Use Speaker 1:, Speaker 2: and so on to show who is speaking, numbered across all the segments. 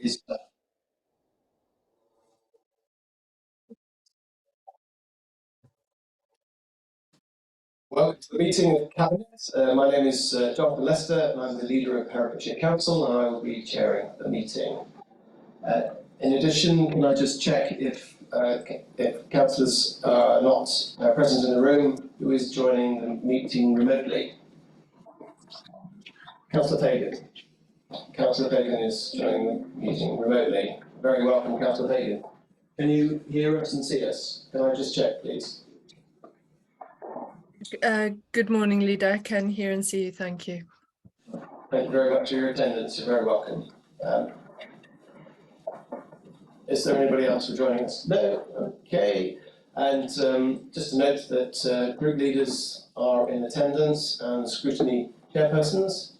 Speaker 1: is welcome to the meeting of Cabinet. My name is Jonathan Lester, and I'm the leader of Herefordshire Council, and I will be chairing the meeting. In addition, can I just check if councillors are not present in the room, who is joining the meeting remotely? Councillor Fagan. Councillor Fagan is joining the meeting remotely. Very welcome, Councillor Fagan. Can you hear us and see us? Can I just check, please?
Speaker 2: Good morning, Leader. I can hear and see you. Thank you.
Speaker 1: Thank you very much for your attendance. You're very welcome. Is there anybody else for joining us? No? Okay. And just to note that group leaders are in attendance and scrutiny chairpersons,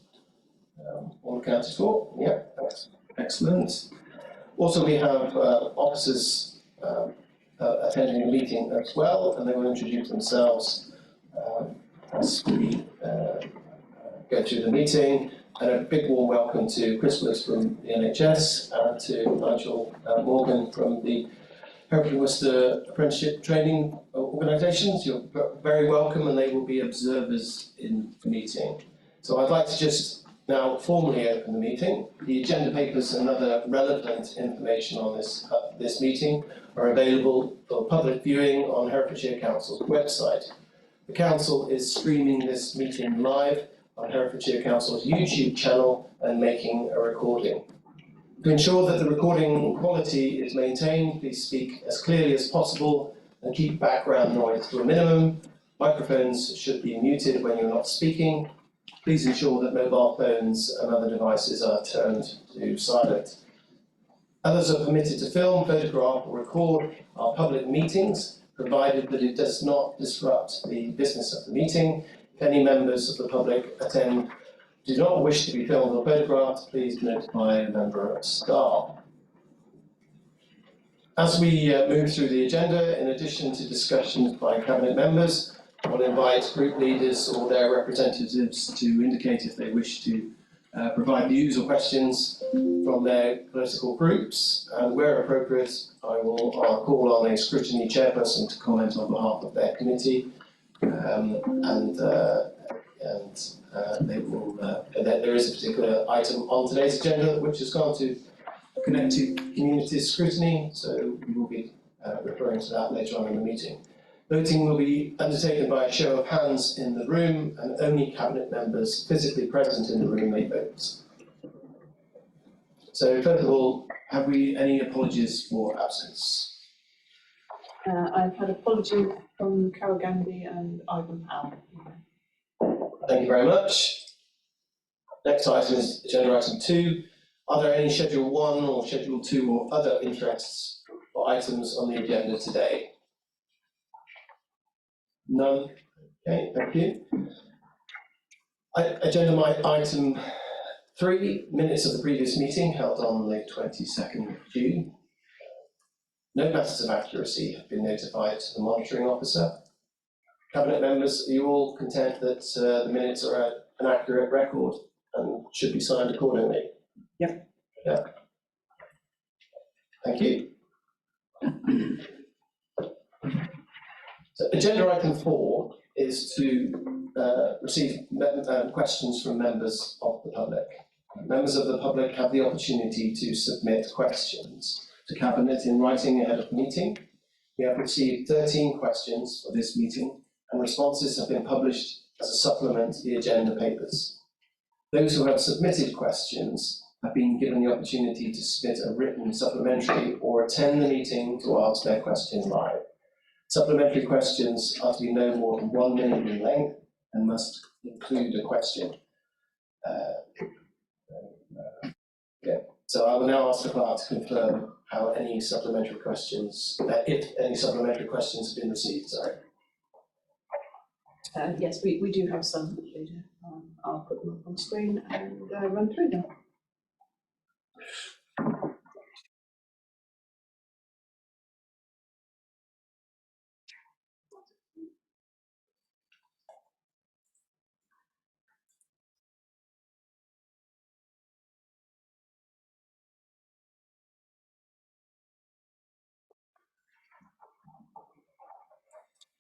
Speaker 1: all accounted for. Yeah, that's excellent. Also, we have officers attending the meeting as well, and they will introduce themselves as we go through the meeting. And a big warm welcome to Chris Woods from the NHS and to Nigel Morgan from the Hereford and Worcester Apprenticeship Training Organisations. You're very welcome, and they will be observers in the meeting. So I'd like to just now formally open the meeting. The agenda papers and other relevant information on this meeting are available for public viewing on Herefordshire Council's website. The Council is streaming this meeting live on Herefordshire Council's YouTube channel and making a recording. To ensure that the recording quality is maintained, please speak as clearly as possible and keep background noise to a minimum. Microphones should be muted when you're not speaking. Please ensure that mobile phones and other devices are turned to silent. Others are permitted to film, photograph or record our public meetings, provided that it does not disrupt the business of the meeting. If any members of the public do not wish to be filmed or photographed, please notify a member of staff. As we move through the agenda, in addition to discussions by Cabinet members, I will invite group leaders or their representatives to indicate if they wish to provide views or questions from their political groups, and where appropriate, I'll call on a scrutiny chairperson to comment on behalf of their committee, there is a particular item on today's agenda which has gone to connect to community scrutiny, so we will be referring to that later on in the meeting. Voting will be undertaken by a show of hands in the room, and only Cabinet members physically present in the room may vote. So first of all, have we any apologies for absence?
Speaker 3: I've had apologies from Carol Gandy and Ivan Powell.
Speaker 1: Thank you very much. Next item is agenda item 2. Are there any Schedule 1 or Schedule 2 or other interests or items on the agenda today? None? Okay, thank you. Agenda item 3, minutes of the previous meeting held on the 22nd of June. No matters of accuracy have been notified to the monitoring officer. Cabinet members, are you all content that the minutes are an accurate record and should be signed accordingly?
Speaker 3: Yep.
Speaker 1: Yeah. Thank you. So agenda item 4 is to receive questions from members of the public. Members of the public have the opportunity to submit questions to Cabinet in writing ahead of the meeting. We have received 13 questions for this meeting, and responses have been published as a supplement to the agenda papers. Those who have submitted questions have been given the opportunity to submit a written supplementary or attend the meeting to ask their question live. Supplementary questions are to be no more than 1 minute in length and must include a question. So I will now ask the clerk to confirm how any supplementary questions, if any supplementary questions have been received. Sorry.
Speaker 3: Yes, we do have some, Leader. I'll put them up on screen and run through them.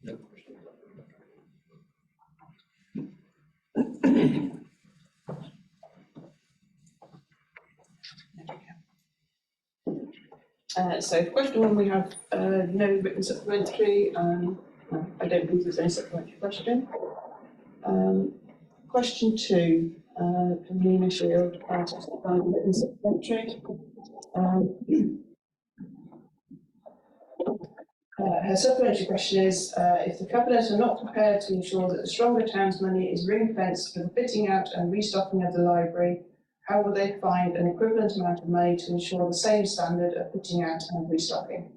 Speaker 4: No question.
Speaker 3: So for question one, we have no written supplementary. I don't believe there's any supplementary question. Question two, from Nina Shield, written supplementary. Her supplementary question is, if the Cabinet are not prepared to ensure that the Stronger Towns money is ring-fenced for the fitting out and restocking of the library, how will they find an equivalent amount of money to ensure the same standard of fitting out and restocking?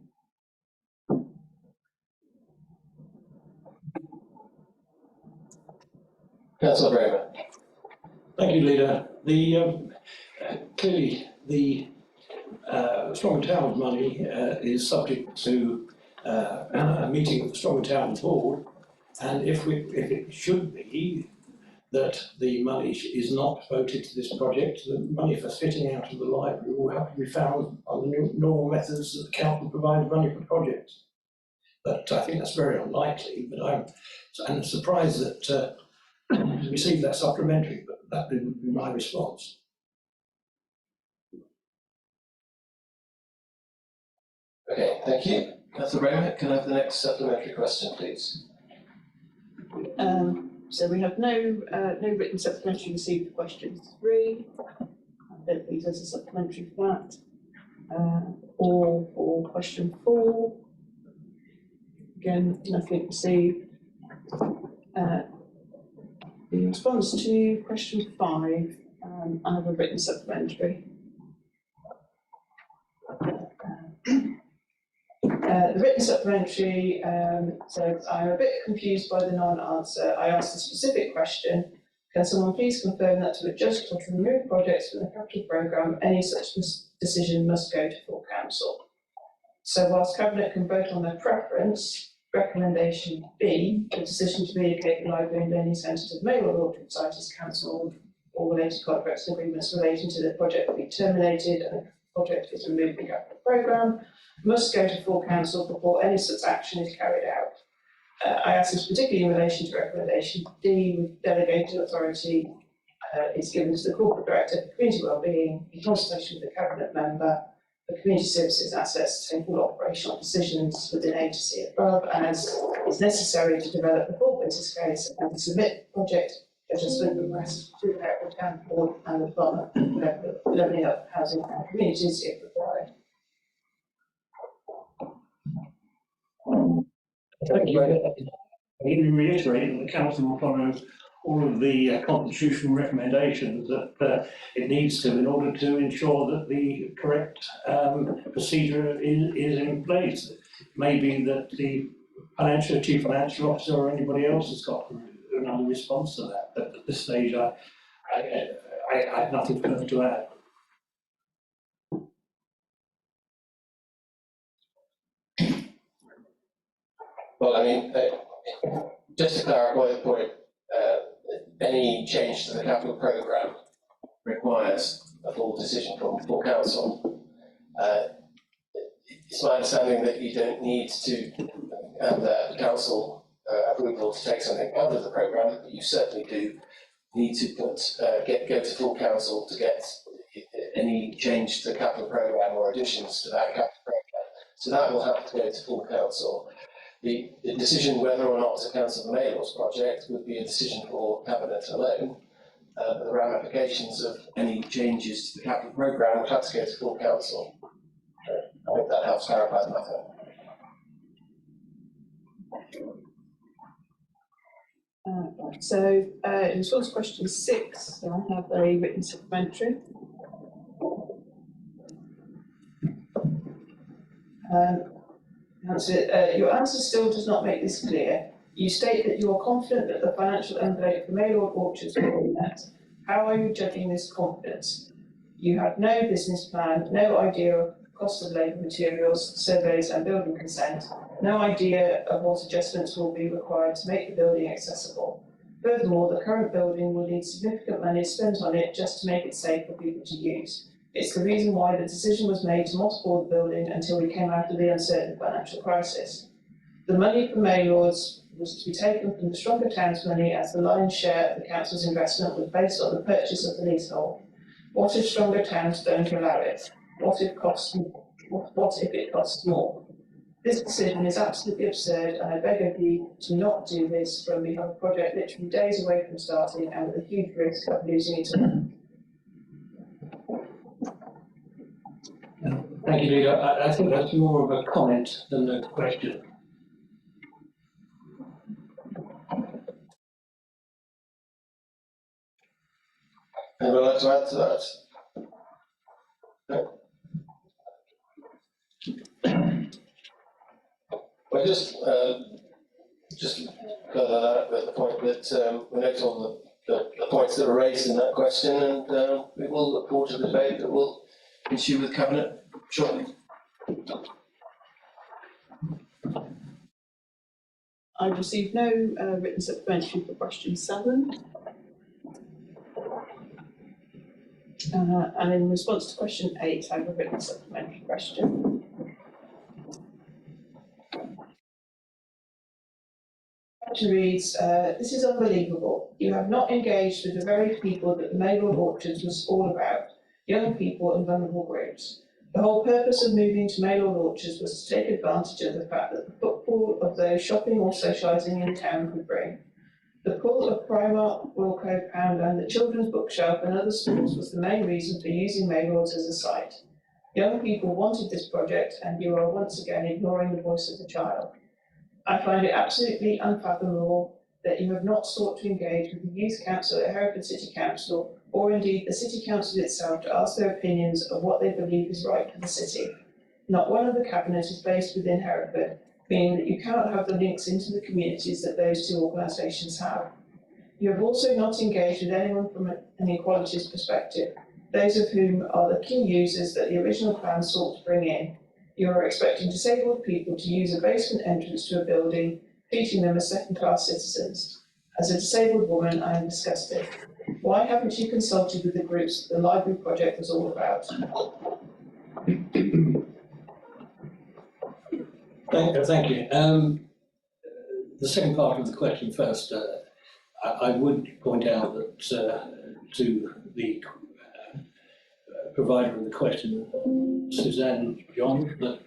Speaker 1: Councillor Braver.
Speaker 4: Thank you, Leader. Clearly, the Stronger Towns money is subject to a meeting of the Stronger Towns Board, and if it should be that the money is not voted to this project, the money for fitting out of the library will have to be found on the normal methods that the council provides money for projects. But I think that's very unlikely, but I'm surprised that we received that supplementary, but that would be my response.
Speaker 1: Okay, thank you. Councillor Braver, can I have the next supplementary question, please?
Speaker 3: So we have no written supplementary received for question three. I don't believe there's a supplementary for that. Or for question four. Again, nothing received. In response to question five, I have a written supplementary. The written supplementary says, I'm a bit confused by the non-answer. I asked a specific question. Can someone please confirm that to adjust or to remove projects from the capital programme, any such decision must go to full council? So whilst Cabinet can vote on their preference, recommendation B, the decision to relocate the library and learning centre to the Mayor Orchard site is cancelled, all related contracts and agreements relating to the project will be terminated and the project is removed from the capital programme, must go to full council before any such action is carried out. I ask this particularly in relation to recommendation D, with delegated authority is given to the corporate director for community wellbeing in consultation with the cabinet member for community services assets to take all operational decisions within agency above as is necessary to develop the full business case and to submit project adjustment request to the Hereford Town Board and the Department of Levelling Up Housing and Communities if required.
Speaker 4: Thank you. I can reiterate that the council will follow all of the constitutional recommendations that it needs to in order to ensure that the correct procedure is in place. It may be that the chief financial officer or anybody else has got another response to that, but at this stage I have nothing further to add.
Speaker 1: Well, I mean, just to clarify the point, any change to the capital programme requires a full decision from full council. It's my understanding that you don't need to have the council approval to take something out of the programme, but you certainly do need to go to full council to get any change to the capital programme or additions to that capital programme. So that will have to go to full council. The decision whether or not to cancel the Maylor's project would be a decision for Cabinet alone. But the ramifications of any changes to the capital programme would have to go to full council. I think that helps clarify the matter.
Speaker 3: So in response to question 6, I have a written supplementary. Your answer still does not make this clear. You state that you are confident that the financial envelope for Maylord Orchards will be met. How are you judging this confidence? You have no business plan, no idea of cost of labour, materials, surveys and building consent, no idea of what adjustments will be required to make the building accessible. Furthermore, the current building will need significant money spent on it just to make it safe for people to use. It's the reason why the decision was made to mothball the building until we came out of the uncertain financial crisis. The money for Maylords was to be taken from the Stronger Towns money, as the lion's share of the council's investment was based on the purchase of the leasehold. What if Stronger Towns don't allow it? What if it costs more? This decision is absolutely absurd, and I beg of you to not do this when we have a project literally days away from starting and with a huge risk of losing it all.
Speaker 4: Thank you, Leader. I think that's more of a comment than a question.
Speaker 1: Anyone like to add to that? No? Well, just further that with the point that we note all the points that were raised in that question, and we will look forward to the debate that will ensue with Cabinet shortly.
Speaker 3: I've received no written supplementary for question 7. And in response to question 8, I have a written supplementary question. Question reads, this is unbelievable. You have not engaged with the very people that the Maylord Orchards was all about, young people and vulnerable groups. The whole purpose of moving to Maylord Orchards was to take advantage of the fact that the footfall of those shopping or socialising in town could bring. The pull of Primark, Royal Cove, Poundland, the Children's Bookshelf and other schools was the main reason for using Maylords as a site. Young people wanted this project, and you are once again ignoring the voice of the child. I find it absolutely unfathomable that you have not sought to engage with the Youth Council at Hereford City Council, or indeed the City Council itself, to ask their opinions of what they believe is right for the city. Not one of the Cabinet is based within Hereford, meaning that you cannot have the links into the communities that those two organisations have. You have also not engaged with anyone from an equalities perspective, those of whom are the key users that the original plan sought to bring in. You are expecting disabled people to use a basement entrance to a building, treating them as second-class citizens. As a disabled woman, I am disgusted. Why haven't you consulted with the groups that the library project was all about?
Speaker 4: Thank you. The second part of the question first. I would point out that to the provider of the question, Suzanne John, that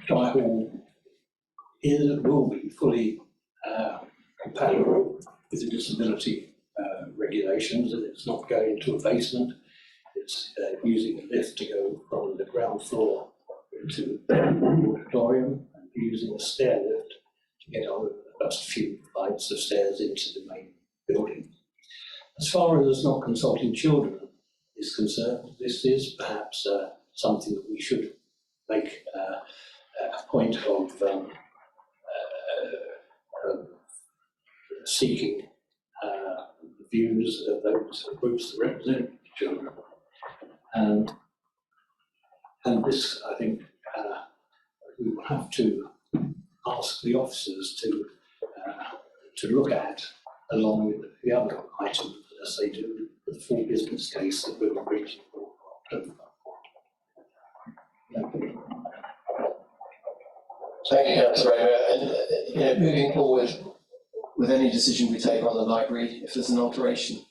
Speaker 4: Shire Hall will be fully compatible with the disability regulations, and it's not going to a basement. It's using a lift to go from the ground floor to the auditorium, and using a stair lift to get on just a few flights of stairs into the main building. As far as not consulting children is concerned, this is perhaps something that we should make a point of seeking the views of those groups that represent children. And this, I think, we will have to ask the officers to look at, along with the other items, as they do with the full business case that we were reaching for October.
Speaker 1: Thank you, Councillor Raymer. And moving forward with any decision we take on the library, if there's an alteration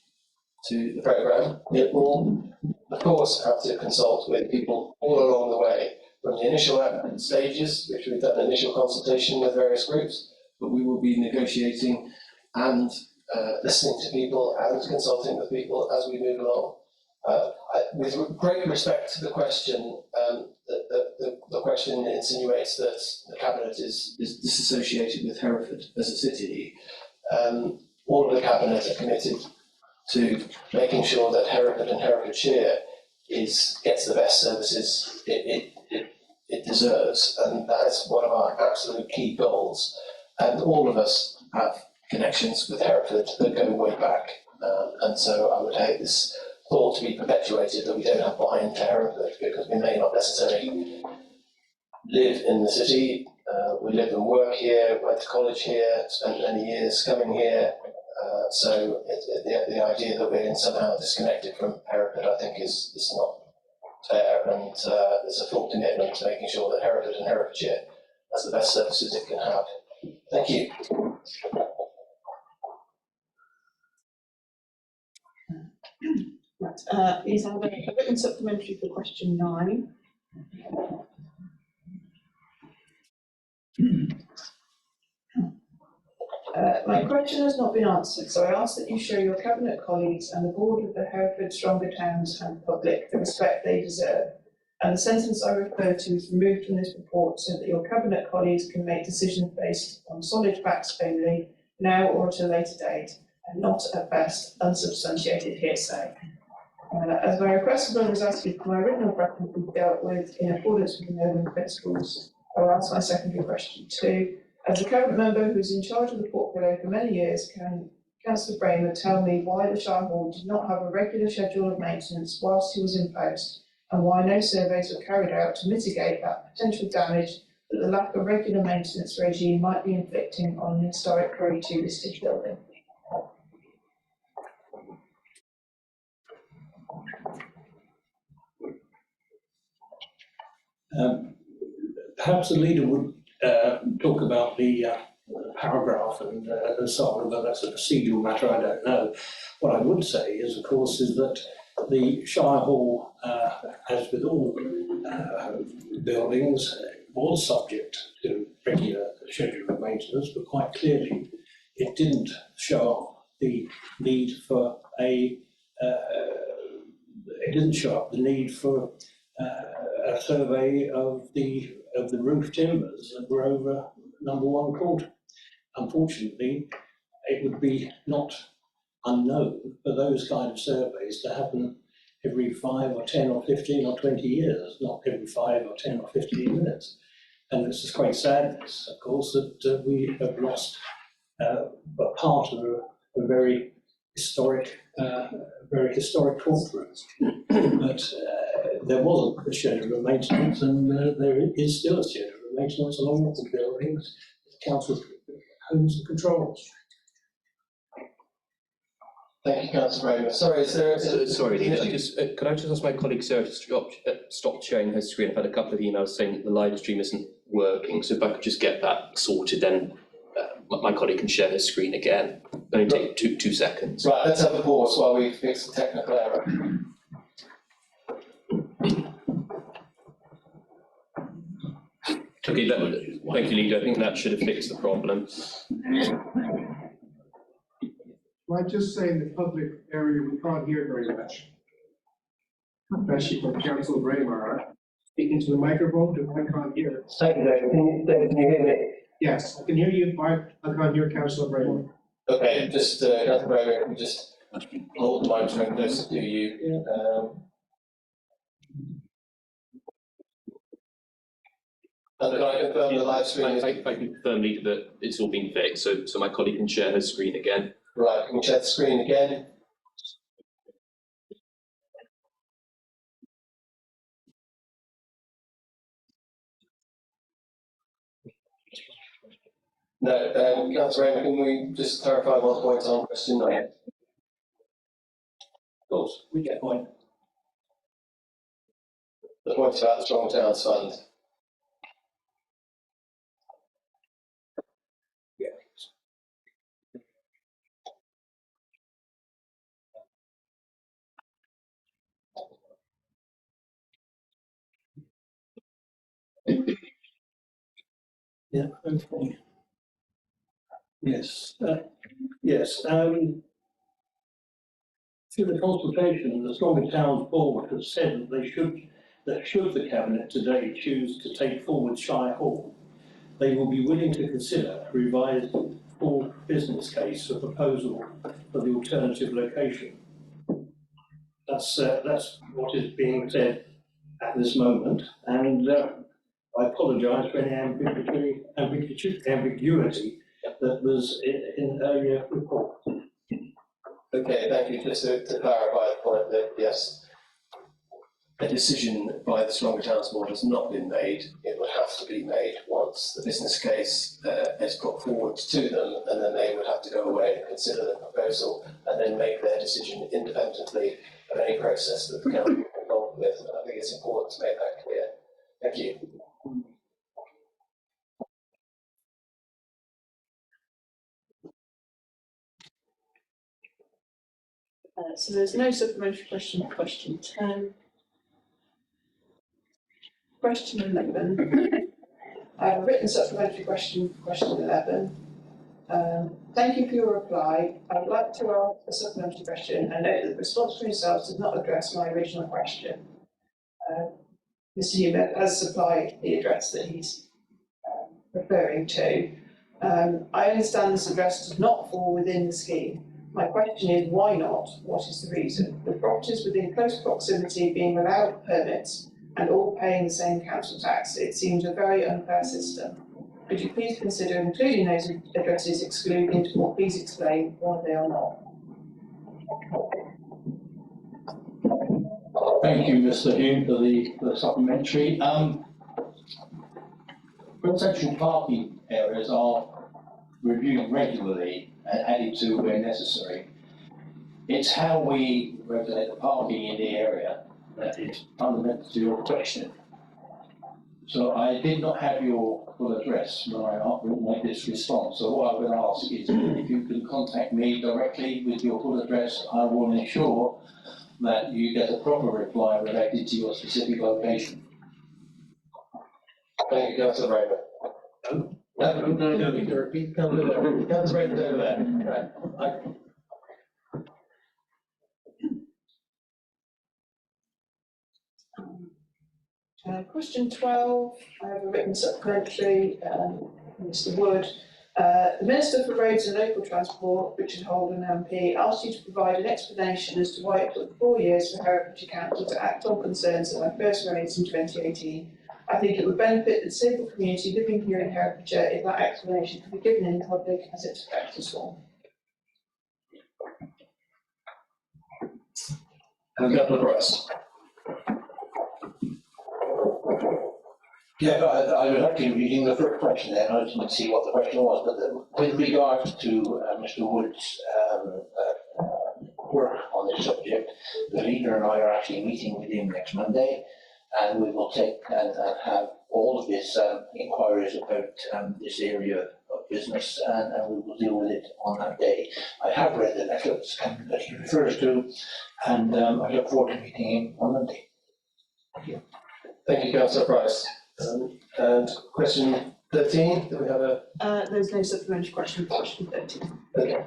Speaker 1: to the programme, it will, of course, have to consult with people all along the way, from the initial stages, which we've done initial consultation with various groups, but we will be negotiating and listening to people and consulting with people as we move along. With great respect to the question, the question insinuates that the Cabinet is disassociated with Hereford as a city. All of the Cabinet are committed to making sure that Hereford and Herefordshire gets the best services it deserves, and that is one of our absolute key goals. And all of us have connections with Hereford that go way back, and so I would hate this thought to be perpetuated that we don't have buy-in to Hereford, because we may not necessarily live in the city. We live and work here, went to college here, spent many years coming here. So the idea that we're somehow disconnected from Hereford, I think, is not fair, and there's a full commitment to making sure that Hereford and Herefordshire as the best services it can have. Thank you.
Speaker 3: Right, please have a written supplementary for question 9. My question has not been answered, so I ask that you show your Cabinet colleagues and the board of the Hereford Stronger Towns and public the respect they deserve. And the sentence I refer to is removed from this report so that your Cabinet colleagues can make decisions based on solid facts only, now or at a later date, and not at best unsubstantiated hearsay. As my request for was asked for my written record be dealt with in accordance with the Northern principles, I will ask my secondary question 2. As a Cabinet member who is in charge of the portfolio for many years, can Councillor Bramer tell me why the Shire Hall did not have a regular schedule of maintenance whilst he was in post, and why no surveys were carried out to mitigate that potential damage that the lack of regular maintenance regime might be inflicting on an historic Grade 2 listed building?
Speaker 4: Perhaps the leader would talk about the paragraph and so on, but that's a procedural matter, I don't know. What I would say is, of course, is that the Shire Hall, as with all buildings, was subject to regular schedule of maintenance, but quite clearly it didn't show the need for it didn't show up the need for a survey of the roof timbers that were over number 1 quarter. Unfortunately, it would be not unknown for those kind of surveys to happen every 5 or 10 or 15 or 20 years, not every 5 or 10 or 15 minutes. And it's just quite sadness, of course, that we have lost a part of a very historic courtroom. But there was a schedule of maintenance, and there is still a schedule of maintenance along with the buildings, the council owns and controls.
Speaker 1: Thank you, Councillor Bramer. Sorry, is there?
Speaker 5: Sorry, Leader. Could I just ask my colleague Sarah to stop sharing her screen? I've had a couple of emails saying that the live stream isn't working, so if I could just get that sorted, then my colleague can share her screen again. Only take two seconds.
Speaker 1: Right, let's have a pause while we fix the technical error.
Speaker 5: Okay, thank you, Leader. I think that should have fixed the problem.
Speaker 6: Well, I just say in the public area, we can't hear very much. Especially from Councillor Braemar. Speaking to the microphone, I can't hear.
Speaker 1: Thank you, David. Can you hear me?
Speaker 6: Yes, I can hear you, but I can't hear Councillor Braemar.
Speaker 1: Okay, just, Councillor Bramer, can you just hold the microphone closer to you? And can I confirm the live stream is...
Speaker 5: I can confirm, Leader, that it's all been fixed, so my colleague can share her screen again.
Speaker 1: Right, can you share the screen again? No, Councillor Bramer, can we just clarify one point on question 9?
Speaker 4: Of course, we get a point.
Speaker 1: The point about the Strong Towns Fund.
Speaker 4: Yeah, okay. Yes, yes. Through the consultation, the Stronger Towns Board has said that should the Cabinet today choose to take forward Shire Hall, they will be willing to consider a revised full business case for proposal for the alternative location. That's what is being said at this moment, and I apologise for any ambiguity that was in earlier report.
Speaker 1: Okay, thank you. Just to clarify the point that yes, a decision by the Stronger Towns Board has not been made. It would have to be made once the business case is put forward to them, and then they would have to go away and consider the proposal and then make their decision independently of any process that the council is involved with. And I think it's important to make that clear. Thank you.
Speaker 3: So there's no supplementary question for question 10. Question 11. I have a written supplementary question for question 11. Thank you for your reply. I would like to ask a supplementary question and note that the response from yourselves does not address my original question. Mr. Newman has supplied the address that he's referring to. I understand this address does not fall within the scheme. My question is, why not? What is the reason? The properties within close proximity being without permits and all paying the same council tax, it seems a very unfair system. Could you please consider including those addresses excluded, or please explain why they are not?
Speaker 7: Thank you, Mr. Hume, for the supplementary. Residential parking areas are reviewed regularly and added to where necessary. It's how we regulate the parking in the area that is fundamental to your question. So I did not have your full address when I made this response. So what I would ask is if you can contact me directly with your full address, I will ensure that you get a proper reply related to your specific location.
Speaker 1: Thank you, Councillor Rayner. No, you can repeat, Councillor Rayner over there. Right.
Speaker 3: Question 12, I have a written supplementary, Mr. Wood. The Minister for Roads and Local Transport, Richard Holden MP, asked you to provide an explanation as to why it took 4 years for Herefordshire Council to act on concerns that I first raised in 2018. I think it would benefit the disabled community living here in Herefordshire if that explanation could be given in public as its practice form.
Speaker 1: Councillor Price.
Speaker 8: Yeah, I was actually reading the first question then, I didn't see what the question was, but with regards to Mr. Wood's work on this subject, the leader and I are actually meeting with him next Monday, and we will take and have all of his inquiries about this area of business, and we will deal with it on that day. I have read the letters that he refers to, and I look forward to meeting him on Monday. Thank you.
Speaker 1: Thank you, Councillor Price. And question 13, do we have a?
Speaker 3: There's no supplementary question for question 13.
Speaker 1: Okay.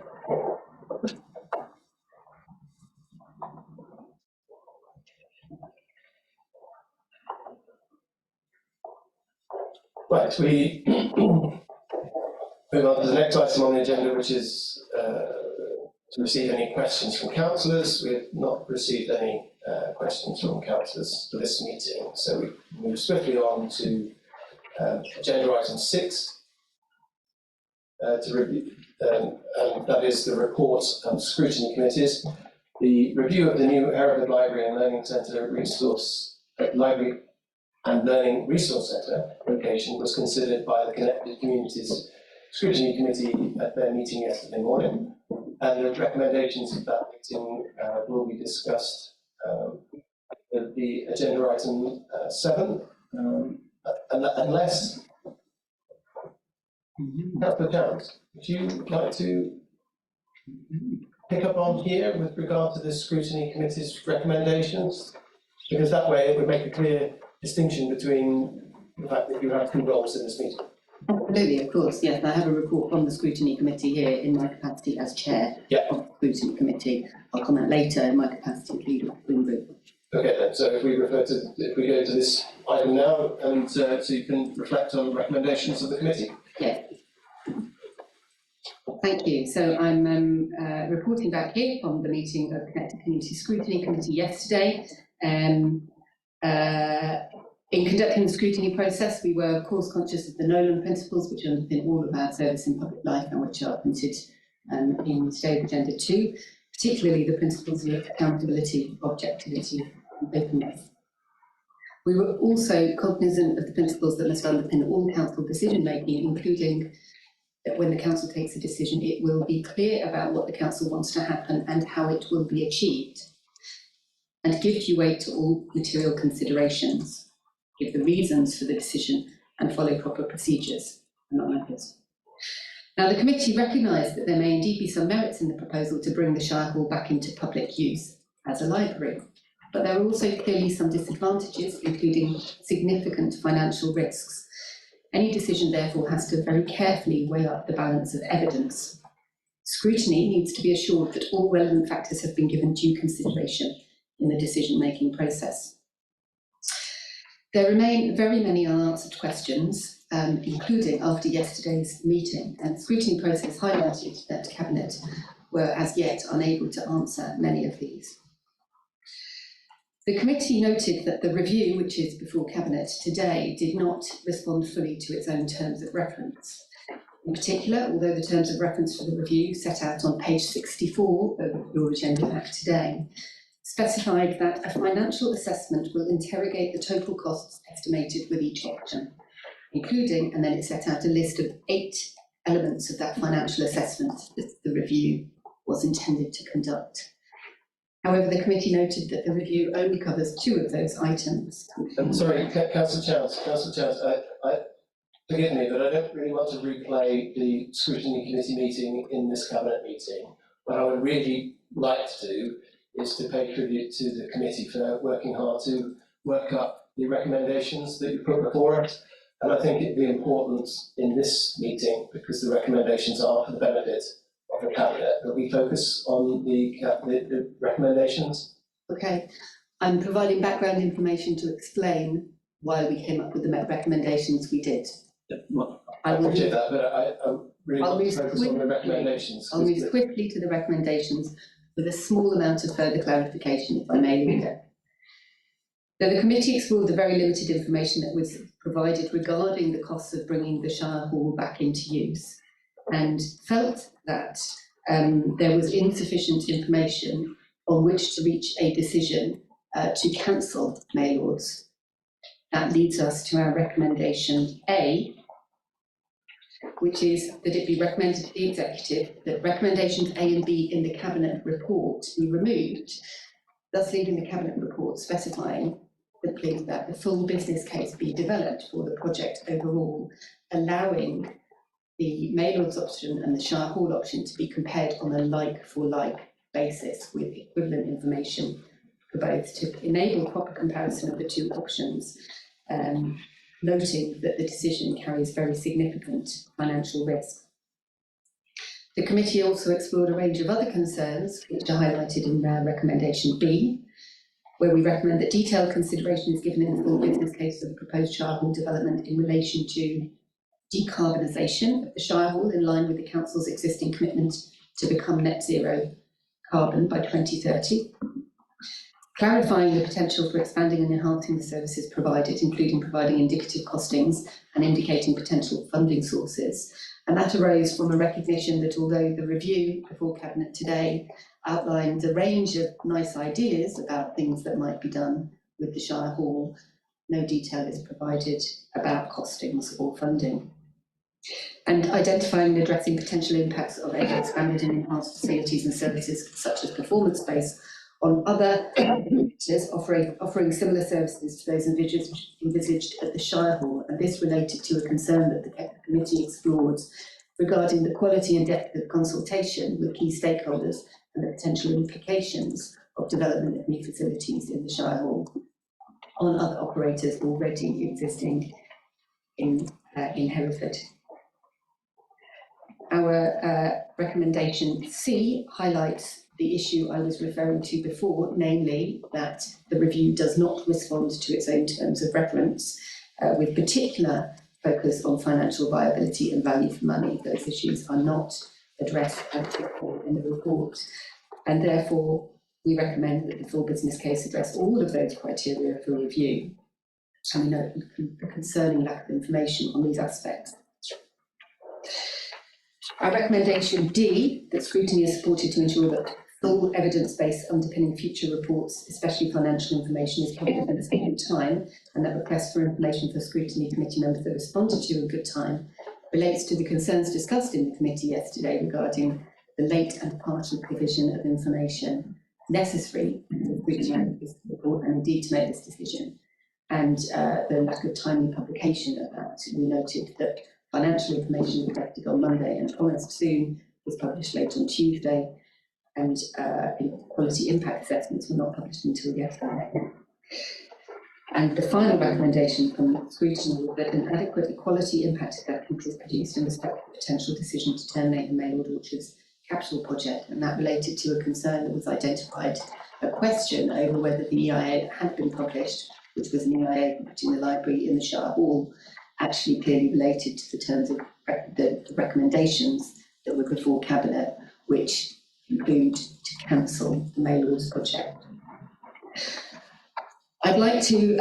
Speaker 1: Right, we move on to the next item on the agenda, which is to receive any questions from councillors. We have not received any questions from councillors for this meeting, so we move swiftly on to agenda item 6 to review, and that is the report of scrutiny committees. The review of the new Hereford Library and Learning Centre Library and Learning Resource Centre location was considered by the Connected Communities Scrutiny Committee at their meeting yesterday morning, and the recommendations of that meeting will be discussed at the agenda item 7, unless Councillor Jones, would you like to pick up on here with regard to the Scrutiny Committee's recommendations? Because that way it would make a clear distinction between the fact that you have 2 roles in this meeting.
Speaker 9: Absolutely, of course, yes. I have a report from the Scrutiny Committee here in my capacity as Chair of the Scrutiny Committee. I'll comment later in my capacity as Leader of the Green Group.
Speaker 1: Okay then, so if we go to this item now, and so you can reflect on recommendations of the committee.
Speaker 9: Yeah. Thank you. So I'm reporting back here from the meeting of the Connected Community Scrutiny Committee yesterday. In conducting the scrutiny process, we were of course conscious of the Nolan principles which underpin all of our service in public life and which are printed in today's agenda too, particularly the principles of accountability, objectivity and openness. We were also cognizant of the principles that must underpin all council decision making, including that when the council takes a decision, it will be clear about what the council wants to happen and how it will be achieved, and give due weight to all material considerations, give the reasons for the decision and follow proper procedures, and not methods. Now, the committee recognised that there may indeed be some merits in the proposal to bring the Shire Hall back into public use as a library, but there are also clearly some disadvantages, including significant financial risks. Any decision, therefore, has to very carefully weigh up the balance of evidence. Scrutiny needs to be assured that all relevant factors have been given due consideration in the decision-making process. There remain very many unanswered questions, including after yesterday's meeting, and the scrutiny process highlighted that Cabinet were as yet unable to answer many of these. The committee noted that the review, which is before Cabinet today, did not respond fully to its own terms of reference. In particular, although the terms of reference for the review set out on page 64 of your agenda pack today, specified that a financial assessment will interrogate the total costs estimated with each option, including, and then it set out a list of 8 elements of that financial assessment that the review was intended to conduct. However, the committee noted that the review only covers 2 of those items.
Speaker 1: I'm sorry, Councillor Chance, forgive me, but I don't really want to replay the scrutiny committee meeting in this Cabinet meeting. What I would really like to do is to pay tribute to the committee for working hard to work up the recommendations that you put before us. And I think it'd be important in this meeting, because the recommendations are for the benefit of the Cabinet, that we focus on the recommendations.
Speaker 9: Okay, I'm providing background information to explain why we came up with the recommendations we did.
Speaker 1: I appreciate that, but I really
Speaker 9: I'll
Speaker 1: want to
Speaker 9: move
Speaker 1: focus on the recommendations.
Speaker 9: I'll move swiftly to the recommendations with a small amount of further clarification, if I may, Leader. Now, the committee explored the very limited information that was provided regarding the costs of bringing the Shire Hall back into use, and felt that there was insufficient information on which to reach a decision to cancel Maylords. That leads us to our recommendation A, which is that it be recommended to the executive that recommendations A and B in the Cabinet report be removed, thus leaving the Cabinet report specifying simply that the full business case be developed for the project overall, allowing the Maylords option and the Shire Hall option to be compared on a like-for-like basis with equivalent information for both, to enable proper comparison of the 2 options, noting that the decision carries very significant financial risk. The committee also explored a range of other concerns, which are highlighted in recommendation B, where we recommend that detailed consideration is given in the full business case for the proposed Shire Hall development in relation to decarbonisation of the Shire Hall in line with the Council's existing commitment to become net zero carbon by 2030. Clarifying the potential for expanding and enhancing the services provided, including providing indicative costings and indicating potential funding sources. And that arose from a recognition that although the review before Cabinet today outlined a range of nice ideas about things that might be done with the Shire Hall, no detail is provided about costings or funding. And identifying and addressing potential impacts of any expanded and enhanced facilities and services such as performance space on other offering similar services to those envisaged at the Shire Hall, and this related to a concern that the committee explored regarding the quality and depth of consultation with key stakeholders and the potential implications of development of new facilities in the Shire Hall on other operators already existing in Hereford. Our recommendation C highlights the issue I was referring to before, namely that the review does not respond to its own terms of reference, with particular focus on financial viability and value for money. Those issues are not addressed in the report, and therefore we recommend that the full business case address all of those criteria for review. And we note a concerning lack of information on these aspects. Our recommendation D, that scrutiny is supported to ensure that full evidence base underpinning future reports, especially financial information, is covered at the same time, and that requests for information for scrutiny committee members that responded to in good time, relates to the concerns discussed in the committee yesterday regarding the late and partial provision of information necessary to scrutiny this report and indeed to make this decision, and the lack of timely publication of that. We noted that Financial information collected on Monday and promised soon was published late on Tuesday, and quality impact assessments were not published until yesterday. And the final recommendation from scrutiny was that an adequate equality impact assessment is produced in respect of the potential decision to terminate the Maylord Orchards capital project, and that related to a concern that was identified, a question over whether the EIA had been published, which was an EIA putting the library in the Shire Hall, actually clearly related to the terms of the recommendations that were before Cabinet, which include to cancel the Maylords project. I'd like to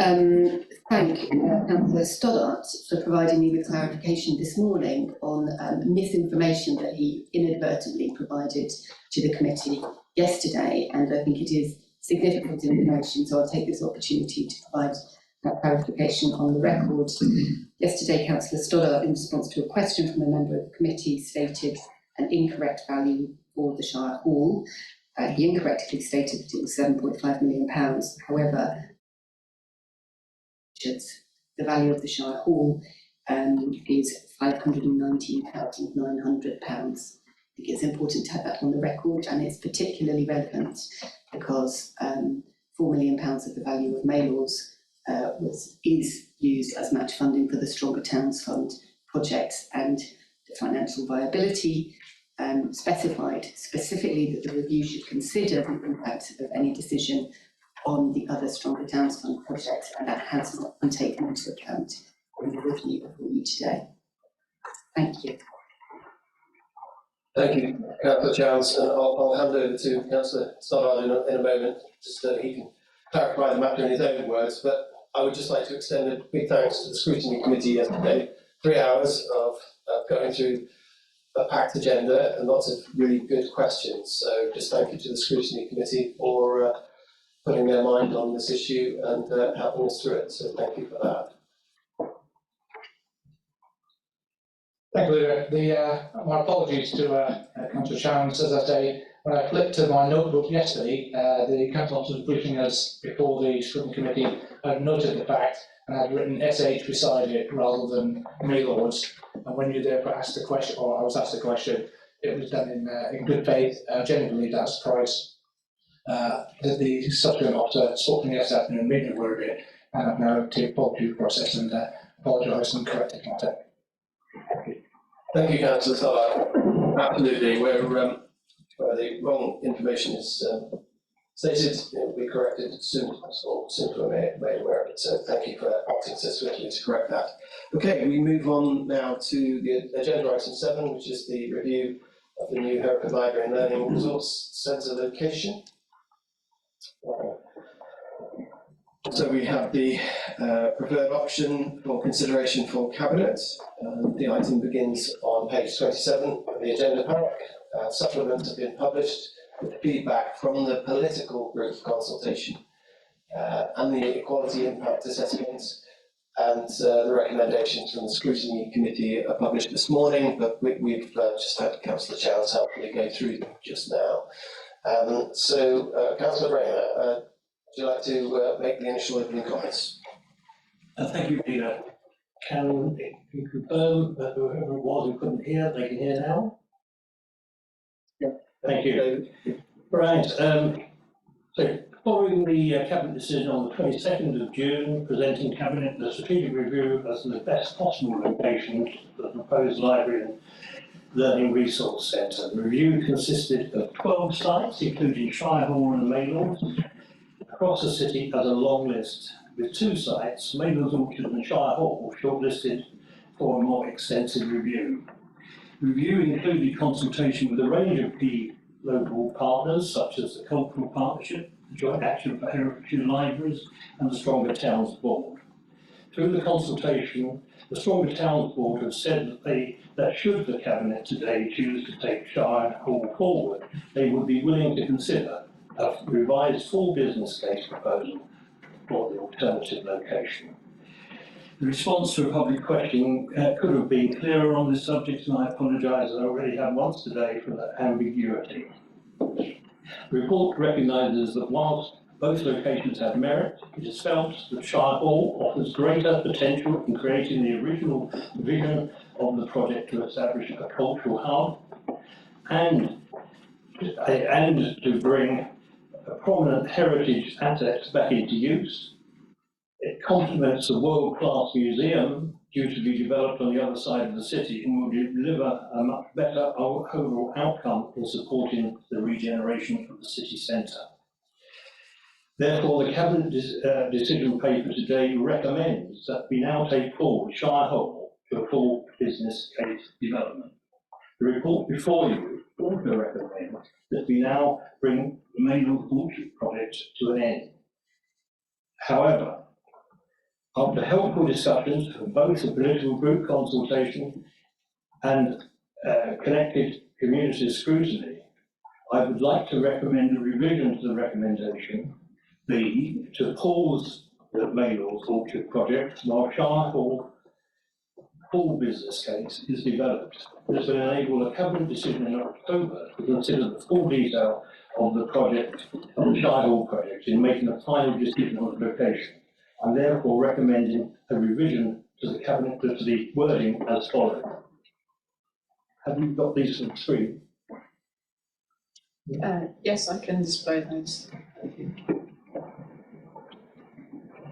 Speaker 9: thank Councillor Stoddart for providing me with clarification this morning on misinformation that he inadvertently provided to the committee yesterday, and I think it is significant information, so I'll take this opportunity to provide that clarification on the record. Yesterday, Councillor Stoddart, in response to a question from a member of the committee, stated an incorrect value for the Shire Hall. He incorrectly stated that it was £7.5 million. However, the value of the Shire Hall is £519,900. I think it's important to have that on the record, and it's particularly relevant because £4 million of the value of Maylords is used as match funding for the Stronger Towns Fund projects, and the financial viability specified specifically that the review should consider the impact of any decision on the other Stronger Towns Fund projects, and that has not been taken into account in the review before you today. Thank you.
Speaker 1: Thank you, Councillor Childs, and I'll hand over to Councillor Stoddart in a moment, just so he can clarify the matter in his own words, but I would just like to extend a big thanks to the Scrutiny Committee yesterday. 3 hours of going through a packed agenda and lots of really good questions, so just thank you to the Scrutiny Committee for putting their mind on this issue and helping us through it, so thank you for that.
Speaker 10: Thank you, my apologies to Councillor Childs. As I say, when I flipped to my notebook yesterday, the council officer was briefing us before the Scrutiny Committee had noted the fact and had written SH beside it rather than Maylords. And when you therefore asked the question, or I was asked the question, it was done in good faith. Genuinely, that's the price. The subsequent officer spoke to me yesterday afternoon, made me aware of it, and I've now taken full due process and apologised and corrected matter.
Speaker 1: Thank you, Councillor Stoddart. Absolutely, where the wrong information is stated, it will be corrected as soon as possible, as soon as we're made aware of it. So thank you for acting so swiftly to correct that. Okay, we move on now to the agenda item 7, which is the review of the new Hereford Library and Learning Resource Centre location. So we have the preferred option for consideration for Cabinet. The item begins on page 27 of the agenda pack. Supplements have been published with feedback from the political group consultation and the equality impact assessment, and the recommendations from the Scrutiny Committee are published this morning, but we've just had Councillor Childs helpfully go through them just now. Councillor Rayner, would you like to make the initial opening comments?
Speaker 4: Thank you, Peter. Can you confirm that whoever it was who couldn't hear, they can hear now?
Speaker 1: Yeah.
Speaker 4: Thank you. Right. So following the Cabinet decision on the 22nd of June, presenting Cabinet the strategic review as the best possible location for the proposed library and learning resource centre. The review consisted of 12 sites, including Shire Hall and Maylords, across the city as a long list, with 2 sites, Maylords Orchard and Shire Hall, shortlisted for a more extensive review. The review included consultation with a range of key local partners, such as the Cultural Partnership, the Joint Action for Herefordshire Libraries, and the Stronger Towns Board. Through the consultation, the Stronger Towns Board have said that should the Cabinet today choose to take Shire Hall forward, they would be willing to consider a revised full business case proposal for the alternative location. The response to a public question could have been clearer on this subject, and I apologise, I already have once today for that ambiguity. The report recognises that whilst
Speaker 7: Both locations have merit. It is felt that Shire Hall offers greater potential in creating the original vision of the project to establish a cultural hub and to bring prominent heritage assets back into use. It complements the world-class museum due to be developed on the other side of the city and will deliver a much better overall outcome in supporting the regeneration of the city centre. Therefore, the Cabinet decision paper today recommends that we now take forward Shire Hall to a full business case development. The report before you also recommends that we now bring the Maynooth Orchard project to an end. However, after helpful discussions from both the political group consultation and connected community scrutiny, I would like to recommend a revision to the recommendation be to pause the Maynooth Orchard project while Shire Hall full business case is developed. This will enable a Cabinet decision in October to consider the full detail of the project, of the Shire Hall project, in making a final decision on the location. I'm therefore recommending a revision to the Cabinet, to the wording as follows. Have you got these on the screen?
Speaker 3: Yes, I can display those.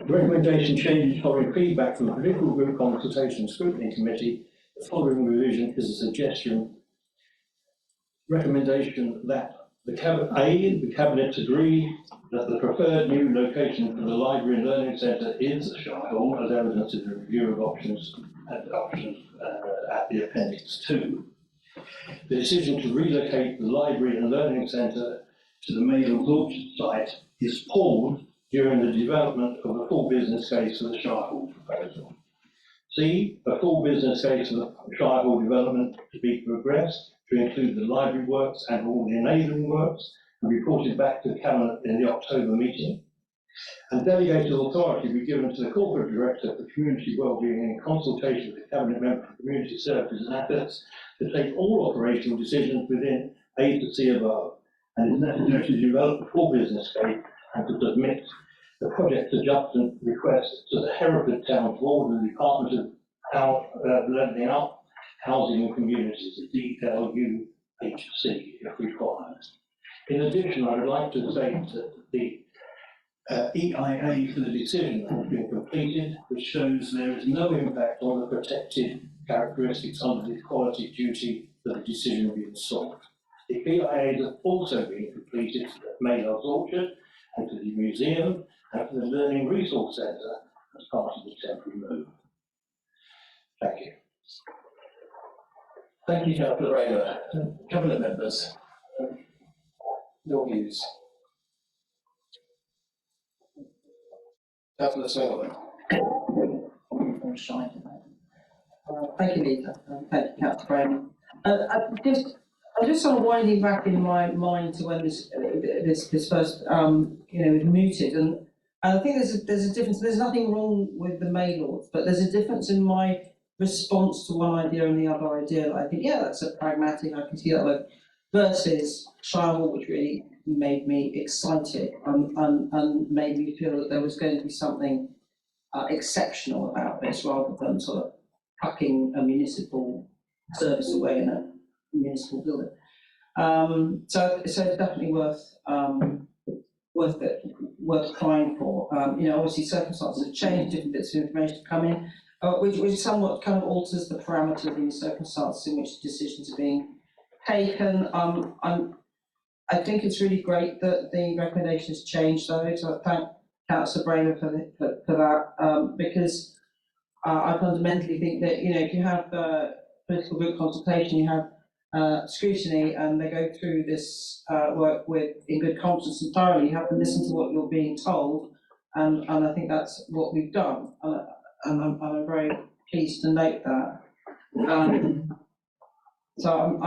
Speaker 7: The recommendation changes following feedback from the political group consultation and scrutiny committee. The following revision is a recommendation that the Cabinet agree that the preferred new location for the Library and Learning Centre is Shire Hall, as evidence in the review of options at the Appendix 2. The decision to relocate the Library and Learning Centre to the Maynooth Orchard site is paused during the development of the full business case for the Shire Hall proposal. C, a full business case for the Shire Hall development to be progressed to include the library works and all the enabling works and reported back to the Cabinet in the October meeting. And delegated authority be given to the Corporate Director for Community Wellbeing in consultation with the Cabinet Member for Community Services and Assets to take all operational decisions within A to C above, and is necessary to develop the full business case and to submit the project adjustment request to the Hereford Town Board and the Department of Levelling Up, Housing and Communities, the DLUHC, if required. In addition, I would like to say that the EIA for the decision has been completed, which shows there is no impact on the protected characteristics under the equality duty for the decision being sought. The EIAs have also been completed for Maynooth Orchard and for the museum and for the Learning Resource Centre as part of the temporary move. Thank you.
Speaker 1: Thank you, Councillor Rayner. Cabinet members, your views. Councillor Swingle.
Speaker 11: Thank you, Lisa. Thank you, Councillor Brown. I'm just sort of winding back in my mind to when this first was mooted, and I think there's a difference. There's nothing wrong with the Maynooth, but there's a difference in my response to one idea and the other idea. I think, yeah, that's a pragmatic. I can see that one, versus Shire Hall, which really made me excited and made me feel that there was going to be something exceptional about this, rather than sort of tucking a municipal service away in a municipal building. So it's definitely worth trying for. Obviously circumstances have changed, different bits of information have come in, which somewhat kind of alters the parameters in the circumstances in which decisions are being taken. I think it's really great that the recommendation has changed, though, so I thank Councillor Bramer for that, because I fundamentally think that, if you have political group consultation, you have scrutiny, and they go through this work in good conscience and thoroughly, you have to listen to what you're being told, and I think that's what we've done, and I'm very pleased to note that. So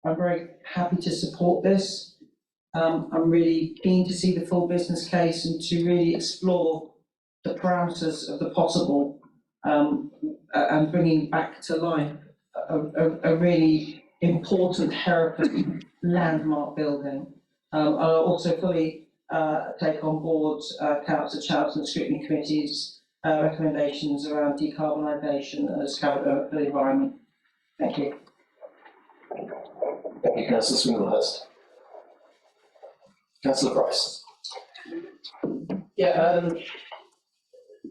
Speaker 11: I'm very happy to support this. I'm really keen to see the full business case and to really explore the parameters of the possible, and bringing back to life a really important Hereford landmark building. I also fully take on board Councillor Charlton Scrutiny Committee's recommendations around decarbonisation as for the environment. Thank you.
Speaker 1: Thank you, Councillor Swinglehurst. Councillor Price.
Speaker 8: Yeah,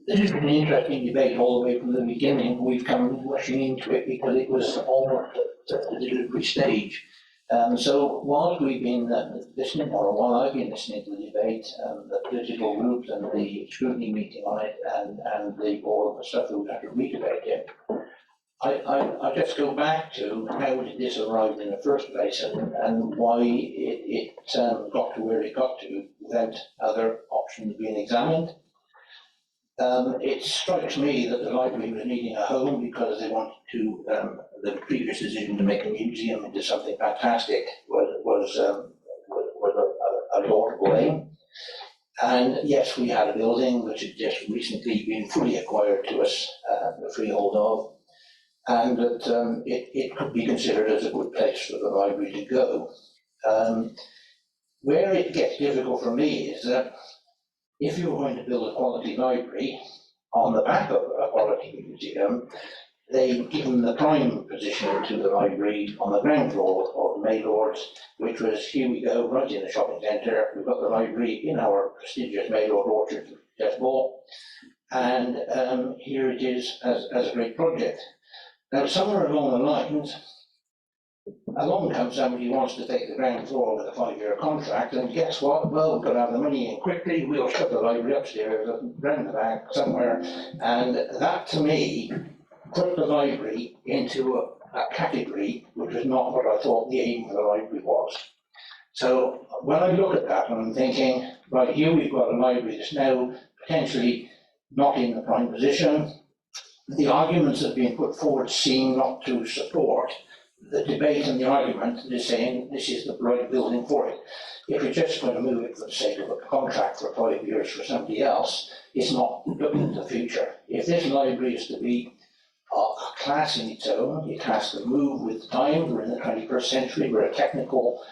Speaker 8: this has been an interesting debate all the way from the beginning. We've come rushing into it because it was almost at the delivery stage. So while we've been listening, or while I've been listening to the debate, the political groups and the scrutiny meeting on it, and all the stuff that we have to read about it, I just go back to how did this arrive in the first place, and why it got to where it got to without other options being examined. It strikes me that the library was needing a home because they wanted to, the previous decision to make a museum into something fantastic was a laudable aim. And yes, we had a building which had just recently been fully acquired to us, the freehold of, and that it could be considered as a good place for the library to go. Where it gets difficult for me is that if you're going to build a quality library on the back of a quality museum, they've given the prime position to the library on the ground floor of Maylords, which was, here we go, right in the shopping centre. We've got the library in our prestigious Maylord Orchard just bought, and here it is as a great project. Now, somewhere along the lines, along comes somebody who wants to take the ground floor with a 5-year contract, and guess what? Well, we've got to have the money in quickly, we'll shut the library upstairs, round the back, somewhere, and that, to me, put the library into a category which was not what I thought the aim of the library was. So, when I look at that, I'm thinking, right, here we've got a library that's now potentially not in the prime position. The arguments that have been put forward seem not to support the debate and the argument that is saying this is the right building for it. If you're just going to move it for the sake of a contract for 5 years for somebody else, it's not looking to the future. If this library is to be a class in its own, it has to move with time. We're in the 21st century, we're a technical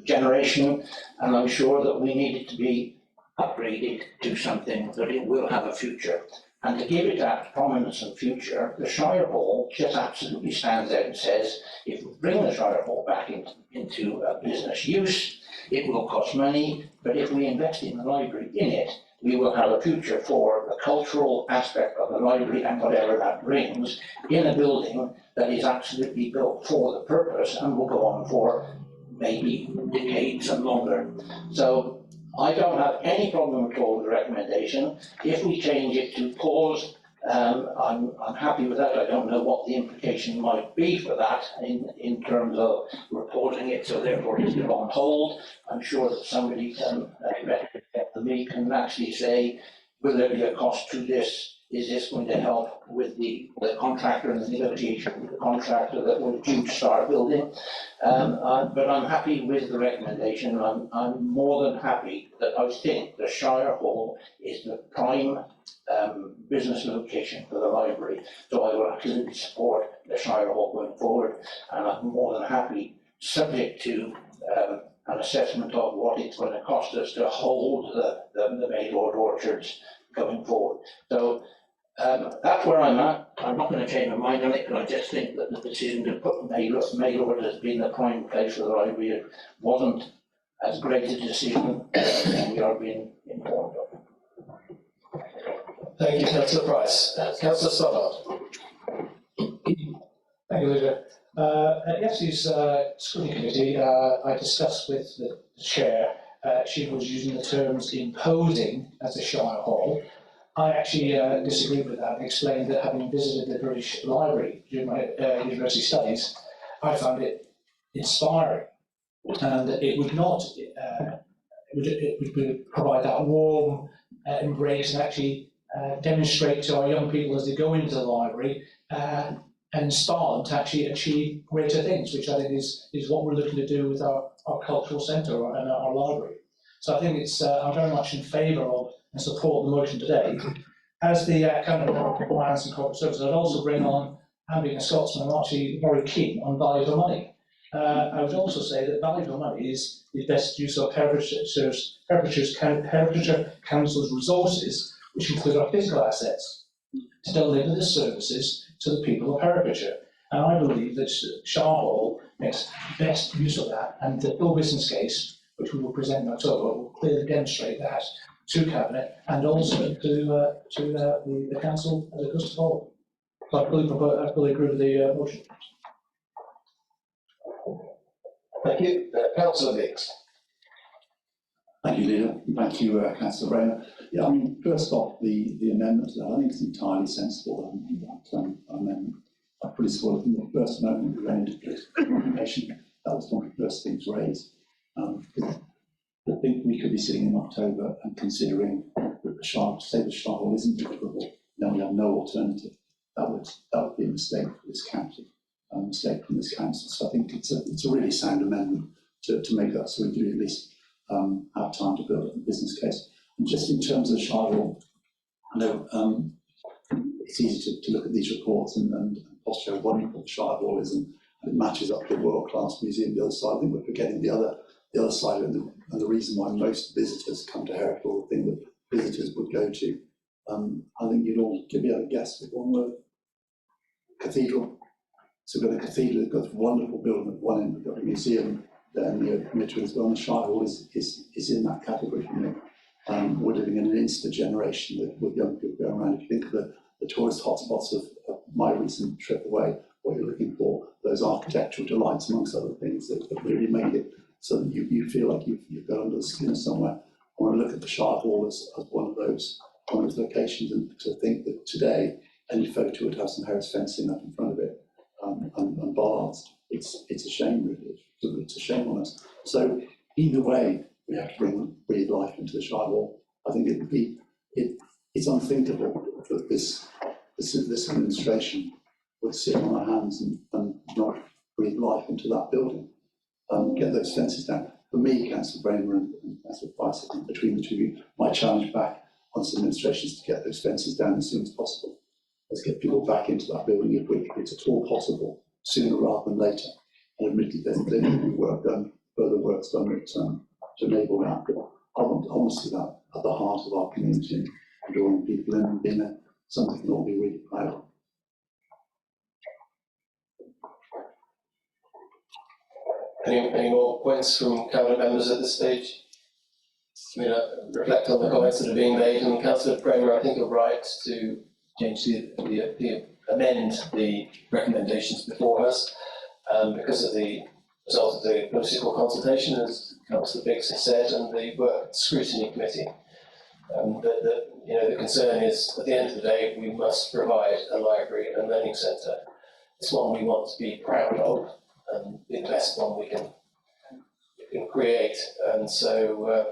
Speaker 8: generation, and I'm sure that we need it to be upgraded to something that it will have a future. And to give it that prominence and future, the Shire Hall just absolutely stands out and says, if we bring the Shire Hall back into business use, it will cost money, but if we invest in the library in it, we will have a future for the cultural aspect of the library and whatever that brings in a building that is absolutely built for the purpose and will go on for maybe decades and longer. So I don't have any problem at all with the recommendation. If we change it to pause, I'm happy with that. I don't know what the implication might be for that in terms of reporting it, so therefore it's on hold. I'm sure that somebody can, better than me, can actually say, will there be a cost to this? Is this going to help with the contractor and the negotiation with the contractor that we're due to start building? But I'm happy with the recommendation. I'm more than happy that I think the Shire Hall is the prime business location for the library. So I will absolutely support the Shire Hall going forward, and I'm more than happy, subject to an assessment of what it's going to cost us to hold the Maylord Orchards going forward. So that's where I'm at. I'm not going to change my mind on it, but I just think that the decision to put Maylord as being the prime place for the library wasn't as great a decision as we are being informed of.
Speaker 1: Thank you, Councillor Price. Councillor Stoddart.
Speaker 10: Thank you, Lydia. At yesterday's scrutiny committee, I discussed with the chair. She was using the terms imposing as a Shire Hall. I actually disagreed with that and explained that having visited the British Library during my university studies, I found it inspiring, and it would not, it would provide that warm embrace and actually demonstrate to our young people as they go into the library and inspire them to actually achieve greater things, which I think is what we're looking to do with our cultural centre and our library. So I think it's, I'm very much in favour of and support the motion today. As the Cabinet for Finance and Corporate Services, I'd also bring on, and being a Scotsman, I'm actually very keen on value for money. I would also say that value for money is best use of Herefordshire Council's resources, which include our physical assets, to deliver the services to the people of Herefordshire. And I believe that Shire Hall makes best use of that, and the full business case, which we will present in October, will clearly demonstrate that to Cabinet and also to the Council as a custom whole. So I fully agree with the motion.
Speaker 1: Thank you. Councillor Biggs.
Speaker 12: Thank you, Leader. Thank you, Councillor Brainer. Yeah, I mean, first off, the amendment to that, I think it's entirely sensible, that amendment. I fully support it from the first amendment we ran into political information. That was one of the first things raised. I think we could be sitting in October and considering that the Shire Hall isn't deliverable, then we have no alternative. That would be a mistake for this council, a mistake from this council. So I think it's a really sound amendment to make that, so we do at least have time to build a business case. And just in terms of Shire Hall, I know it's easy to look at these reports and posture how wonderful the Shire Hall is, and it matches up to a world-class museum. The other side, I think we're forgetting the other side of it, and the reason why most visitors come to Hereford, the thing that visitors would go to. I think you'd all be able to guess with one word: cathedral. So we've got a cathedral, we've got this wonderful building at one end, we've got a museum there near Mitchell as well, and the Shire Hall is in that category. You know, we're living in an instant generation with young people going around. If you think of the tourist hotspots of my recent trip away, what you're looking for, those architectural delights amongst other things that really make it so that you feel like you've got under the skin of somewhere. I want to look at the Shire Hall as one of those locations, and to think that today any photo would have some Harris fencing up in front of it, and bollards. It's a shame, really. It's a shame on us. So either way, we have to breathe life into the Shire Hall. I think it's unthinkable that this administration would sit on their hands and not breathe life into that building. Get those fences down. For me, Councillor Bramer and Councillor Price, I think between the two of you, my challenge back on this administration is to get those fences down as soon as possible. Let's get people back into that building if it's at all possible, sooner rather than later. And admittedly, there needs to be work done, further work's done to enable that. But I want to see that at the heart of our community and drawing people in and being something we can all be really proud of.
Speaker 1: Any more points from Cabinet members at this stage? I mean, reflect on the comments that are being made, and Councillor Bramer, I think you're right to change amend the recommendations before us, because of the result of the political consultation, as Councillor Biggs has said, and the work scrutiny committee. The concern is, at the end of the day, we must provide a library and learning centre. It's one we want to be proud of, and the best one we can create. And so,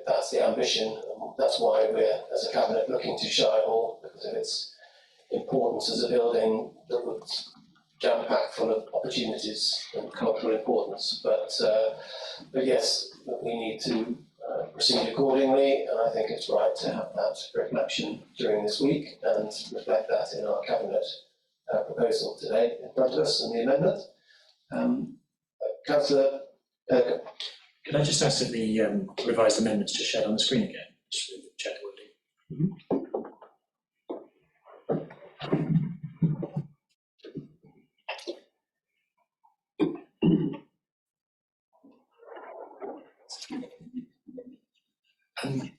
Speaker 1: that's the ambition. And that's why we're, as a Cabinet, looking to Shire Hall, because of its importance as a building that was jam-packed full of opportunities and cultural importance. But yes, we need to proceed accordingly, and I think it's right to have that reflection during this week and reflect that in our Cabinet proposal today in front of us and the amendment. Councillor Erkin.
Speaker 13: Could I just ask that the revised amendments just shared on the screen again? Just check the wording.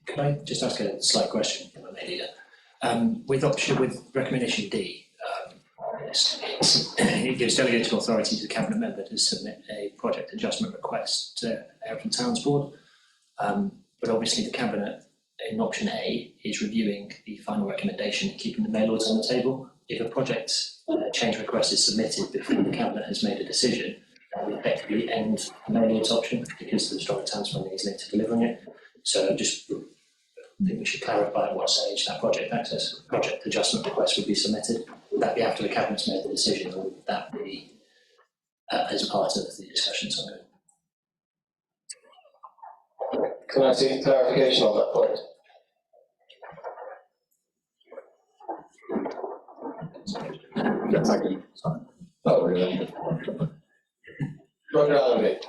Speaker 13: Could I just ask a slight question, if I may, Leader? With recommendation D, it gives delegated authority to the Cabinet member to submit a project adjustment request to Hereford Towns Board. But obviously the Cabinet in option A is reviewing the final recommendation and keeping the mail order on the table. If a project change request is submitted before the Cabinet has made a decision, that will effectively end the mail order option because the Stronger Towns funding is linked to delivering it. So I think we should clarify at what stage that project adjustment request would be submitted. Would that be after the Cabinet's made the decision, or would that be as part of the discussions ongoing?
Speaker 1: Can I see clarification on that point?
Speaker 14: Yes, I can. Sorry. Oh, really?
Speaker 1: Roger Allenby.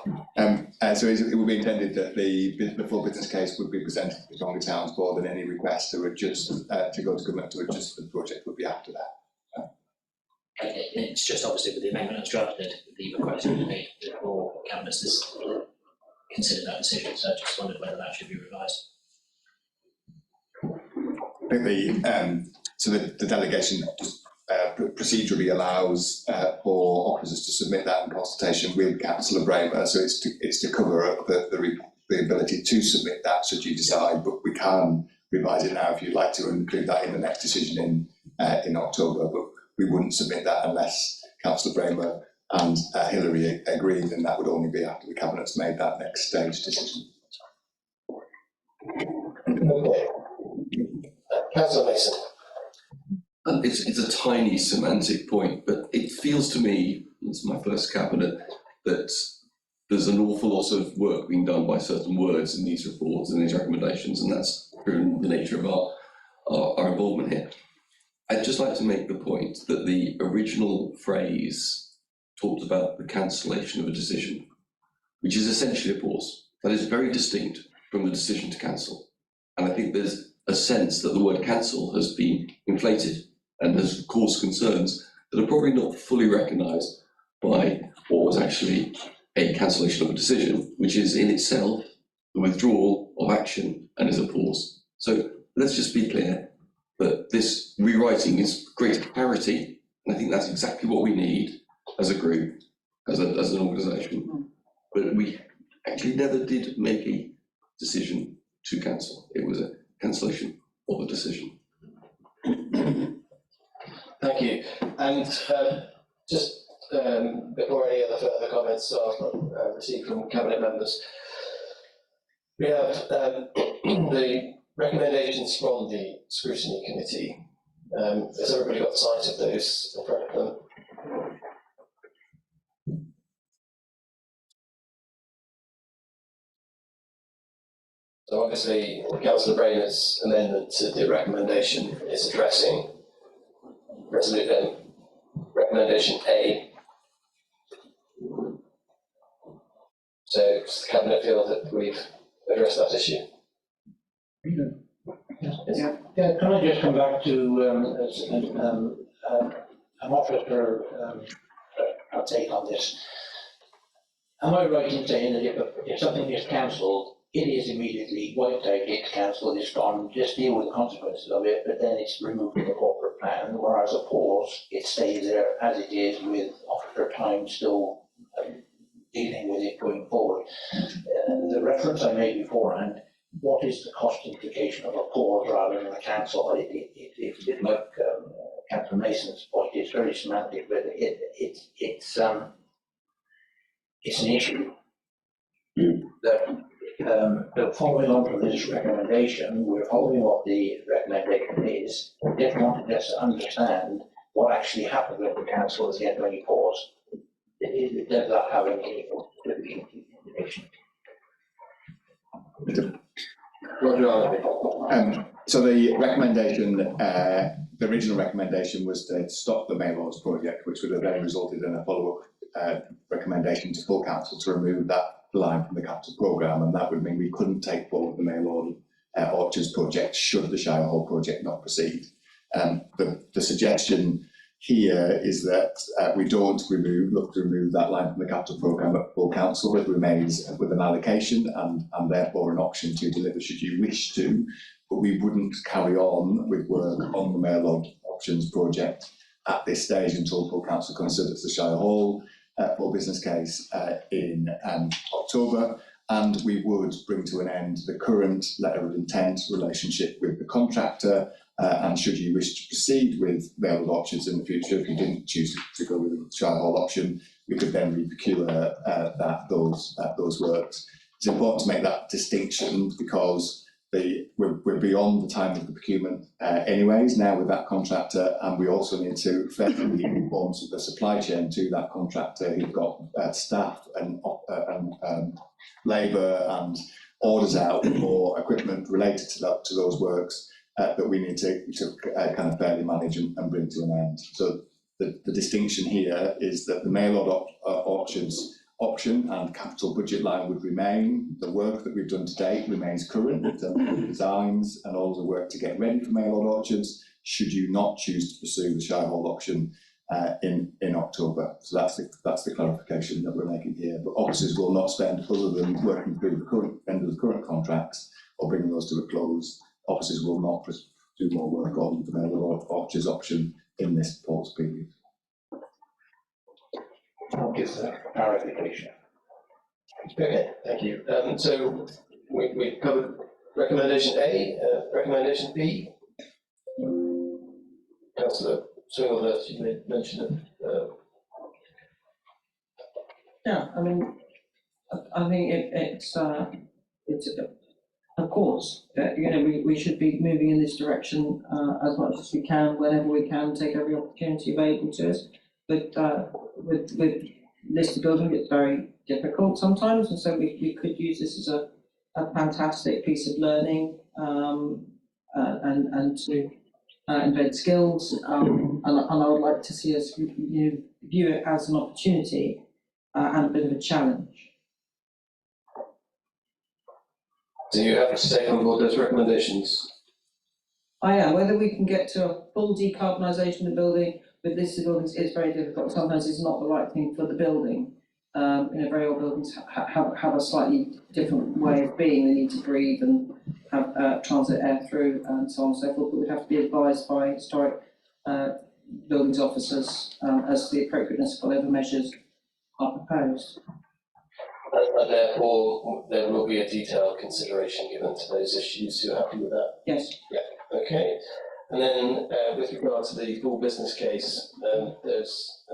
Speaker 14: So it will be intended that the full business case would be presented to the Tonga Towns Board, and any request to adjust, to go to government to adjust the project would be after that.
Speaker 13: Okay, it's just obviously with the amendment as drafted, the request would be made before Cabinet has considered that decision, so I just wondered whether that should be revised.
Speaker 14: I think so the delegation procedurally allows for officers to submit that in consultation with Councillor Bramer, so it's to cover up the ability to submit that should you decide, but we can revise it now if you'd like to include that in the next decision in October, but we wouldn't submit that unless Councillor Bramer and Hilary agreed, and that would only be after the Cabinet's made that next stage decision.
Speaker 1: Okay. Councillor Mason.
Speaker 15: It's a tiny semantic point, but it feels to me, it's my first Cabinet, that there's an awful lot of work being done by certain words in these reports and these recommendations, and that's proven the nature of our involvement here. I'd just like to make the point that the original phrase talked about the cancellation of a decision, which is essentially a pause. That is very distinct from the decision to cancel. And I think there's a sense that the word cancel has been inflated and has caused concerns that are probably not fully recognised by what was actually a cancellation of a decision, which is in itself the withdrawal of action and is a pause. So let's just be clear that this rewriting is greater clarity, and I think that's exactly what we need as a group, as an organisation. But we actually never did make a decision to cancel. It was a cancellation of a decision.
Speaker 1: Thank you. And just before any other further comments are received from Cabinet members, we have the recommendations from the Scrutiny Committee. Has everybody got sight of those in front of them? So obviously, Councillor Bramer's amendment to the recommendation is addressing recommendation A. So does the Cabinet feel that we've addressed that issue?
Speaker 8: Yeah, can I just come back to an offer for a take on this? Am I right in saying that if something is cancelled, it is immediately wiped out, it's cancelled, it's gone, just deal with the consequences of it, but then it's removed from the corporate plan, whereas a pause, it stays there as it is with officer time still dealing with it going forward. The reference I made beforehand, what is the cost implication of a pause rather than a cancel? It's a bit like Councillor Mason's point, it's very semantic, but it's an issue that following on from this recommendation, we're following what the recommendation is. We just wanted us to understand what actually happened when the council was getting any pause. Does that have any information?
Speaker 14: So the recommendation, the original recommendation was to stop the Mail Lords project, which would have then resulted in a follow-up recommendation to full council to remove that line from the capital programme, and that would mean we couldn't take forward the Mail Lord Orchards project should the Shire Hall project not proceed. The suggestion here is that we don't look to remove that line from the capital programme at full council. It remains with an allocation and therefore an option to deliver should you wish to, but we wouldn't carry on with work on the Mail Lord Options project at this stage until full council considers the Shire Hall full business case in October, and we would bring to an end the current letter of intent relationship with the contractor, and should you wish to proceed with Mail Lord Orchards in the future, if you didn't choose to go with the Shire Hall option, we could then re-procure those works. It's important to make that distinction because we're beyond the time of the procurement anyways now with that contractor, and we also need to effectively inform the supply chain to that contractor who've got staff and labour and orders out for equipment related to those works that we need to kind of fairly manage and bring to an end. So the distinction here is that the Mail Lord Orchards option and capital budget line would remain. The work that we've done to date remains current. We've done the designs and all the work to get ready for Maylord Orchards, should you not choose to pursue the Shirehall option in October. So that's the clarification that we're making here. But officers will not spend, other than working through the current end of the current contracts or bringing those to a close, officers will not do more work on the Maylord Orchards option in this pause period.
Speaker 8: Thank you for that clarification.
Speaker 1: Okay, thank you. So we've covered recommendation A, recommendation B. Councillor Swinglehurst, you made mention of.
Speaker 11: Yeah, I mean, I think it's of course, you know, we should be moving in this direction as much as we can, whenever we can, take every opportunity available to us. But with listed building, it's very difficult sometimes, and so we could use this as a fantastic piece of learning and to embed skills. And I would like to see us view it as an opportunity and a bit of a challenge.
Speaker 1: Do you have to take on board those recommendations?
Speaker 11: I am. Whether we can get to a full decarbonisation of the building with listed buildings is very difficult. Sometimes it's not the right thing for the building. You know, very old buildings have a slightly different way of being. They need to breathe and have transit air through and so on and so forth. But we'd have to be advised by historic buildings officers as to the appropriateness of whatever measures are proposed.
Speaker 1: And therefore, there will be a detailed consideration given to those issues. You're happy with that?
Speaker 11: Yes.
Speaker 1: Yeah. Okay. And then, with regard to the full business case, there's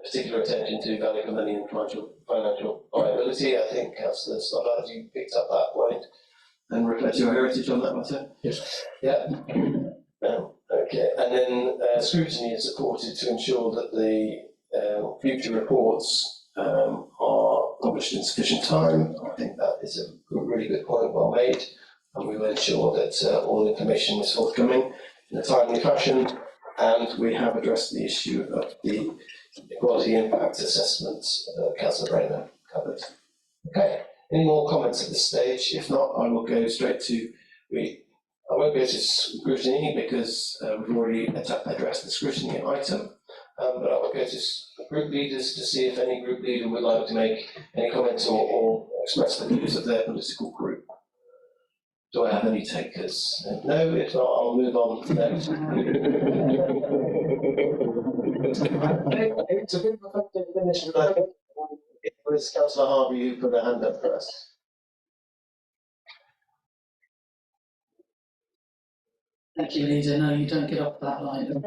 Speaker 1: particular attention to value for money and financial viability. I think Councillor Stoddard, you picked up that point and reflect your heritage on that matter.
Speaker 4: Yes.
Speaker 1: Yeah. Okay. And then scrutiny is supported to ensure that the future reports are published in sufficient time. I think that is a really good point, well made, and we will ensure that all information is forthcoming in a timely fashion. And we have addressed the issue of the equality impact assessments Councillor Rayner covered. Okay, any more comments at this stage? If not, I will go straight to, I won't go to scrutiny because we've already addressed the scrutiny item, but I will go to group leaders to see if any group leader would like to make any comments or express the views of their political group. Do I have any takers? No, if not, I'll move on. It's a bit of a effective finish, but I think it was Councillor Harvey who put her hand up first.
Speaker 16: Thank you, Leader. No, you don't get off that line.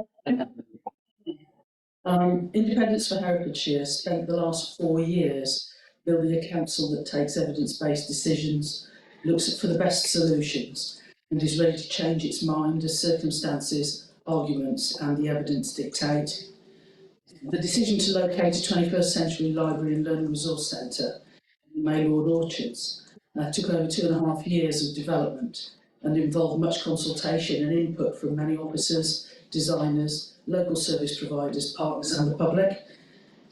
Speaker 16: Independence for Herefordshire spent the last 4 years building a council that takes evidence-based decisions, looks for the best solutions, and is ready to change its mind as circumstances, arguments and the evidence dictate. The decision to locate a 21st century library and learning resource centre in Maylord Orchards took over 2.5 years of development and involved much consultation and input from many officers, designers, local service providers, partners and the public.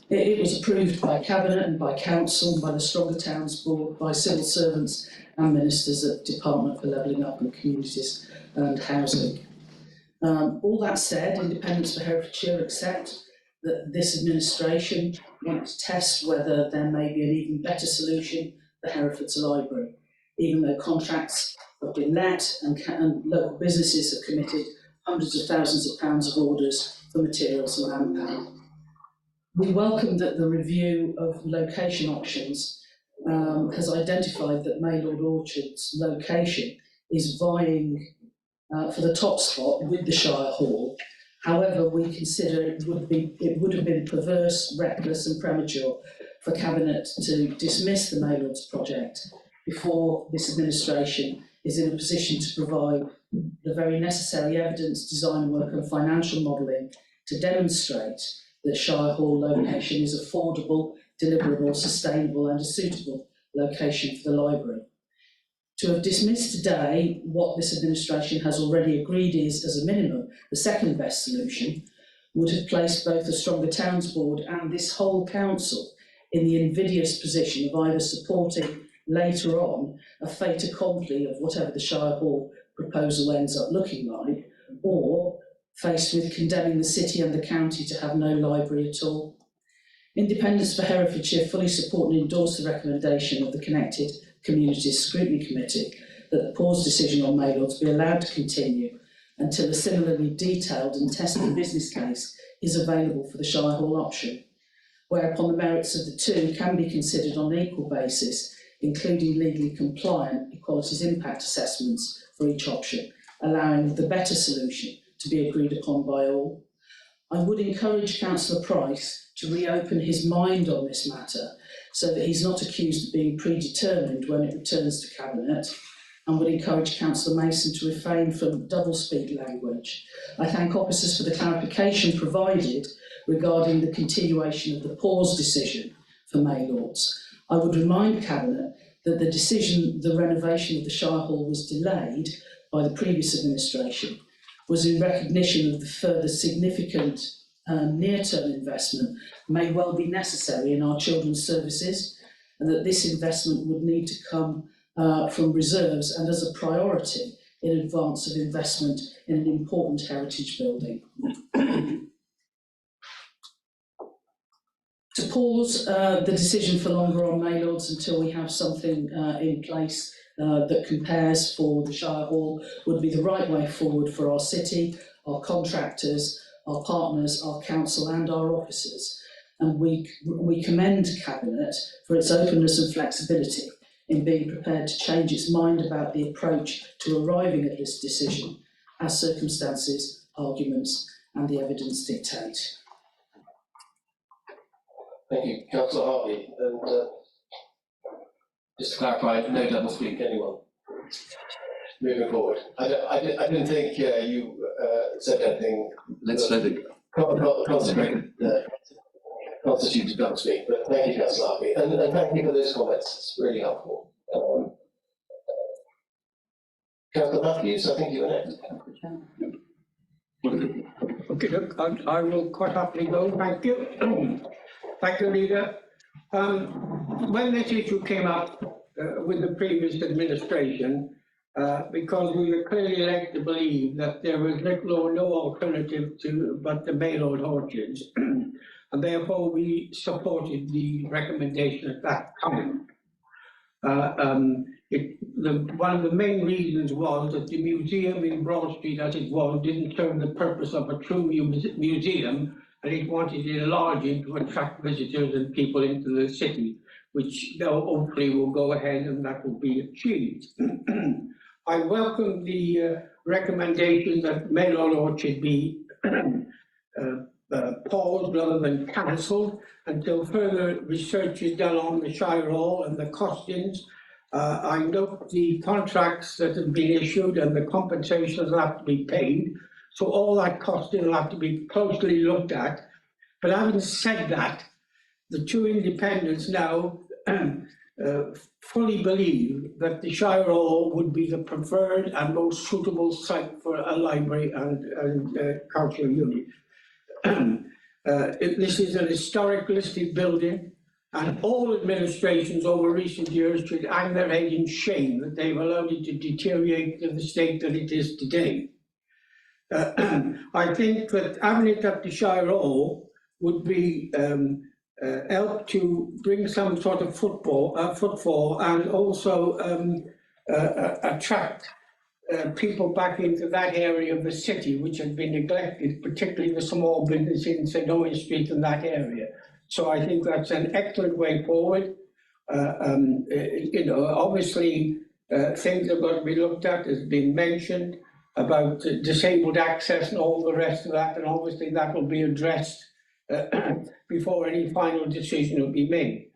Speaker 16: It was approved by Cabinet and by Council, by the Stronger Towns Board, by civil servants and ministers at Department for Levelling Up and Communities and Housing. All that said, Independence for Herefordshire accept that this administration wants to test whether there may be an even better solution for Hereford's library, even though contracts have been let and local businesses have committed hundreds of thousands of pounds of orders for materials and manpower. We welcome that the review of location options has identified that Maylord Orchards' location is vying for the top spot with the Shire Hall. However, we consider it would have been perverse, reckless and premature for Cabinet to dismiss the Maylords project before this administration is in a position to provide the very necessary evidence, design work and financial modelling to demonstrate that Shire Hall location is affordable, deliverable, sustainable and a suitable location for the library. To have dismissed today what this administration has already agreed is, as a minimum, the second best solution, would have placed both the Stronger Towns Board and this whole council in the invidious position of either supporting later on a fait accompli of whatever the Shire Hall proposal ends up looking like, or faced with condemning the city and the county to have no library at all. Independents for Herefordshire fully support and endorse the recommendation of the Connected Communities Scrutiny Committee that the pause decision on Maylords be allowed to continue until a similarly detailed and tested business case is available for the Shire Hall option, whereupon the merits of the two can be considered on an equal basis, including legally compliant equalities impact assessments for each option, allowing the better solution to be agreed upon by all. I would encourage Councillor Price to reopen his mind on this matter so that he's not accused of being predetermined when it returns to Cabinet, and would encourage Councillor Mason to refrain from double-speak language. I thank officers for the clarification provided regarding the continuation of the pause decision for Maylords. I would remind Cabinet that the renovation of the Shire Hall was delayed by the previous administration was in recognition of the further significant near-term investment may well be necessary in our children's services, and that this investment would need to come from reserves and as a priority in advance of investment in an important heritage building. To pause the decision for longer on Maylords until we have something in place that compares for the Shire Hall would be the right way forward for our city, our contractors, our partners, our council and our officers. And we commend Cabinet for its openness and flexibility in being prepared to change its mind about the approach to arriving at this decision as circumstances, arguments and the evidence dictate.
Speaker 1: Thank you, Councillor Harvey. And just to clarify, no double speak, anyone? Moving forward. I didn't think you said anything.
Speaker 15: Let's let it
Speaker 1: constituted double speak, but thank you, Councillor Harvey. And thank you for those comments, it's really helpful. Councillor Matthews, I think you were next.
Speaker 17: Okay, look, I will quite happily go, thank you. Thank you, Leader. When this issue came up with the previous administration, because we were clearly led to believe that there was little or no alternative but the Maylord orchards, and therefore we supported the recommendation at that time. One of the main reasons was that the museum in Broad Street, as it was, didn't serve the purpose of a true museum, and it wanted to enlarge it to attract visitors and people into the city, which now hopefully will go ahead and that will be achieved. I welcome the recommendation that Maylord Orchard be paused rather than cancelled until further research is done on the Shire Hall and the costings. I note the contracts that have been issued and the compensations that have to be paid. So all that costing will have to be closely looked at. But having said that, the two independents now fully believe that the Shire Hall would be the preferred and most suitable site for a library and cultural unit. This is an historic listed building, and all administrations over recent years should hang their head in shame that they've allowed it to deteriorate to the state that it is today. I think that having it at the Shire Hall would be help to bring some sort of footfall and also attract people back into that area of the city which had been neglected, particularly the small business in St. Owen Street and that area. So I think that's an excellent way forward. You know, obviously things have got to be looked at, as been mentioned, about disabled access and all the rest of that, and obviously that will be addressed before any final decision will be made.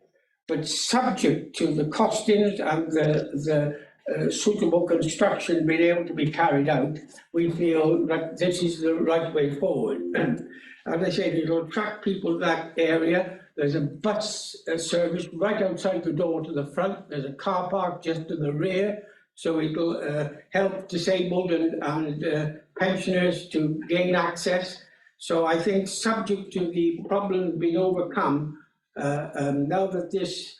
Speaker 17: But subject to the costings and the suitable construction being able to be carried out, we feel that this is the right way forward. As I said, it will attract people to that area. There's a bus service right outside the door to the front. There's a car park just to the rear. So it will help disabled and pensioners to gain access. So I think subject to the problem being overcome, Now that this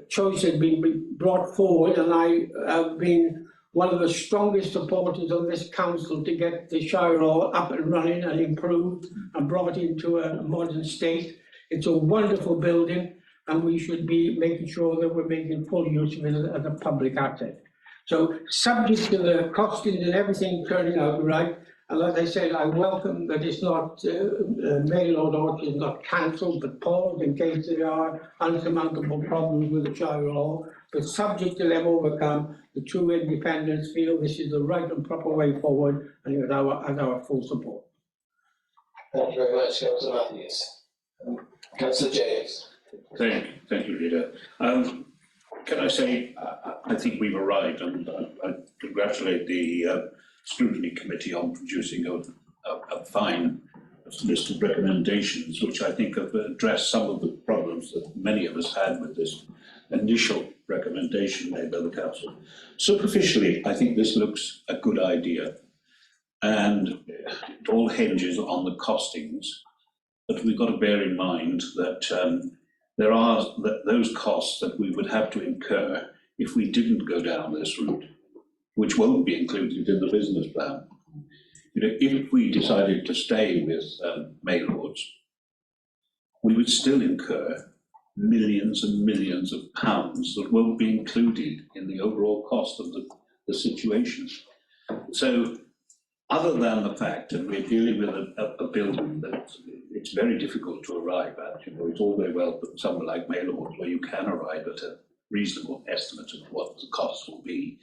Speaker 17: choice has been brought forward, and I have been one of the strongest supporters of this council to get the Shire Hall up and running and improved and brought into a modern state. It's a wonderful building, and we should be making sure that we're making full use of it as a public asset. So subject to the costings and everything turning out right, and like I said, I welcome that it's not, Maylord Orchard is not cancelled, but paused in case there are unsurmountable problems with the Shire Hall. But subject to them overcome, the two independents feel this is the right and proper way forward, and has our full support.
Speaker 1: Thank you very much, Councillor Matthews. Councillor James.
Speaker 18: Thank you, Leader. Can I say, I think we've arrived, and I congratulate the Scrutiny Committee on producing a fine list of recommendations, which I think have addressed some of the problems that many of us had with this initial recommendation made by the Council. Superficially, I think this looks a good idea, and it all hinges on the costings, but we've got to bear in mind that there are those costs that we would have to incur if we didn't go down this route, which won't be included in the business plan. You know, if we decided to stay with Maylords, we would still incur millions and millions of pounds that won't be included in the overall cost of the situation. So, other than the fact that we're dealing with a building that it's very difficult to arrive at, you know, it's all very well for somewhere like Maylords where you can arrive at a reasonable estimate of what the cost will be.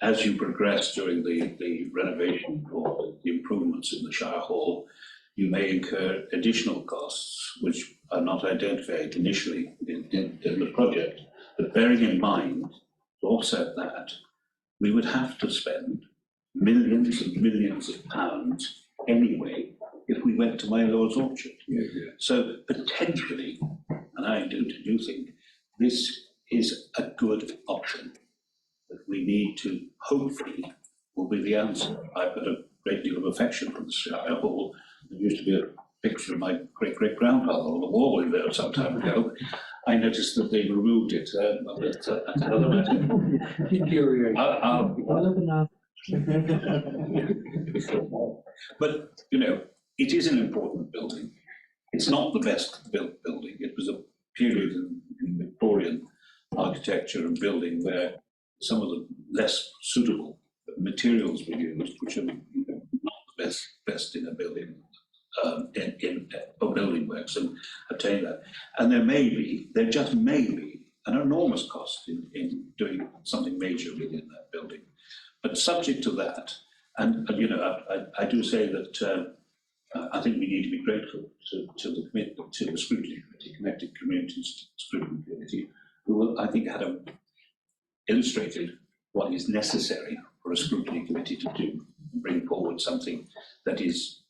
Speaker 18: As you progress during the renovation or the improvements in the Shire Hall, you may incur additional costs which are not identified initially in the project. But bearing in mind, to offset that, we would have to spend millions and millions of pounds anyway if we went to Maylords Orchard. So potentially, and I do think this is a good option that we need to hopefully will be the answer. I've got a great deal of affection for the Shire Hall. There used to be a picture of my great-great-grandfather on the wall in there some time ago. I noticed that they removed it. That's another matter. But, you know, it is an important building. It's not the best built building. It was a period in Victorian architecture and building where some of the less suitable materials were used, which are not the best in a building, for building works, and obtain that. And there just may be an enormous cost in doing something major within that building. But subject to that, and you know, I do say that I think we need to be grateful to the Scrutiny Committee, Connected Communities Scrutiny Committee, who I think had illustrated what is necessary for a Scrutiny Committee to do, and bring forward something that is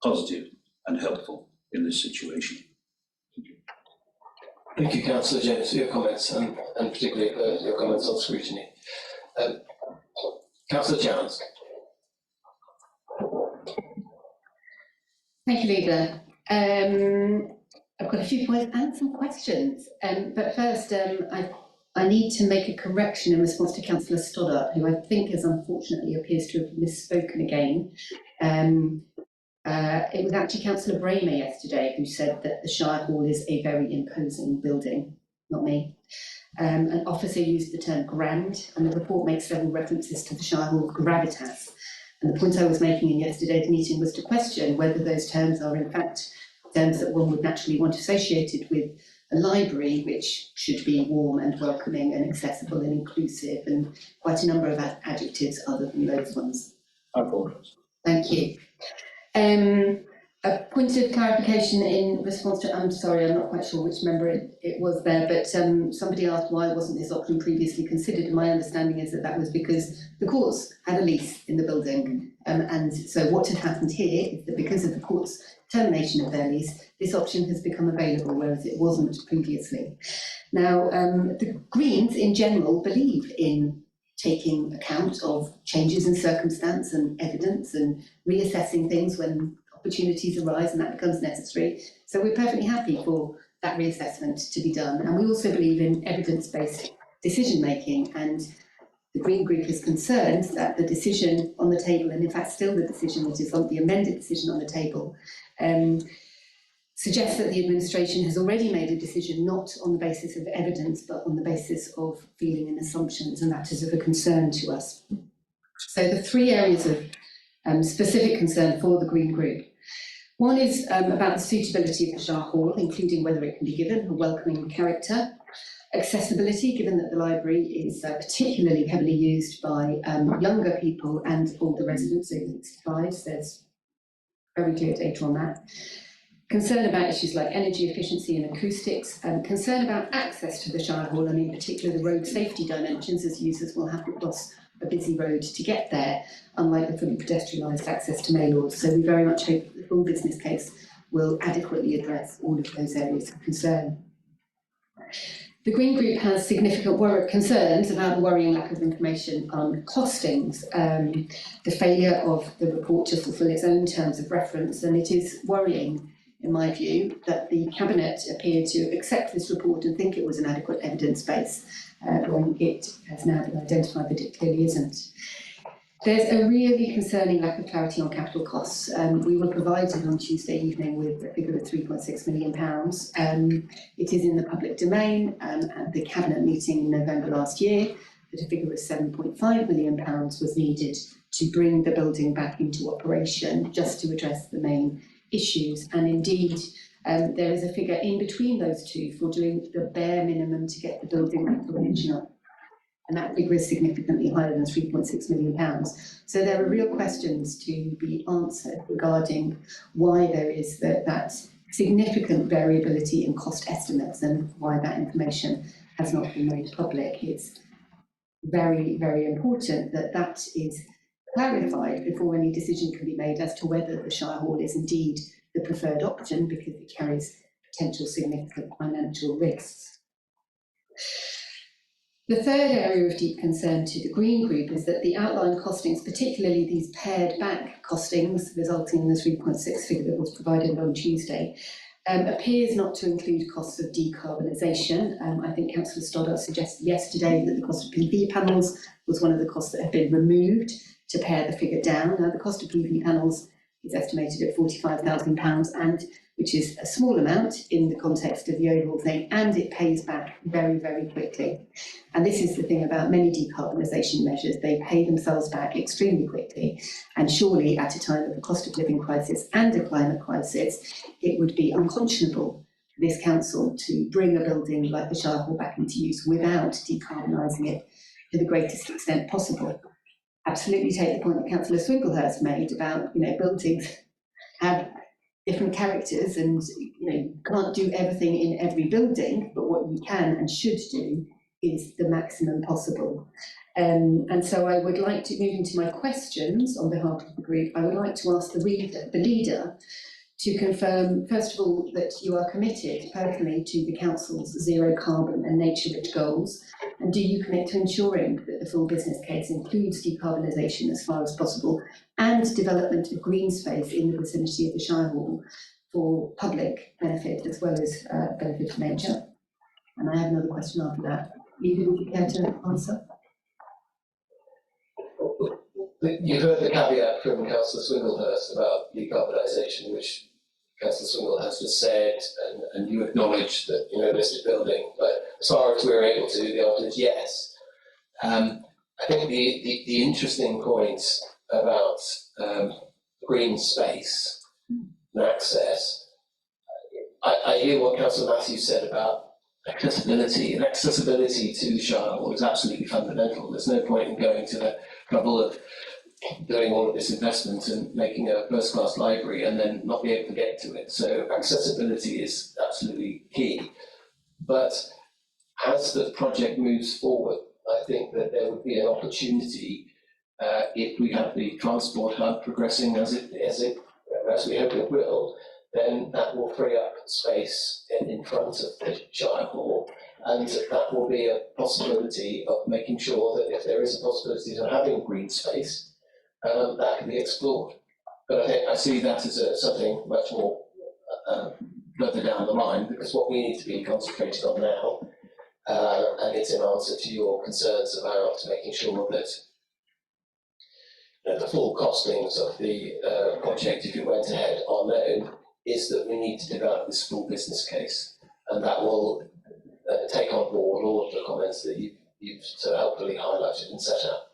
Speaker 18: positive and helpful in this situation.
Speaker 1: Thank you, Councillor James, for your comments, and particularly your comments on scrutiny. Councillor Chance.
Speaker 9: Thank you, Leader. I've got a few points and some questions. But first, I need to make a correction in response to Councillor Stoddart, who I think has unfortunately appears to have misspoken again. It was actually Councillor Bramer yesterday who said that the Shire Hall is a very imposing building, not me. An officer used the term grand, and the report makes several references to the Shire Hall gravitas. And the point I was making in yesterday's meeting was to question whether those terms are in fact terms that one would naturally want associated with a library, which should be warm and welcoming and accessible and inclusive, and quite a number of adjectives other than those ones.
Speaker 18: I apologize.
Speaker 9: Thank you. A point of clarification in response to, I'm sorry, I'm not quite sure which member it was there, but somebody asked why wasn't this option previously considered, and my understanding is that that was because the courts had a lease in the building, and so what had happened here is that because of the court's termination of their lease, this option has become available, whereas it wasn't previously. Now, the Greens in general believe in taking account of changes in circumstance and evidence and reassessing things when opportunities arise and that becomes necessary. So we're perfectly happy for that reassessment to be done. And we also believe in evidence-based decision-making, and the Green Group is concerned that the decision on the table, and in fact still the decision that is on the amended decision on the table, suggests that the administration has already made a decision not on the basis of evidence but on the basis of feeling and assumptions, and that is of a concern to us. So the three areas of specific concern for the Green Group. One is about the suitability of the Shire Hall, including whether it can be given a welcoming character. Accessibility, given that the library is particularly heavily used by younger people and older residents over 65, so there's very clear data on that. Concern about issues like energy efficiency and acoustics, concern about access to the Shire Hall, and in particular the road safety dimensions, as users will have to cross a busy road to get there, unlike the fully pedestrianised access to Maylord. So we very much hope that the full business case will adequately address all of those areas of concern. The Green Group has significant concerns about the worrying lack of information on costings, the failure of the report to fulfil its own terms of reference, and it is worrying, in my view, that the Cabinet appeared to accept this report and think it was an adequate evidence base when it has now been identified that it clearly isn't. There's a really concerning lack of clarity on capital costs. We were provided on Tuesday evening with a figure of £3.6 million. It is in the public domain at the Cabinet meeting in November last year that a figure of £7.5 million was needed to bring the building back into operation, just to address the main issues. And indeed, there is a figure in between those two for doing the bare minimum to get the building back to original. And that figure is significantly higher than £3.6 million. So there are real questions to be answered regarding why there is that significant variability in cost estimates and why that information has not been made public. It's very, very important that that is clarified before any decision can be made as to whether the Shire Hall is indeed the preferred option, because it carries potential significant financial risks. The third area of deep concern to the Green Group is that the outlined costings, particularly these pared back costings resulting in the 3.6 figure that was provided on Tuesday, appears not to include costs of decarbonisation. I think Councillor Stoddart suggested yesterday that the cost of PV panels was one of the costs that had been removed to pare the figure down. Now, the cost of PV panels is estimated at £45,000, and which is a small amount in the context of the overall thing, and it pays back very, very quickly. And this is the thing about many decarbonisation measures, they pay themselves back extremely quickly, and surely at a time of a cost of living crisis and a climate crisis, it would be unconscionable for this council to bring a building like the Shire Hall back into use without decarbonising it to the greatest extent possible. Absolutely take the point that Councillor Swinglehurst made about, buildings have different characters, and you can't do everything in every building, but what you can and should do is the maximum possible. And so I would like to move into my questions on behalf of the group. I would like to ask the leader to confirm, first of all, that you are committed personally to the Council's zero carbon and nature-rich goals, and do you commit to ensuring that the full business case includes decarbonisation as far as possible and development of green space in the vicinity of the Shire Hall for public benefit as well as benefit for nature? And I have another question after that. Leader, would you care to answer?
Speaker 1: You heard the caveat from Councillor Swinglehurst about decarbonisation, which Councillor Swinglehurst has said, and you acknowledge that listed building, but as far as we're able to, the answer is yes. I think the interesting point about green space and access, I hear what Councillor Matthews said about accessibility, and accessibility to the Shire Hall is absolutely fundamental. There's no point in going to the trouble of doing all of this investment and making a first-class library and then not be able to get to it. So accessibility is absolutely key. But as the project moves forward, I think that there would be an opportunity if we have the transport hub progressing as we hope it will, then that will free up space in front of the Shire Hall, and that will be a possibility of making sure that if there is a possibility of having green space, that can be explored. But I think I see that as something much more further down the line, because what we need to be concentrating on now, and it's in answer to your concerns about making sure that the full costings of the project, if it went ahead, are known, is that we need to develop this full business case, and that will take on board all of the comments that you've so helpfully highlighted and set out.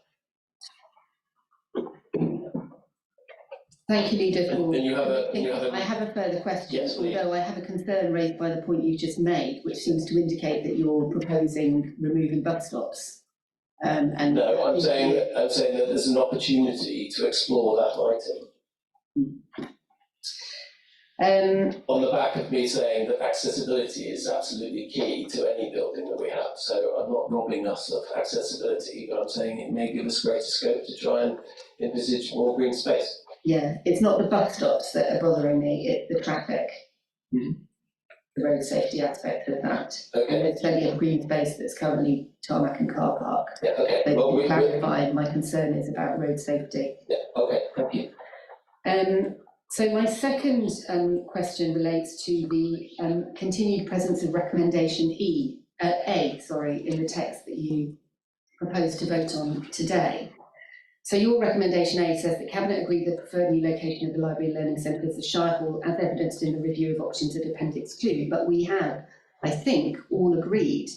Speaker 9: Thank you, Leader.
Speaker 1: And you have a,
Speaker 9: I have a further question,
Speaker 1: Yes, please.
Speaker 9: although I have a concern raised by the point you've just made, which seems to indicate that you're proposing removing bus stops. And
Speaker 1: no, I'm saying that there's an opportunity to explore that item. On the back of me saying that accessibility is absolutely key to any building that we have. So I'm not robbing us of accessibility, but I'm saying it may give us greater scope to try and envisage more green space.
Speaker 9: Yeah, it's not the bus stops that are bothering me, it's the traffic. The road safety aspect of that.
Speaker 1: Okay.
Speaker 9: And there's plenty of green space that's currently tarmac and car park.
Speaker 1: Yeah, okay.
Speaker 9: They
Speaker 1: Well,
Speaker 9: clarify, my concern is about road safety.
Speaker 1: Yeah, okay, thank you.
Speaker 9: So my second question relates to the continued presence of recommendation A, in the text that you propose to vote on today. So your recommendation A says that Cabinet agreed the preferred new location of the Library and Learning Centre is the Shire Hall as evidenced in the review of options at Appendix 2, but we have, I think, all agreed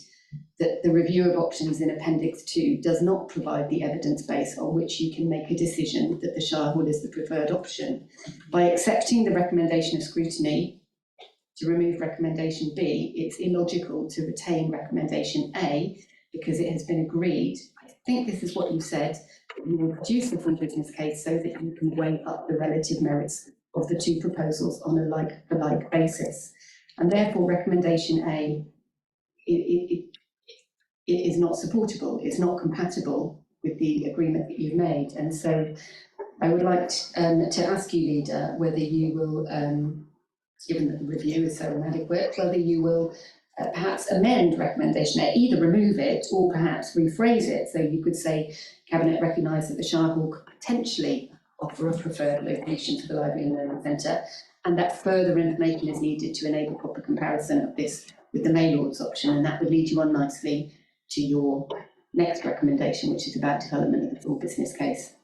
Speaker 9: that the review of options in Appendix 2 does not provide the evidence base on which you can make a decision that the Shire Hall is the preferred option. By accepting the recommendation of scrutiny to remove recommendation B, it's illogical to retain recommendation A because it has been agreed, I think this is what you said, that you will produce the full business case so that you can weigh up the relative merits of the two proposals on a like-for-like basis. And therefore recommendation A it is not supportable, it's not compatible with the agreement that you've made. And so I would like to ask you, Leader, whether you will, given that the review is so inadequate, whether you will perhaps amend recommendation A, either remove it or perhaps rephrase it. So you could say, Cabinet recognise that the Shire Hall could potentially offer a preferred location for the Library and Learning Centre, and that further information is needed to enable proper comparison of this with the Maylords option, and that would lead you on nicely to your next recommendation, which is about development of the full business case.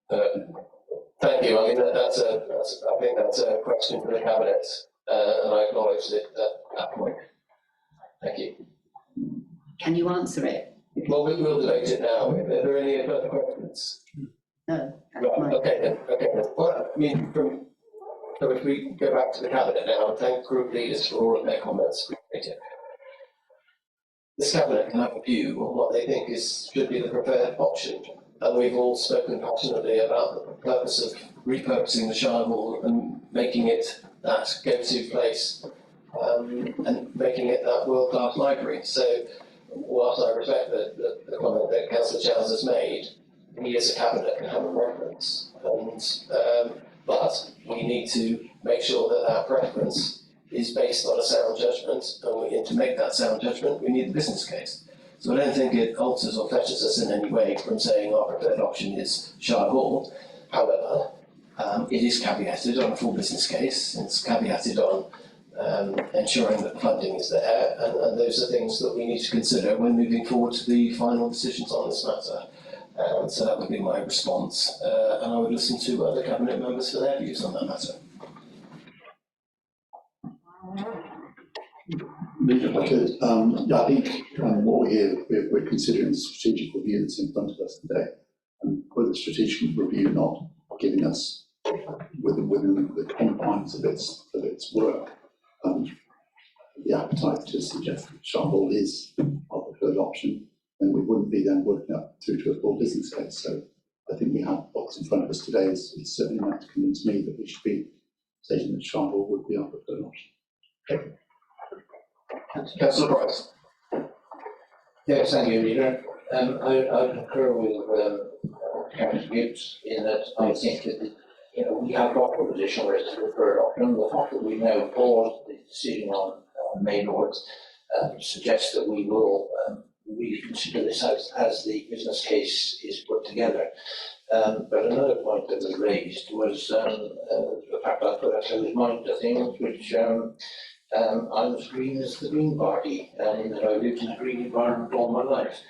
Speaker 1: Thank you. I mean, I think that's a question for the Cabinet, and I acknowledge it at that point. Thank you.
Speaker 9: Can you answer it?
Speaker 1: Well, we'll debate it now. Are there any further questions?
Speaker 9: No.
Speaker 1: Right, okay then. Well, I mean, so if we go back to the Cabinet now and thank group leaders for all of their comments. This Cabinet can have a view on what they think should be the preferred option. And we've all spoken passionately about the purpose of repurposing the Shire Hall and making it that go-to place and making it that world-class library. So whilst I respect the comment that Councillor Chowles has made, we as a Cabinet can have a preference. But we need to make sure that our preference is based on a sound judgment, and to make that sound judgment, we need the business case. So I don't think it alters or fetches us in any way from saying our preferred option is Shire Hall. However, it is caveated on a full business case, it's caveated on ensuring that the funding is there, and those are things that we need to consider when moving forward to the final decisions on this matter. So that would be my response, and I would listen to other Cabinet members for their views on that matter.
Speaker 12: If I could, I think what we're considering the strategic review that's in front of us today, and with the strategic review not giving us within the confines of its work, the appetite to suggest that Shire Hall is our preferred option, then we wouldn't be then working up through to a full business case. So I think we have what's in front of us today is certainly enough to convince me that we should be stating that Shire Hall would be our preferred option.
Speaker 1: Okay. Councillor Price.
Speaker 8: Yes, thank you, Leader. I concur with Councillor Gibbs in that I think that we have got a position where it's the preferred option. The fact that we now paused the decision on Maylords suggests that we will really consider this as the business case is put together. But another point that was raised was the fact I put a closed mind to things, which I'm as green as the Green Party, and that I lived in a green environment all my life.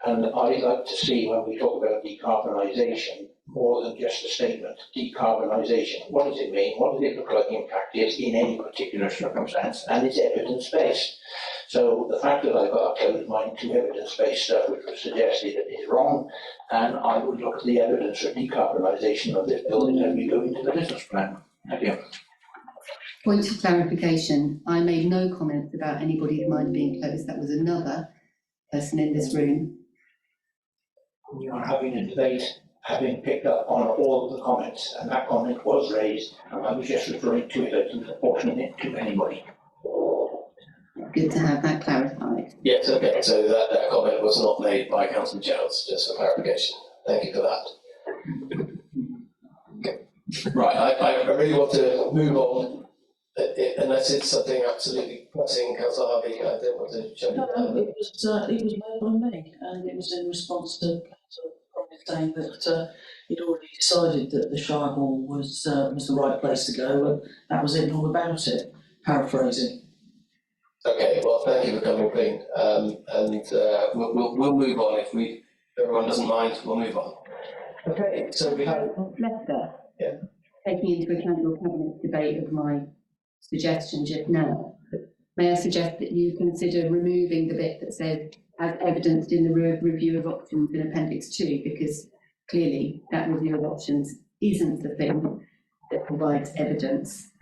Speaker 8: And I like to see, when we talk about decarbonisation, more than just a statement. Decarbonisation, what does it mean? What does it look like in practice in any particular circumstance? And it's evidence-based. So the fact that I've got a closed mind to evidence-based stuff, which was suggested, is wrong, and I would look at the evidence for decarbonisation of this building as we go into the business plan. Thank you.
Speaker 9: Point of clarification, I made no comments about anybody's mind being closed. That was another person in this room.
Speaker 8: We are having a debate, having picked up on all of the comments, and that comment was raised, and I was just referring to it as proportionate it to anybody.
Speaker 9: Good to have that clarified.
Speaker 1: Yes, okay, so that comment was not made by Councillor Childs, just for clarification. Thank you for that. Okay. Right, I really want to move on, unless it's something absolutely pressing, Councillor Harvey, I don't want to jump in.
Speaker 16: No, it was made by me, and it was in response to saying that he'd already decided that the Shire Hall was the right place to go, and that was it, all about it. Paraphrasing.
Speaker 1: Okay, well, thank you for coming clean, and we'll move on if everyone doesn't mind. We'll move on. Okay, so we have
Speaker 9: Lester.
Speaker 1: Yeah.
Speaker 9: Taking into account your cabinet debate of my suggestion just now, may I suggest that you consider removing the bit that says as evidenced in the review of options in Appendix 2, because clearly that review of options isn't the thing that provides evidence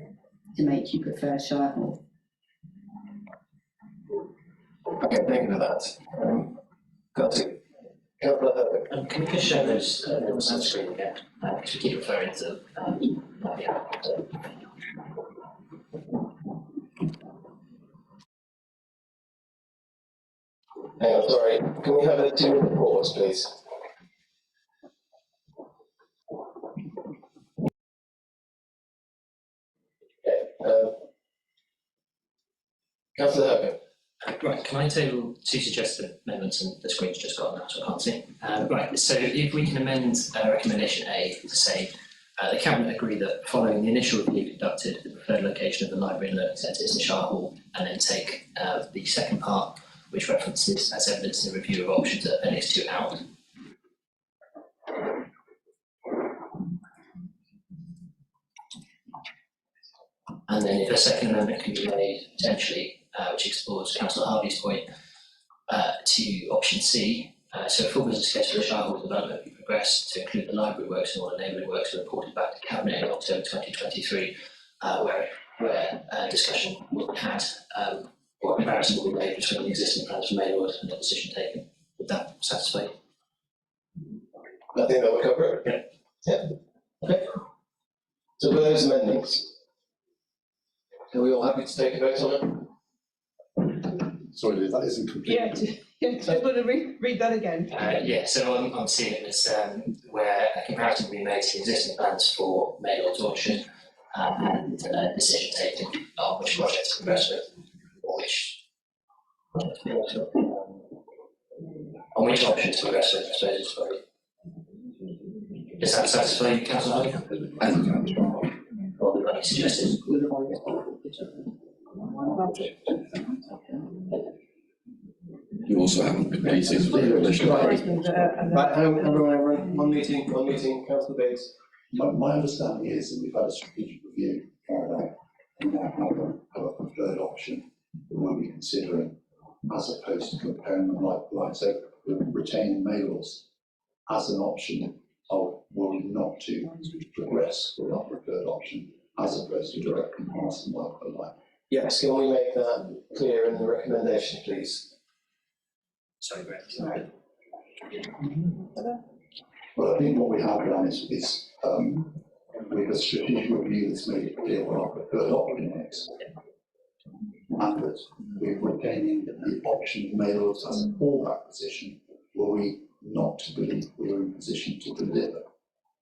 Speaker 9: to make you prefer Shire Hall.
Speaker 1: Okay, thank you for that.
Speaker 13: Can we just show those numbers on the screen again? Because we keep referring to them.
Speaker 1: Hang on, sorry. Can we have a 2-minute pause, please? Okay. Councillor Hogan.
Speaker 13: Right, can I table two suggested amendments, and the screen's just gone now, so I can't see. Right, so if we can amend recommendation A to say the Cabinet agree that following the initial review conducted, the preferred location of the library and learning centre is the Shire Hall, and then take the second part, which references as evidence in the review of options at Appendix 2 out. And then if a second amendment can be made potentially, which explores Councillor Harvey's point, to option C. So a full business case for the Shire Hall development be progressed to include the library works and all enabling works reported back to Cabinet in October 2023, where discussion will be had, or comparison will be made between the existing plans for Maylord and the decision taken. Would that satisfy?
Speaker 1: I think that would cover it. Yeah. Okay. So with those amendments, are we all happy to take a vote on it?
Speaker 12: Sorry, Liz, that isn't complete.
Speaker 3: Yeah, just want to read that again.
Speaker 13: Yeah, so I'm seeing it as where a comparison will be made to the existing plans for Maylord's Orchard and decision taken on which project to progress with, or which on which option to progress with, I suppose it's probably. Does that satisfy you, Councillor Hardy? Or the money suggested?
Speaker 15: You also haven't completed.
Speaker 1: Right, everyone, one meeting, Councillor Bates.
Speaker 12: My understanding is that we've had a strategic review carried out, and now have a preferred option that we'll be considering, as opposed to comparing them like for like. So we're retaining Maylords as an option of were we not to progress with our preferred option, as opposed to direct comparison like for like.
Speaker 1: Yes, can we make that clear in the recommendation, please?
Speaker 13: Sorry, Brett.
Speaker 3: Right.
Speaker 12: Well, I think what we have done is with a strategic review that's made it clear what our preferred option is, and that we're retaining the option of Maylords as a fallback position, were we not to believe we were in position to deliver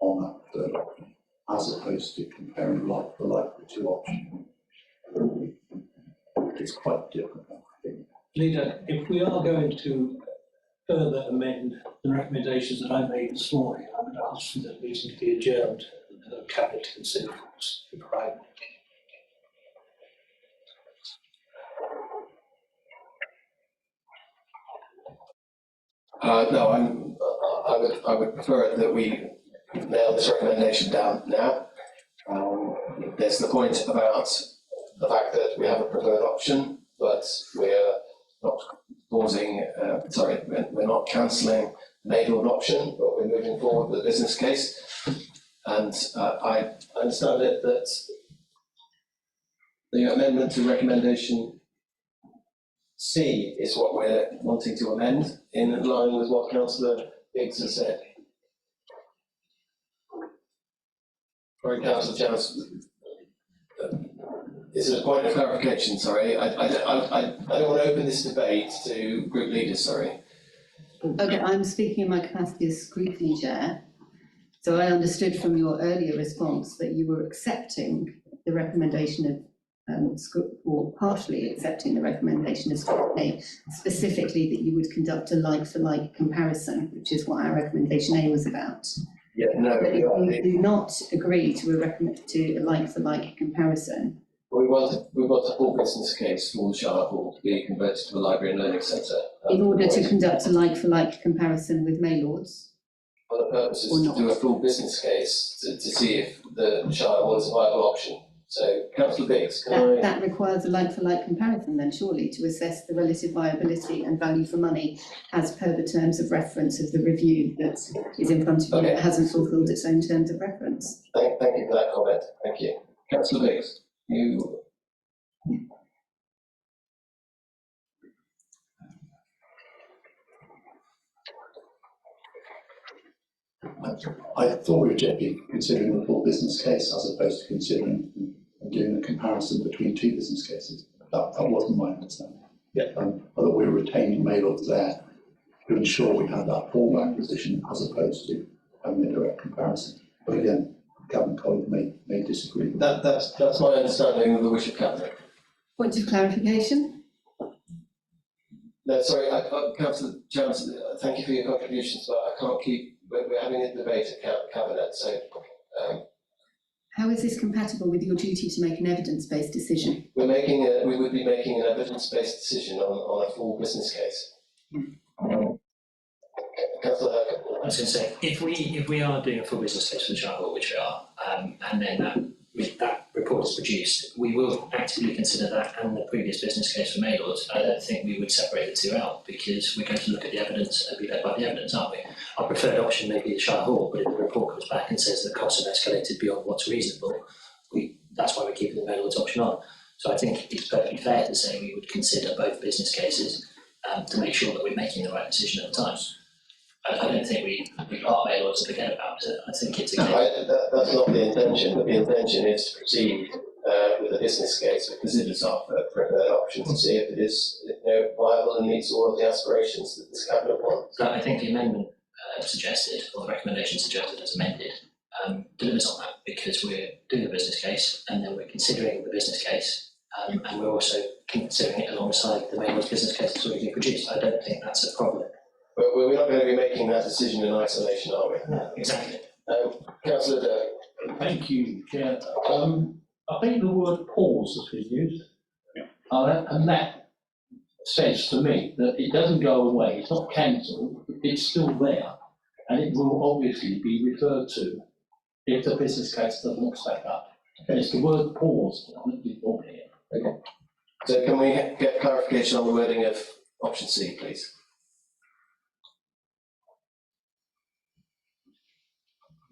Speaker 12: on that preferred option, as opposed to comparing like for like the two options. It's quite different, I think.
Speaker 4: Leader, if we are going to further amend the recommendations that I made this morning, I
Speaker 13: ask for the meeting to be adjourned and cabinet to consider what's required.
Speaker 1: No, I would prefer that we nail this recommendation down now. There's the point about the fact that we have a preferred option, but we're not pausing, we're not cancelling the Mayfield option, but we're moving forward with the business case. And I understand it that the amendment to recommendation C is what we're wanting to amend in line with what Councillor Biggs has said. Sorry, Councillor Jones. This is a point of clarification, sorry. I don't want to open this debate to group leaders, sorry.
Speaker 9: Okay, I'm speaking in my capacity as scrutiny chair. So I understood from your earlier response that you were accepting the recommendation of, or partially accepting the recommendation of scrutiny, specifically that you would conduct a like-for-like comparison, which is what our recommendation A was about.
Speaker 1: Yeah, no.
Speaker 9: But if you do not agree to a like-for-like comparison,
Speaker 1: We want a full business case for the Shire Hall to be converted to a library and learning centre.
Speaker 9: in order to conduct a like-for-like comparison with Maylords.
Speaker 1: For the purposes to do a full business case to see if the Shire Hall is a viable option. So, Councillor Biggs,
Speaker 9: That requires a like-for-like comparison then, surely, to assess the relative viability and value for money as per the terms of reference of the review that is in front of you that hasn't fulfilled its own terms of reference.
Speaker 1: Thank you for that comment. Thank you. Councillor Biggs, you.
Speaker 12: I thought we were just considering the full business case as opposed to considering and doing a comparison between two business cases. That wasn't my understanding.
Speaker 1: Yeah.
Speaker 12: I thought we were retaining Maylords there to ensure we had that fallback position as opposed to having a direct comparison. But again, Cabinet colleagues may disagree.
Speaker 1: That's my understanding of the wish of Cabinet.
Speaker 9: Point of clarification?
Speaker 1: No, sorry, Councillor Jones, thank you for your contributions, but I can't keep. We're having a debate at Cabinet, so.
Speaker 9: How is this compatible with your duty to make an evidence-based decision?
Speaker 1: We would be making an evidence-based decision on a full business case. Councillor Hurkett.
Speaker 13: I was going to say, if we are doing a full business case for the Shire Hall, which we are, and then that report is produced, we will actively consider that and the previous business case for Maylords. I don't think we would separate the two out because we're going to look at the evidence and be led by the evidence, aren't we? Our preferred option may be the Shire Hall, but if the report comes back and says that costs have escalated beyond what's reasonable, that's why we're keeping the Maylords option on. So I think it's perfectly fair to say we would consider both business cases to make sure that we're making the right decision at the time. I don't think we are Maylords to forget about it. I think it's a case.
Speaker 1: That's not the intention, but the intention is to proceed with a business case because it is our preferred option to see if it is viable and meets all of the aspirations that this Cabinet wants.
Speaker 13: So I think the amendment suggested, or the recommendation suggested as amended, delivers on that because we're doing the business case and then we're considering the business case and we're also considering it alongside the Maylords business case that's already been produced. I don't think that's a problem.
Speaker 1: But we're not going to be making that decision in isolation, are we?
Speaker 13: No, exactly.
Speaker 1: Councillor Dirk.
Speaker 7: Thank you, Chair. I think the word pause has been used. And that says to me that it doesn't go away, it's not cancelled, it's still there. And it will obviously be referred to if the business case doesn't stack up. And it's the word pause that I'm looking for here.
Speaker 1: Okay. So can we get clarification on the wording of option C, please?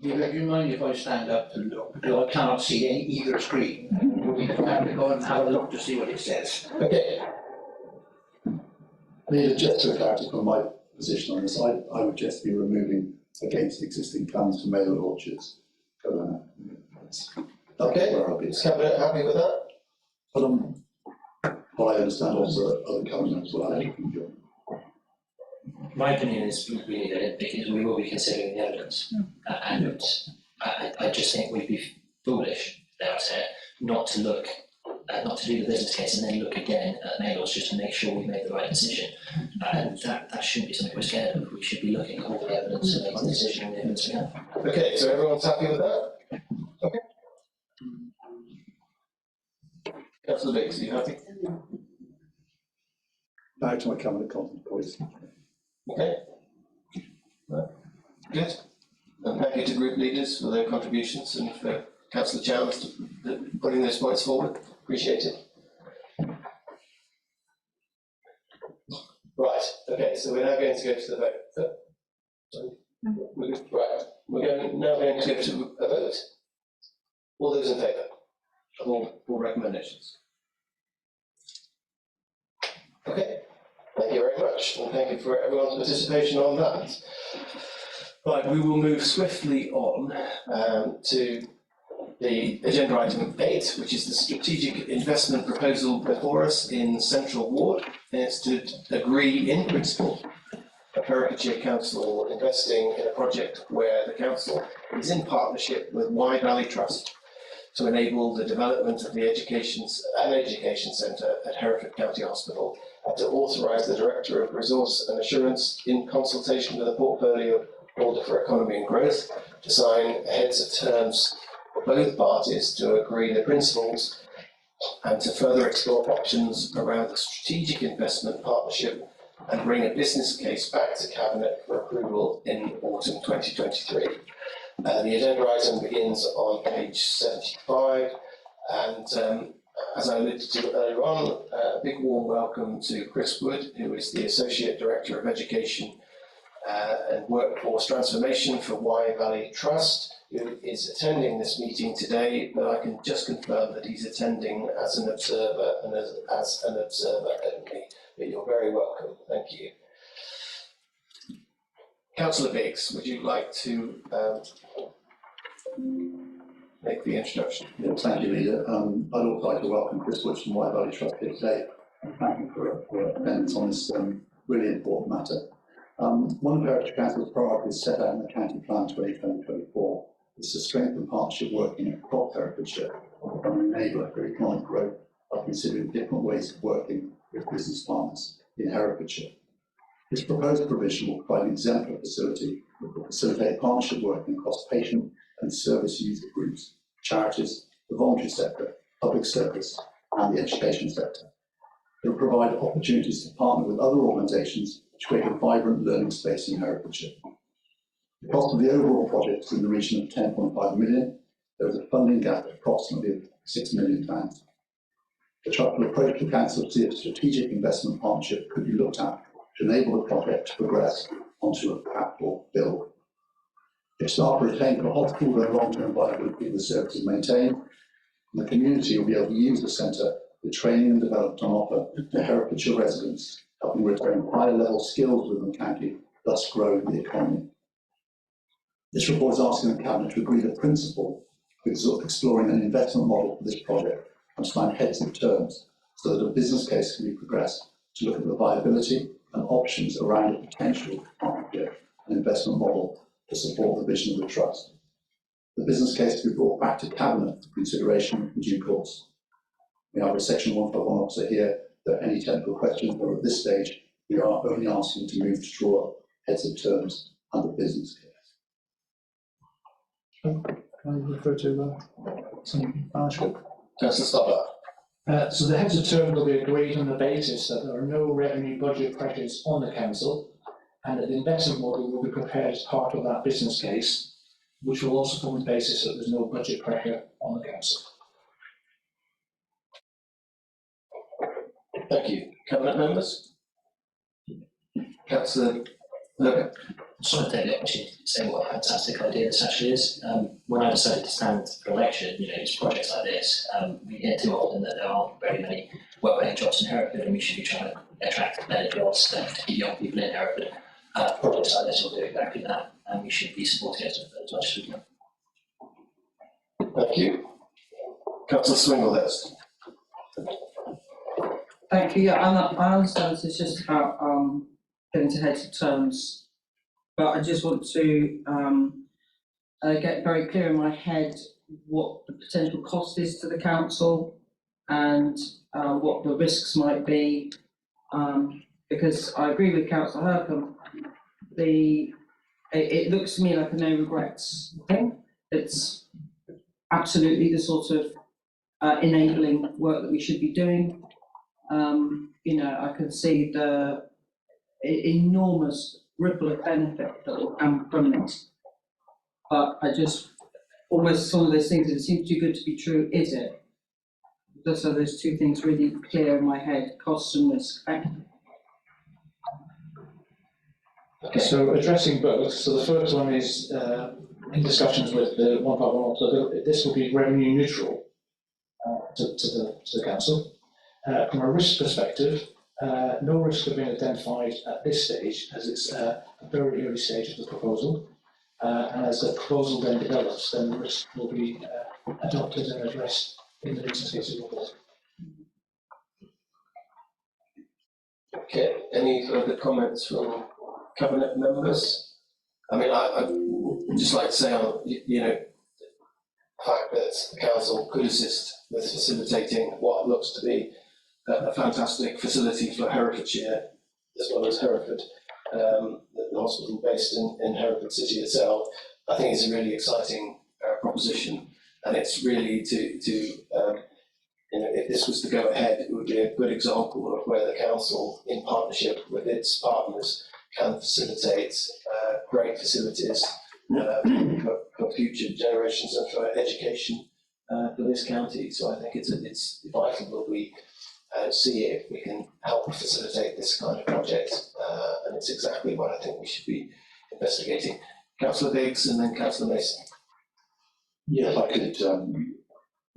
Speaker 8: Do you mind if I stand up to look, because I cannot see either screen. We have to go and have a look to see what it says.
Speaker 1: Okay.
Speaker 12: Neither, just to clarify from my position on this, I would just be removing against existing plans for Maylord orchards.
Speaker 1: Okay, is Cabinet happy with that?
Speaker 12: But what I understand also other governments will have.
Speaker 13: My opinion is we need it because we will be considering the evidence. And I just think we'd be foolish, dare I say it, not to look not to do the business case and then look again at Maylords just to make sure we made the right decision. And that shouldn't be something we're scared of. We should be looking at all the evidence and making a decision on the evidence we have.
Speaker 1: Okay, so everyone's happy with that? Okay. Councillor Biggs, are you happy?
Speaker 12: Back to my cabinet conference, please.
Speaker 1: Okay. Right. Good. And thank you to group leaders for their contributions and for Councillor Chance putting those points forward. Appreciate it. Right. Okay. So we're now going to go to the vote. Right. We're now going to go to a vote. All those in favour of all recommendations? Okay. Thank you very much, and thank you for everyone's participation on that. Right, we will move swiftly on to the agenda item 8, which is the strategic investment proposal before us in Central Ward. And it's to agree in principle a Herefordshire Council investing in a project where the council is in partnership with Wye Valley Trust to enable the development of the education centre at Hereford County Hospital, and to authorise the Director of Resource and Assurance, in consultation with the portfolio holder for economy and growth, to sign heads of terms for both parties to agree the principles and to further explore options around the strategic investment partnership and bring a business case back to Cabinet for approval in autumn 2023. The agenda item begins on page 75, and as I alluded to earlier on, a big warm welcome to Chris Wood, who is the Associate Director of Education and Workforce Transformation for Wye Valley Trust, who is attending this meeting today, but I can just confirm that he's attending as an observer and as an observer only. But you're very welcome. Thank you. Councillor Biggs, would you like to make the introduction?
Speaker 12: Yeah, thank you, Leader. I'd also like to welcome Chris Wood from Wye Valley Trust here today, and thank you for attendance on this really important matter. One of Herefordshire Council's priorities set out in the County Plan 2020-24 is to strengthen partnership working across Herefordshire and enable for economic growth by considering different ways of working with business partners in Herefordshire. This proposed provision will provide an exemplar facility that will facilitate partnership working across patient and service user groups, charities, the voluntary sector, public service, and the education sector. It will provide opportunities to partner with other organisations to create a vibrant learning space in Herefordshire. The cost of the overall project is in the region of £10.5 million. There is a funding gap of approximately £6 million. The Trust will approach the Council to see if a strategic investment partnership could be looked at to enable the project to progress onto a capital build. If staff are retained for the hospital, then long-term viability of the service is maintained, and the community will be able to use the centre with training and development on offer to Herefordshire residents, helping retain higher level skills within the county, thus growing the economy. This report is asking the Cabinet to agree the principle of exploring an investment model for this project and to find heads of terms so that a business case can be progressed to look at the viability and options around a potential partnership and investment model to support the vision of the Trust. The business case to be brought back to Cabinet for consideration in due course. We have a Section 151 officer here. If there are any technical questions, or at this stage, we are only asking to move to draw up heads of terms and the business case.
Speaker 10: Can I refer to some partnership?
Speaker 1: Councillor Stoddart.
Speaker 10: So the heads of terms will be agreed on the basis that there are no revenue budget pressures on the council, and that the investment model will be prepared as part of that business case, which will also form the basis that there's no budget pressure on the council.
Speaker 1: Thank you. Cabinet members? Councillor Logan.
Speaker 13: I just want to take the opportunity to say what a fantastic idea this actually is. When I decided to stand for election, it's projects like this. We hear too often that there aren't very many well-paying jobs in Hereford, and we should be trying to attract better jobs to keep young people in Hereford. Projects like this will do exactly that, and we should be supporting it as much as we can.
Speaker 1: Thank you. Councillor Swinglehurst.
Speaker 11: Thank you. Yeah, I understand this is just about getting to heads of terms, but I just want to get very clear in my head what the potential cost is to the council and what the risks might be. Because I agree with Councillor Hercombe, it looks to me like a no regrets thing. It's absolutely the sort of enabling work that we should be doing. I can see the enormous ripple of benefit that will come from it. But I just, almost some of those things that seem too good to be true, is it? Just so those two things really clear in my head, cost and risk. Thank you.
Speaker 1: Okay.
Speaker 10: So addressing both, so the first one is in discussions with the 151 so this will be revenue neutral to the council. From a risk perspective, no risk have been identified at this stage, as it's a very early stage of the proposal. And as the proposal then develops, then the risk will be adopted and addressed in the business cases report.
Speaker 1: Okay, any further comments from Cabinet members? I mean, I'd just like to say, the fact that the council could assist with facilitating what looks to be a fantastic facility for Herefordshire, as well as Hereford, the hospital based in Hereford City itself, I think is a really exciting proposition, and it's really if this was to go ahead, it would be a good example of where the council, in partnership with its partners, can facilitate great facilities for future generations and for education for this county. So I think it's vital that we see if we can help facilitate this kind of project, and it's exactly what I think we should be investigating. Councillor Biggs and then Councillor Mason.
Speaker 12: Yeah, if I could,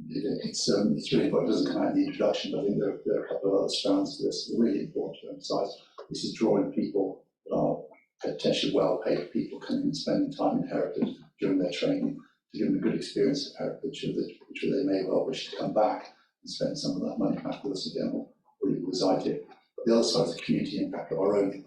Speaker 12: it's really what doesn't come out in the introduction, but I think there are a couple of other strands to this that are really important to emphasise. This is drawing people that are potentially well-paid people coming and spending time in Hereford during their training to give them a good experience of Hereford, which they may well wish to come back and spend some of that money back with us again, or even reside here. But the other side is the community impact of our own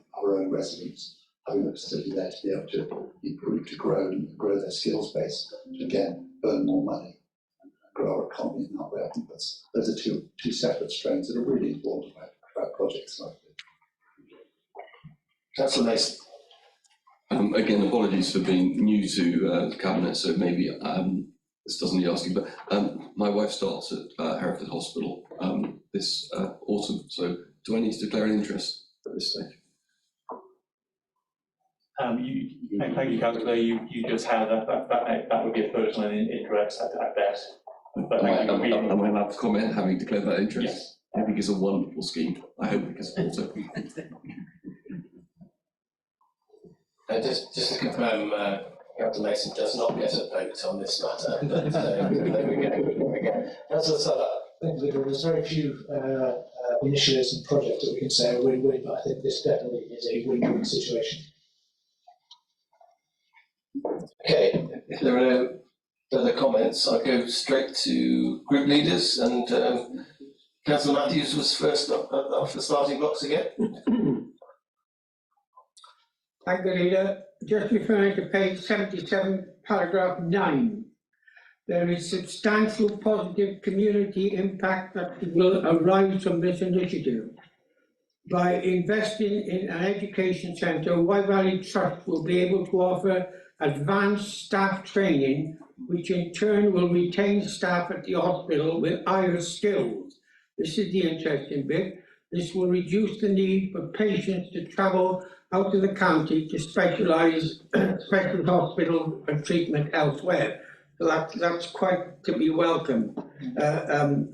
Speaker 12: residents, having the facility there to be able to improve, to grow and grow their skills base, to again earn more money and grow our economy in that way. I think those are two separate strands that are really important about projects like this.
Speaker 1: Councillor Mason.
Speaker 15: Again, apologies for being new to the Cabinet, so maybe this doesn't need asking, but my wife starts at Hereford Hospital this autumn, so do I need to declare an interest at this stage?
Speaker 19: Thank you, Councillor. You just had that would be a personal interest at best. But
Speaker 15: am I allowed to comment having declared that interest?
Speaker 19: Yes.
Speaker 15: I think it's a wonderful scheme. I hope we can support it.
Speaker 1: Just to confirm, Councillor Mason does not get a vote on this matter, but there we go. Councillor Salah.
Speaker 10: There's very few initiatives and projects that we can say are win-win, but I think this definitely is a win-win situation.
Speaker 1: Okay, if there are no further comments, I'll go straight to group leaders, and Councillor Matthews was first off the starting blocks again.
Speaker 17: Thank you, Leader. Just referring to page 77, paragraph 9. There is substantial positive community impact that will arise from this initiative. By investing in an education centre, Wye Valley Trust will be able to offer advanced staff training, which in turn will retain staff at the hospital with higher skills. This is the interesting bit. This will reduce the need for patients to travel out of the county to specialised hospital and treatment elsewhere. So that's quite to be welcome.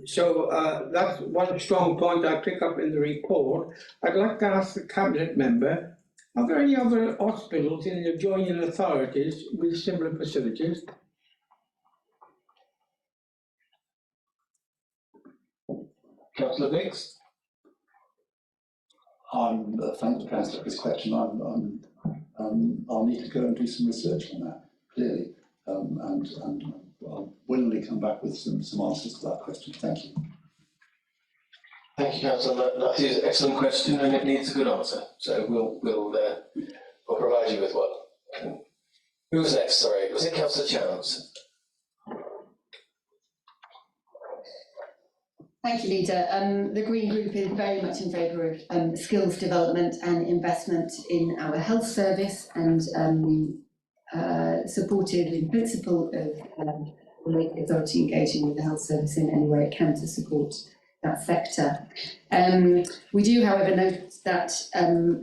Speaker 17: So that's one strong point I pick up in the report. I'd like to ask the Cabinet member, are there any other hospitals in the adjoining authorities with similar facilities?
Speaker 1: Councillor Biggs.
Speaker 12: Thank you, Councillor, for this question. I'll need to go and do some research on that, clearly, and I'll willingly come back with some answers to that question. Thank you.
Speaker 1: Thank you, Councillor Matthews. Excellent question, and it needs a good answer. So we'll provide you with one. Who was next? Sorry, was it Councillor Chance?
Speaker 9: Thank you, Leader. The Green Group is very much in favour of skills development and investment in our health service, and supportive in principle of the local authority engaging with the health service in any way it can to support that sector. We do, however, note that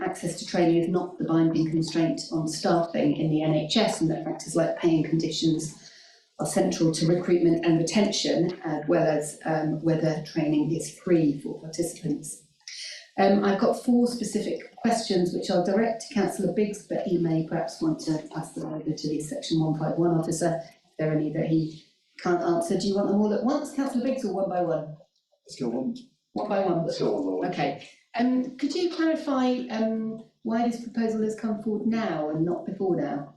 Speaker 9: access to training is not the binding constraint on staffing in the NHS, and that factors like pay and conditions are central to recruitment and retention, as well as whether training is free for participants. I've got 4 specific questions which I'll direct to Councillor Biggs, but he may perhaps want to pass them over to the Section 151 officer if there are any that he can't answer. Do you want them all at once, Councillor Biggs, or one by one?
Speaker 12: Let's go one.
Speaker 9: One by one?
Speaker 12: Let's go one by one.
Speaker 9: Okay. Could you clarify why this proposal has come forward now and not before now?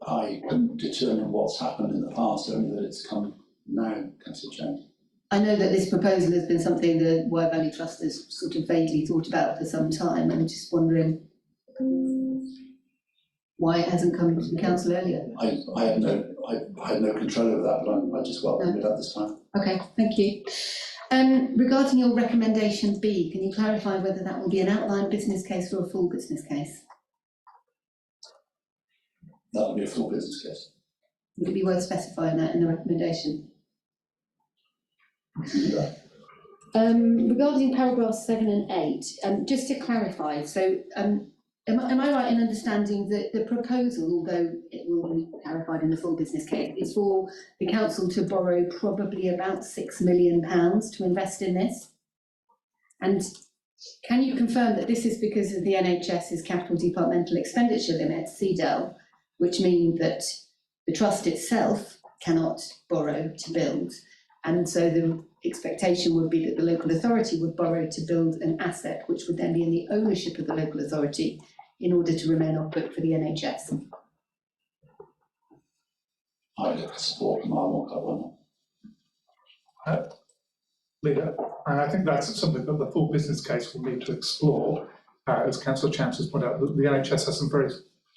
Speaker 12: I couldn't determine what's happened in the past, only that it's come now, Councillor Jones.
Speaker 9: I know that this proposal has been something the Wye Valley Trust has sort of vaguely thought about for some time. I'm just wondering why it hasn't come to the council earlier.
Speaker 12: I had no control over that, but I just welcomed it at this time.
Speaker 9: Okay, thank you. Regarding your recommendation B, can you clarify whether that will be an outline business case or a full business case?
Speaker 12: That will be a full business case.
Speaker 9: Would it be worth specifying that in the recommendation? Regarding paragraphs 7 and 8, just to clarify, so am I right in understanding that the proposal, although it will be clarified in the full business case, is for the council to borrow probably about £6 million to invest in this? And can you confirm that this is because of the NHS's capital departmental expenditure limit, CDEL, which mean that the trust itself cannot borrow to build, and so the expectation would be that the local authority would borrow to build an asset which would then be in the ownership of the local authority in order to remain off book for the NHS?
Speaker 12: I look to support and I want that one.
Speaker 20: Leader, and I think that's something that the full business case will need to explore. As Councillor Champs has pointed out, the NHS has some very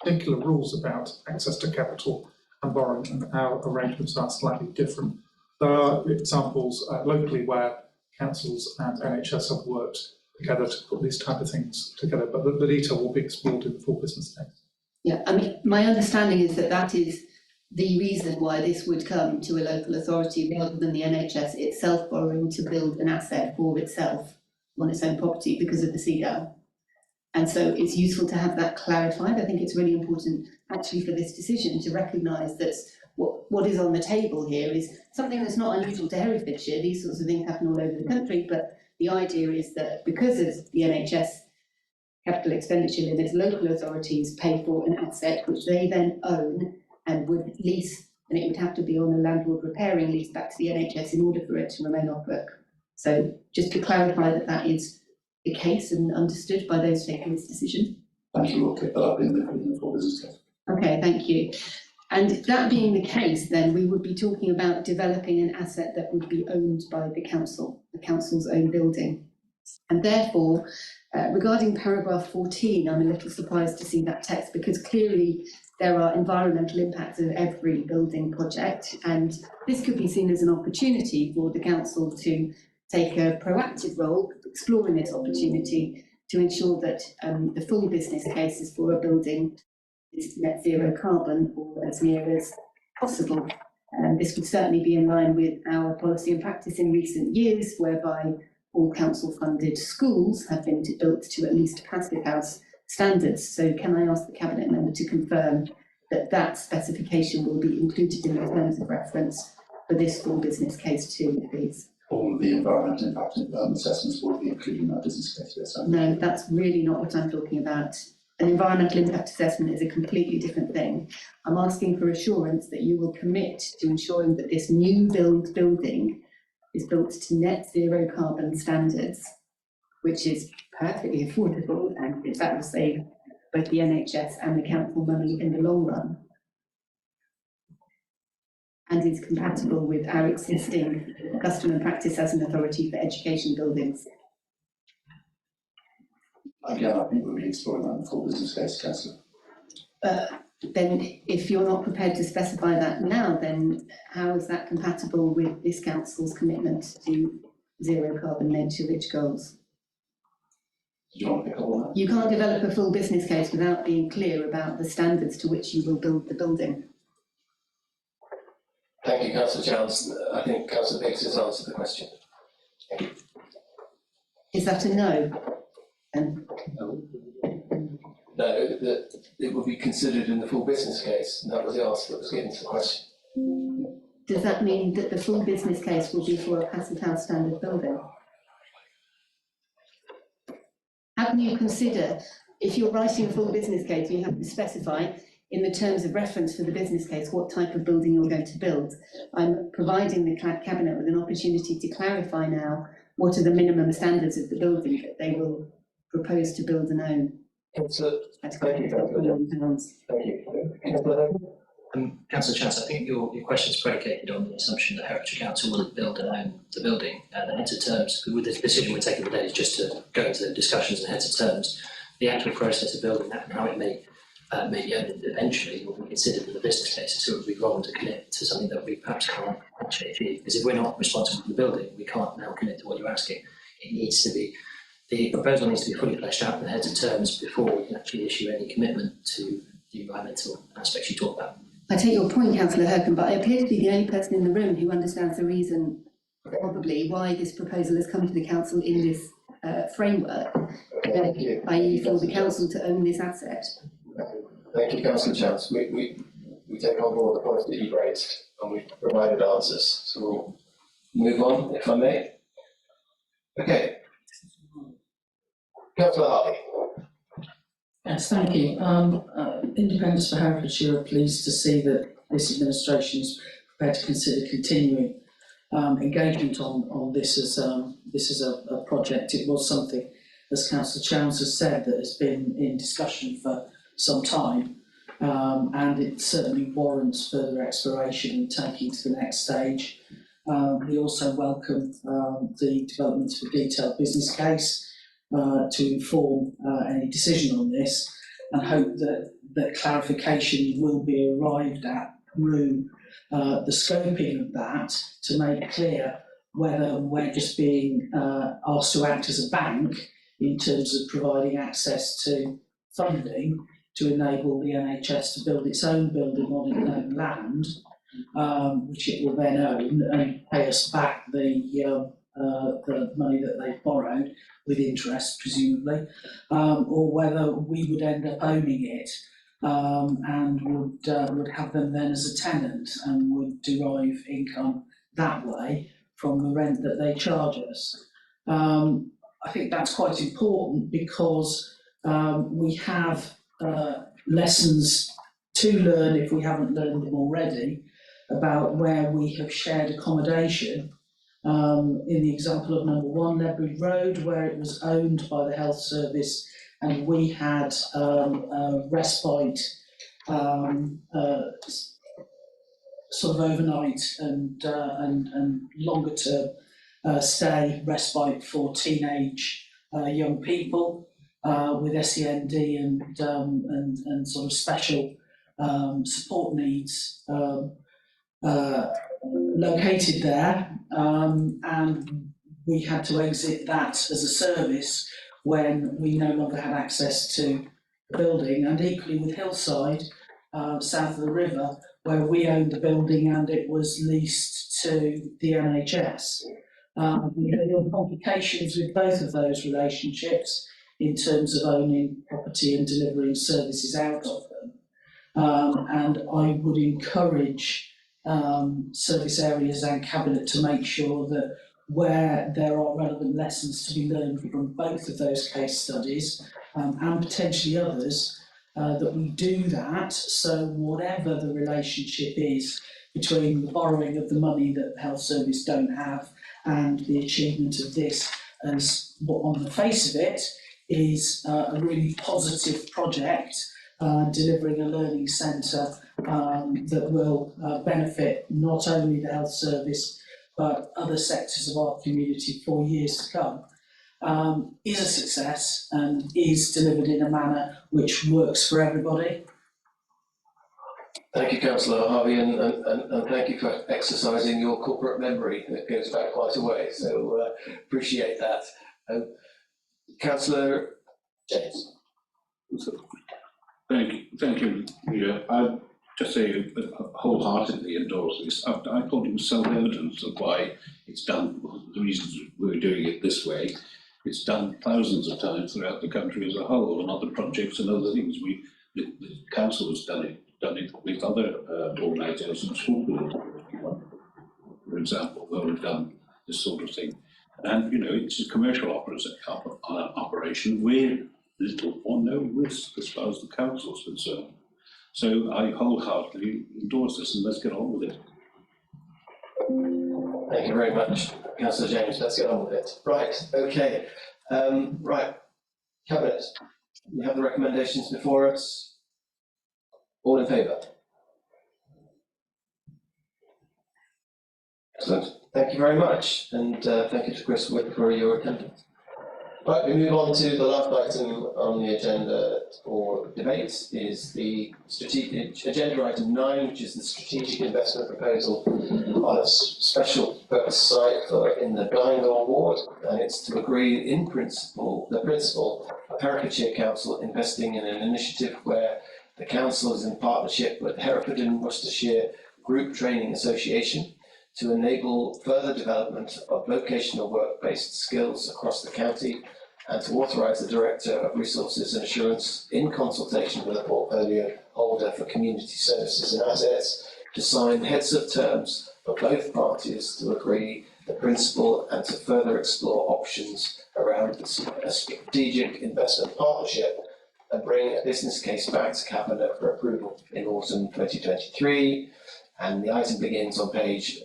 Speaker 20: particular rules about access to capital and borrowing, and our arrangements are slightly different. There are examples locally where councils and NHS have worked together to put these type of things together, but the detail will be explored in the full business case.
Speaker 9: Yeah, I mean, my understanding is that that is the reason why this would come to a local authority rather than the NHS itself borrowing to build an asset for itself on its own property because of the CDEL. And so it's useful to have that clarified. I think it's really important actually for this decision to recognise that what is on the table here is something that's not unusual to Herefordshire. These sorts of things happen all over the country, but the idea is that because of the NHS capital expenditure limits, local authorities pay for an asset which they then own and would lease, and it would have to be on a landlord repairing lease back to the NHS in order for it to remain off book. So just to clarify that that is the case and understood by those taking this decision.
Speaker 12: Thank you, we'll pick that up in the full business case.
Speaker 9: Okay, thank you. And that being the case, then we would be talking about developing an asset that would be owned by the council's own building. And therefore, regarding paragraph 14, I'm a little surprised to see that text, because clearly there are environmental impacts of every building project, and this could be seen as an opportunity for the council to take a proactive role, exploring this opportunity to ensure that the full business case is for a building is net zero carbon or as near as possible. And this would certainly be in line with our policy and practice in recent years, whereby all council funded schools have been built to at least Passive House standards. So can I ask the Cabinet member to confirm that that specification will be included in the terms of reference for this full business case too, please?
Speaker 12: All of the environmental impact assessments will be included in that business case. Yes,
Speaker 9: no, that's really not what I'm talking about. An environmental impact assessment is a completely different thing. I'm asking for assurance that you will commit to ensuring that this new building is built to net zero carbon standards, which is perfectly affordable and in fact will save both the NHS and the council money in the long run, and is compatible with our existing custom and practice as an authority for education buildings.
Speaker 12: Again, I think we'll be exploring that in the full business case, Councillor.
Speaker 9: then if you're not prepared to specify that now, then how is that compatible with this council's commitment to zero carbon net village goals?
Speaker 12: Do you want to pick up on that?
Speaker 9: You can't develop a full business case without being clear about the standards to which you will build the building.
Speaker 1: Thank you, Councillor Childs. I think Councillor Biggs has answered the question. Thank you.
Speaker 9: Is that a no?
Speaker 1: No, that it will be considered in the full business case, and that was the answer that was given to the question.
Speaker 9: Does that mean that the full business case will be for a passive house standard building? How can you consider, if you're writing a full business case, you have to specify in the terms of reference for the business case what type of building you're going to build. I'm providing the Cabinet with an opportunity to clarify now what are the minimum standards of the building that they will propose to build and own.
Speaker 1: Councillor, thank you, Thank you.
Speaker 13: Councillor Chance, I think your question is predicated on the assumption that Herefordshire Council will build and own the building. The heads of terms, with the decision we're taking today is just to go into the discussions and heads of terms. The actual process of building that and how it may be owned eventually will be considered in the business case, so it would be wrong to commit to something that we perhaps can't actually achieve. Because if we're not responsible for the building, we can't now commit to what you're asking. It needs to be, the proposal needs to be fully fleshed out in the heads of terms before we can actually issue any commitment to the environmental aspects you talk about.
Speaker 9: I take your point, Councillor Hercombe, but I appear to be the only person in the room who understands the reason, probably, why this proposal has come to the council in this framework, i.e. for the council to own this asset.
Speaker 1: Thank you, Councillor Chance. We take on board the points that you've raised and we've provided answers. So we'll move on, if I may. Okay. Councillor Hartley.
Speaker 16: Yes, thank you. Independents for Herefordshire are pleased to see that this administration is prepared to consider continuing engagement on this as a project. It was something, as Councillor Chowns has said, that has been in discussion for some time, and it certainly warrants further exploration and taking to the next stage. We also welcome the development of a detailed business case to inform any decision on this, and hope that clarification will be arrived at through the scoping of that to make clear whether we're just being asked to act as a bank in terms of providing access to funding to enable the NHS to build its own building on its own land, which it will then own and pay us back the money that they've borrowed with interest, presumably, or whether we would end up owning it and would have them then as a tenant and would derive income that way from the rent that they charge us. I think that's quite important because we have lessons to learn, if we haven't learned them already, about where we have shared accommodation. In the example of number 1 Ledbury Road, where it was owned by the health service and we had respite, sort of overnight and longer term stay respite for teenage young people with SEND and sort of special support needs located there, and we had to exit that as a service when we no longer had access to the building. And equally with Hillside, south of the river, where we owned the building and it was leased to the NHS. There were complications with both of those relationships in terms of owning property and delivering services out of them. And I would encourage service areas and Cabinet to make sure that where there are relevant lessons to be learned from both of those case studies and potentially others, that we do that, so whatever the relationship is between the borrowing of the money that the health service don't have and the achievement of this, as what on the face of it is a really positive project, delivering a learning centre that will benefit not only the health service but other sectors of our community for years to come, is a success and is delivered in a manner which works for everybody.
Speaker 1: Thank you, Councillor Harvey, and thank you for exercising your corporate memory that goes back quite a way, so appreciate that. Councillor James.
Speaker 18: Thank you, Leader. I just say wholeheartedly endorse this. I thought it was self-evident of why it's done, the reasons we're doing it this way. It's done thousands of times throughout the country as a whole, and other projects and other things. The council has done it with other organisations, school board, for example, where we've done this sort of thing. And, you know, it's a commercial operation with little or no risk as far as the council is concerned. So I wholeheartedly endorse this, and let's get on with it.
Speaker 1: Thank you very much, Councillor James. Let's get on with it. Right, okay. Right, Cabinet, we have the recommendations before us. All in favour? Excellent. Thank you very much, and thank you to Chris Wick for your attendance. Right, we move on to the last item on the agenda for debate is the strategic agenda item 9, which is the strategic investment proposal on a special purpose site in the Blindwell ward, and it's to agree in principle, the principle of Herefordshire Council investing in an initiative where the council is in partnership with Hereford and Worcestershire Group Training Association to enable further development of vocational work-based skills across the county, and to authorise the Director of Resources and Assurance, in consultation with a portfolio holder for community services and assets, to sign heads of terms for both parties to agree the principle and to further explore options around a strategic investment partnership and bring a business case back to Cabinet for approval in autumn 2023. And the item begins on page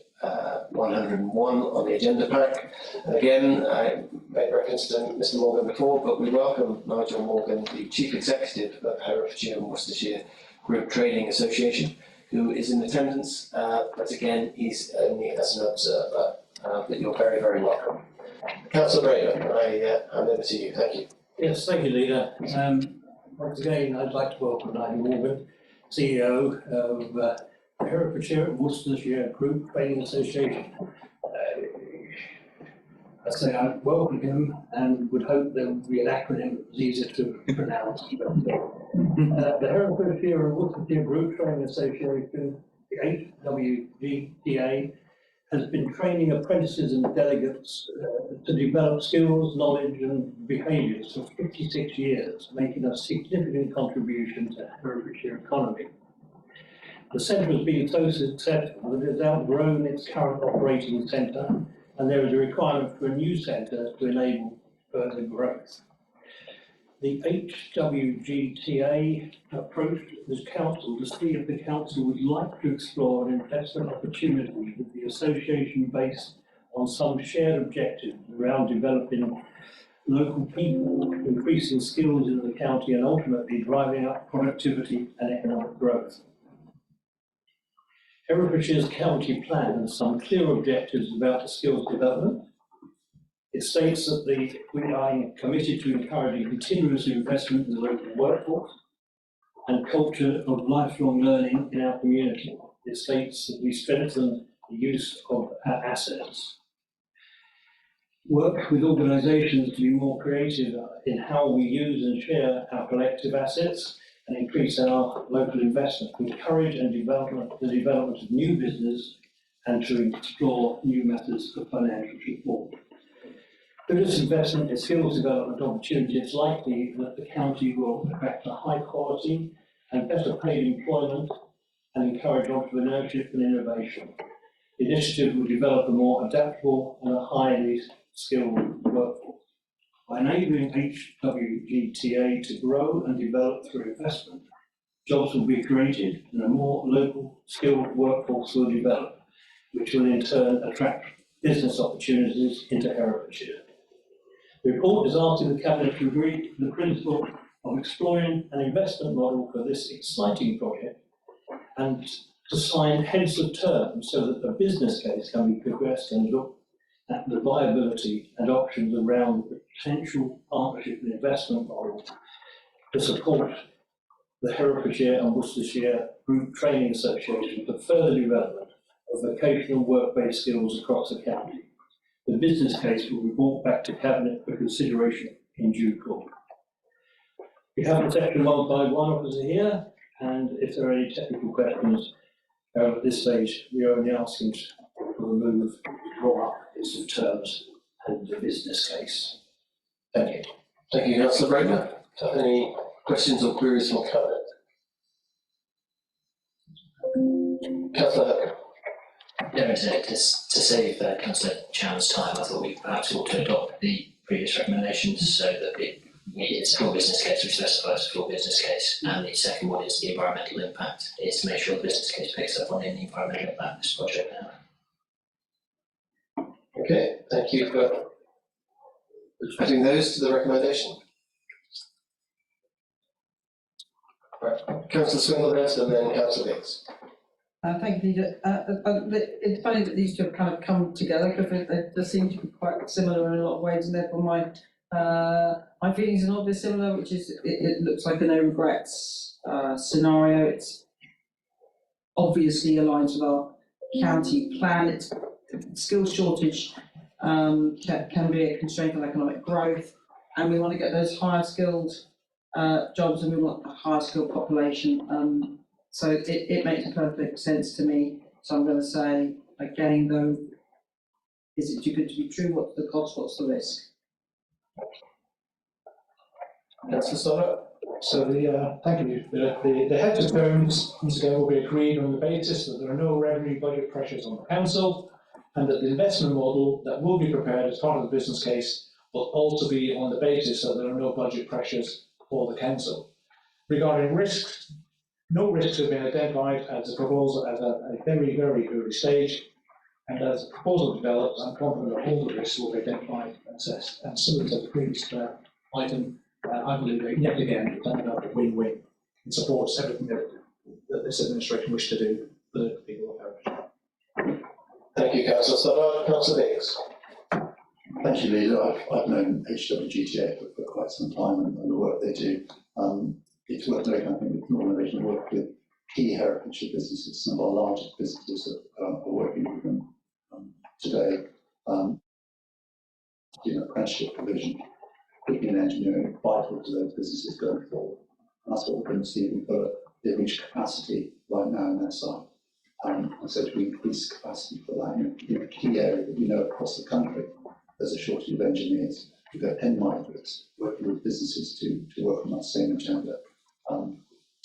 Speaker 1: 101 on the agenda pack. And again, I made reference to Mr. Morgan before, but we welcome Nigel Morgan, the Chief Executive of Herefordshire and Worcestershire Group Training Association, who is in attendance, but again, he's only as an observer. But you're very, very welcome. Councillor Braden, I hand over to you. Thank you.
Speaker 4: Yes, thank you, Leader. Once again, I'd like to welcome Nigel Morgan, CEO of Herefordshire and Worcestershire Group Training Association. I say I welcome him and would hope there would be an acronym that was easier to pronounce. The Herefordshire and Worcestershire Group Training Association, the HWGTA, has been training apprentices and delegates to develop skills, knowledge and behaviours for 56 years, making a significant contribution to the Herefordshire economy. The centre has been so successful that it has outgrown its current operating centre, and there is a requirement for a new centre to enable further growth. The HWGTA approached this council to see if the council would like to explore an investment opportunity with the association based on some shared objectives around developing local people, increasing skills in the county and ultimately driving up productivity and economic growth. Herefordshires county plan has some clear objectives about the skills development. It states that we are committed to encouraging continuous investment in the local workforce and culture of lifelong learning in our community. It states that we strengthen the use of our assets. Work with organisations to be more creative in how we use and share our collective assets and increase our local investment, encourage and the development of new business and to explore new methods of financial support. Through this investment in skills development opportunity, it's likely that the county will attract a high quality and better paid employment and encourage entrepreneurship and innovation. The initiative will develop a more adaptable and a highly skilled workforce. By enabling HWGTA to grow and develop through investment, jobs will be created and a more local skilled workforce will develop, which will in turn attract business opportunities into Herefordshire. The report is asking the Cabinet to agree to the principle of exploring an investment model for this exciting project and to sign heads of terms so that the business case can be progressed and look at the viability and options around the potential partnership and investment model to support the Herefordshire and Worcestershire Group Training Association for further development of vocational work-based skills across the county. The business case will be brought back to Cabinet for consideration in due course. We have the Section 151 officer here, and if there are any technical questions, at this stage, we are only asking to remove, draw up its of terms and the business case. Thank you.
Speaker 1: Thank you, Councillor Bramer. Any questions or queries from Cabinet? Councillor Hurd.
Speaker 13: Yeah, to save Councillor Chown's time, I thought we perhaps ought to adopt the previous recommendations so that it's a full business case, which specifies a full business case, and the second one is the environmental impact, is to make sure the business case picks up on any environmental impact this project now.
Speaker 1: Okay, thank you for adding those to the recommendation. Right, Councillor Swindlehead and then Councillor Hicks.
Speaker 11: Thank you, Peter. It's funny that these two have kind of come together because they seem to be quite similar in a lot of ways, and therefore my feelings are not very similar, which is it looks like a no regrets scenario. It's obviously aligns with our county plan. It's skills shortage can be a constraint on economic growth, and we want to get those higher skilled jobs, and we want a higher skilled population. So it makes perfect sense to me. So I'm going to say again, though, is it too good to be true? What's the cost? What's the risk?
Speaker 1: Councillor Stoddart.
Speaker 10: So thank you. The heads of terms, once again, will be agreed on the basis that there are no revenue budget pressures on the council, and that the investment model that will be prepared as part of the business case will also be on the basis that there are no budget pressures for the council. Regarding risks, no risks have been identified as a proposal at a very, very early stage, and as the proposal develops, I'm confident that all the risks will be identified and assessed. And similar to the previous item, I believe that yet again, we've done a win-win. It supports everything that this administration wished to do for the people of Herefordshire.
Speaker 1: Thank you, Councillor Stoddart. Councillor Hicks.
Speaker 12: Thank you, Leader. I've known HWGTA for quite some time and the work they do. It's worth noting, I think, with the organisation work with key Herefordshire businesses. Some of our largest businesses are working with them today. Apprenticeship provision, particularly in engineering, vital to those businesses going forward. And that's what we're going to see. They've reached capacity right now on their side. And so to increase capacity for that, in a key area that we know across the country, there's a shortage of engineers. We've got 10 migrants working with businesses to work on that same agenda.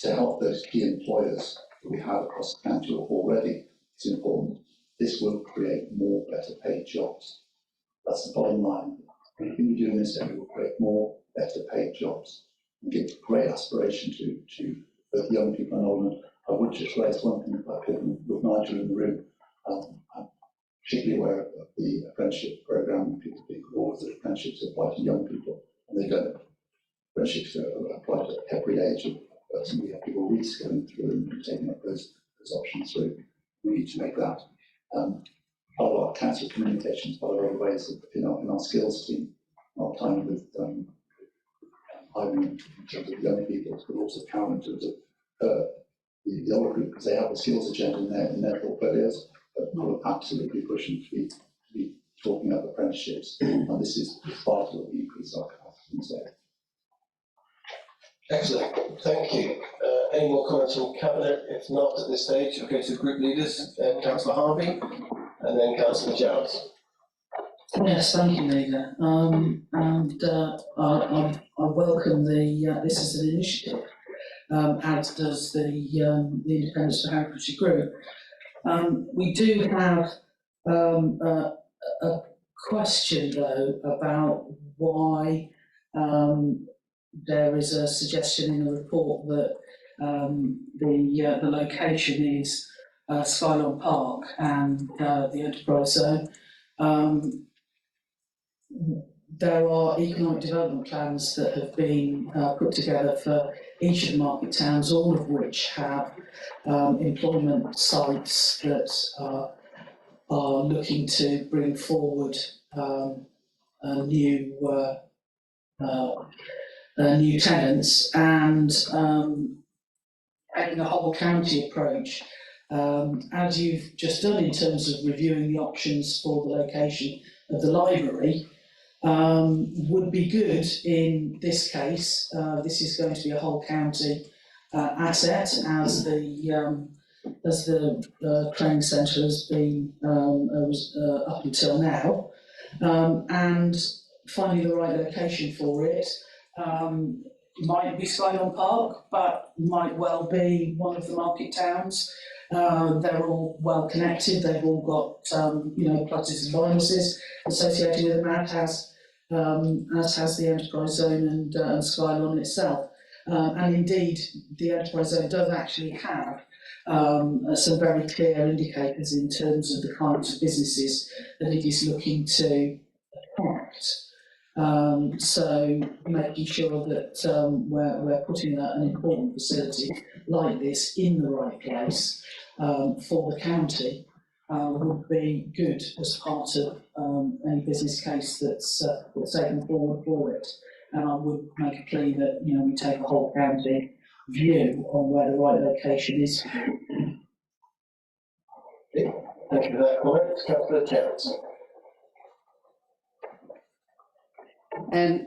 Speaker 12: To help those key employers that we have across the country already, it's important. This will create more better paid jobs. That's the bottom line. Anything we do in this area will create more better paid jobs and give great aspiration to both young people and older. I would just raise one thing, if I could, with Nigel in the room. I'm particularly aware of the apprenticeship programme. People think all of the apprenticeships apply to young people, and they don't. Apprenticeships apply to every age of person. We have people reskilling through and taking up those options through. We need to make that part of our council communications, part of other ways in our skills team, our time with hiring in terms of young people, but also Karen in terms of the older group, because they have the skills agenda in their portfolios, but we're absolutely pushing to be talking about apprenticeships, and this is vital that we increase our capacity in there.
Speaker 1: Excellent, thank you. Any more comments from Cabinet? If not at this stage, we'll go to group leaders, Councillor Harvey, and then Councillor Giles.
Speaker 16: Yes, thank you, Leader. I welcome this as an initiative, as does the Independence for Herefordshire Group. We do have a question, though, about why there is a suggestion in the report that the location is Skylon Park and the enterprise zone. There are economic development plans that have been put together for each of the market towns, all of which have employment sites that are looking to bring forward new tenants, and taking a whole county approach, as you've just done in terms of reviewing the options for the location of the library, would be good in this case. This is going to be a whole county asset, as the training centre has been up until now, and finding the right location for it. Might be Skylon Park, but might well be one of the market towns. They're all well connected. They've all got pluses and minuses associated with them, as has the enterprise zone and Skylon itself. And indeed, the enterprise zone does actually have some very clear indicators in terms of the kinds of businesses that it is looking to attract. So making sure that we're putting an important facility like this in the right place for the county would be good as part of any business case that's taken forward for it. And I would make a plea that we take a whole county view on where the right location is.
Speaker 1: Thank you for that comment. Councillor Terence.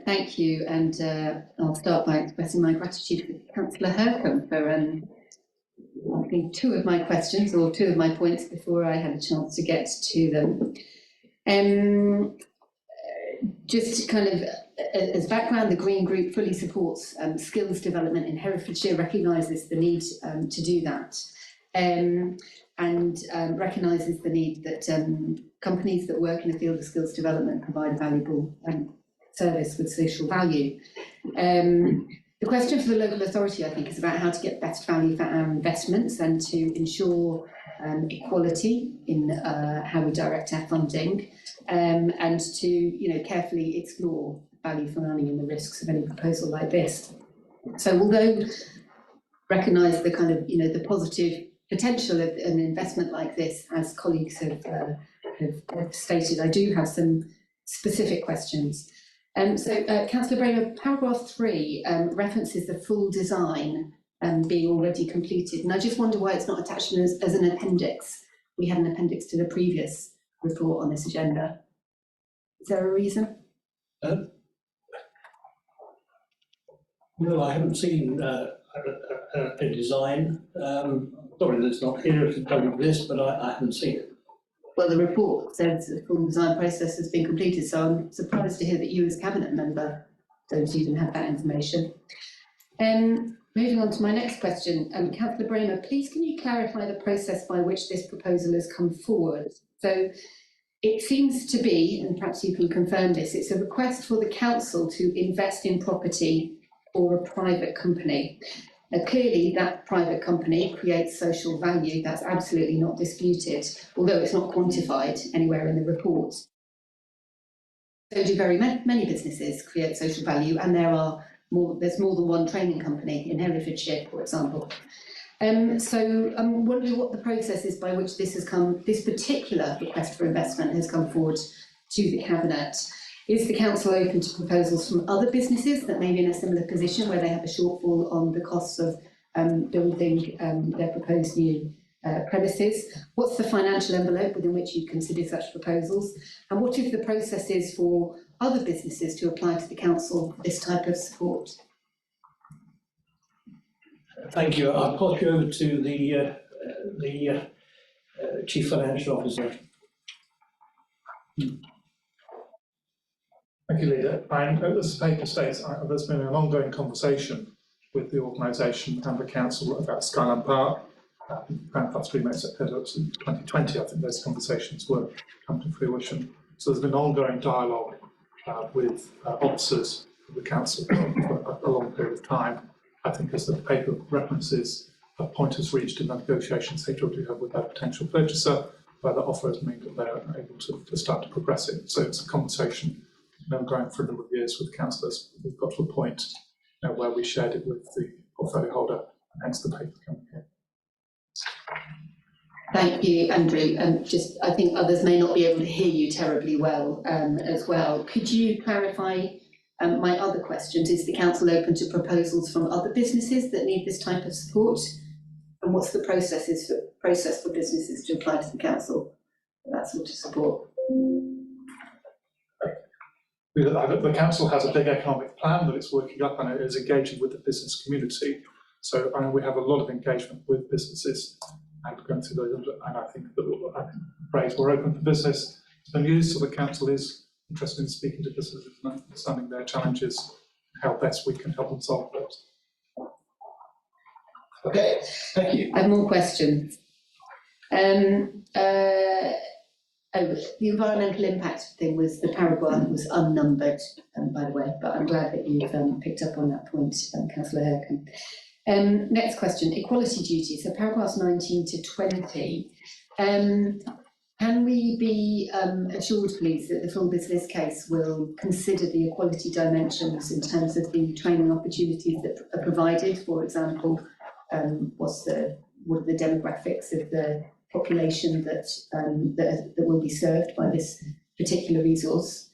Speaker 9: Thank you, and I'll start by expressing my gratitude to Councillor Hercombe for asking two of my questions, or two of my points, before I had a chance to get to them. Just kind of as background, the Green Group fully supports skills development in Herefordshire, recognises the need to do that, and recognises the need that companies that work in the field of skills development provide a valuable service with social value. The question for the local authority, I think, is about how to get best value for our investments and to ensure equality in how we direct our funding, and to carefully explore value for money and the risks of any proposal like this. So although recognise the kind of the positive potential of an investment like this, as colleagues have stated, I do have some specific questions. So Councillor Bramer, paragraph 3 references the full design being already completed, and I just wonder why it's not attached as an appendix. We had an appendix to the previous report on this agenda. Is there a reason?
Speaker 4: No, I haven't seen a design. Sorry that it's not here to tell you this, but I haven't seen it.
Speaker 9: Well, the report says the full design process has been completed, so I'm surprised to hear that you as Cabinet Member don't even have that information. Moving on to my next question, Councillor Bramer, please can you clarify the process by which this proposal has come forward? So it seems to be, and perhaps you can confirm this, it's a request for the council to invest in property for a private company. Clearly, that private company creates social value. That's absolutely not disputed, although it's not quantified anywhere in the report. So do very many businesses create social value, and there's more than one training company in Herefordshire, for example. So I'm wondering what the process is by which this particular request for investment has come forward to the Cabinet. Is the council open to proposals from other businesses that may be in a similar position where they have a shortfall on the costs of building their proposed new premises? What's the financial envelope within which you consider such proposals? And what if the process is for other businesses to apply to the council for this type of support?
Speaker 4: Thank you. I'll pass you over to the Chief Financial Officer.
Speaker 20: Thank you, Leader. As the paper states, there's been an ongoing conversation with the organisation and the council about Skylon Park. Grand Plus 3 makes it head up to 2020. I think those conversations will come to fruition. So there's been ongoing dialogue with officers of the council for a long period of time. I think, as the paper references, a point has reached in the negotiations HWD have with their potential purchaser, where the offer has meant that they are able to start to progress it. So it's a conversation going for a number of years with councillors. We've got to a point where we shared it with the portfolio holder, and hence the paper coming here.
Speaker 9: Thank you, Andrew. I think others may not be able to hear you terribly well as well. Could you clarify my other questions? Is the council open to proposals from other businesses that need this type of support? And what's the process for businesses to apply to the council for that sort of support?
Speaker 20: The council has a big economic plan that it's working up and it is engaging with the business community. So we have a lot of engagement with businesses and going through those. And I think we're open for business. The news, so the council is interested in speaking to businesses and understanding their challenges, how best we can help them solve those.
Speaker 1: Okay, thank you.
Speaker 9: I have more questions. The environmental impact thing was the paragraph was unnumbered, by the way, but I'm glad that you've picked up on that point, Councillor Hurken. Next question, equality duty. So paragraphs 19 to 20. Can we be assured, please, that the full business case will consider the equality dimensions in terms of the training opportunities that are provided? For example, what are the demographics of the population that will be served by this particular resource?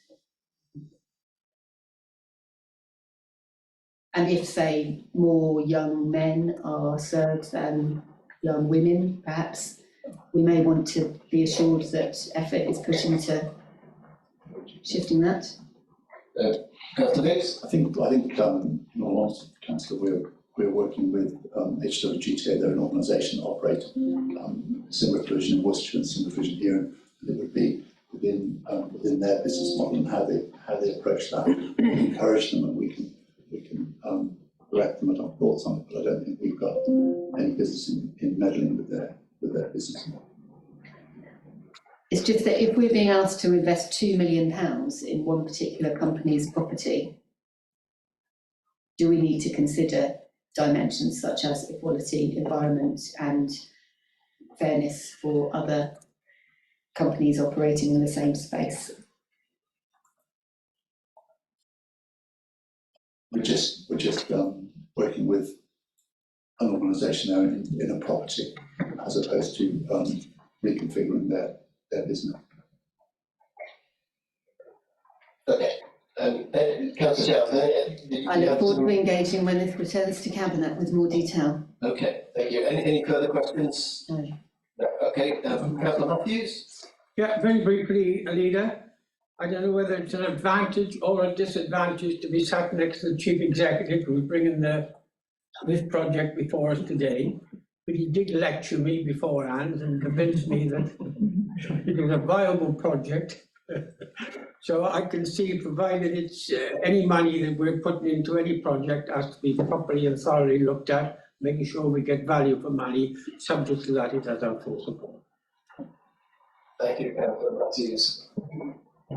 Speaker 9: And if, say, more young men are served than young women, perhaps we may want to be assured that effort is put into shifting that.
Speaker 1: Councillor Hicks?
Speaker 12: I think, in all honesty, Councillor, we're working with HWGTA. They're an organisation that operate similar provision in Worcestershire and similar provision here, and it would be within their business model and how they approach that. We encourage them, and we can correct them and have thoughts on it. But I don't think we've got any business in meddling with their business model.
Speaker 9: It's just that if we're being asked to invest £2 million in one particular company's property, do we need to consider dimensions such as equality, environment and fairness for other companies operating in the same space?
Speaker 12: We're just working with an organisation now in a property as opposed to reconfiguring their business.
Speaker 1: Okay. Councillor Charles,
Speaker 9: I look forward to engaging when this returns to Cabinet with more detail.
Speaker 1: Okay, thank you. Any further questions?
Speaker 9: No.
Speaker 1: No. Okay, Councillor Matthews?
Speaker 17: Yeah, very briefly, Leader. I don't know whether it's an advantage or a disadvantage to be sat next to the Chief Executive who's bringing this project before us today, but he did lecture me beforehand and convinced me that it was a viable project. So I can see, provided it's any money that we're putting into any project has to be properly and thoroughly looked at, making sure we get value for money. Subject to that, it has our full support.
Speaker 1: Thank you, Councillor Matthews.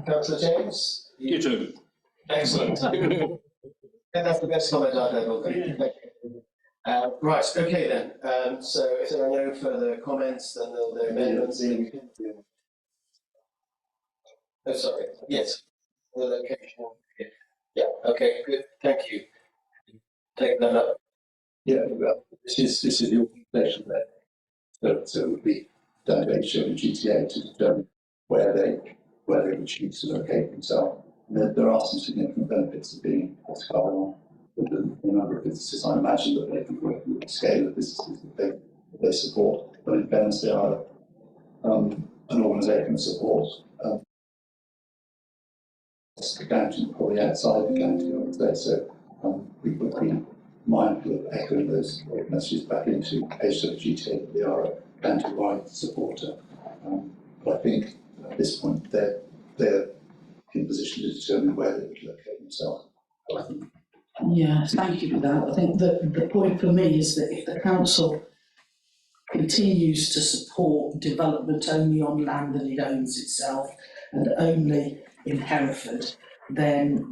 Speaker 1: Councillor James?
Speaker 18: You too.
Speaker 1: Excellent. That's the best comment I've heard all day. Thank you. Right, okay then. So if there are no further comments, then the amendments. Oh, sorry. Yes. The location. Yeah. Okay. Good. Thank you. Take that up.
Speaker 12: Yeah. Well, this is the organisation that so it would be done by HWGTA to determine where they would choose to locate themselves. There are some significant benefits of being horticultural with the number of businesses. I imagine that they can work with the scale of businesses that they support. But in fairness, they are an organisation that supports the county, probably outside the county, I would say. So we would be mindful of echoing those messages back into HWGTA that they are a county-wide supporter. But I think at this point they're in a position to determine where they would locate themselves.
Speaker 16: Yeah, thank you for that. I think that the point for me is that if the council continues to support development only on land that it owns itself and only in Hereford, then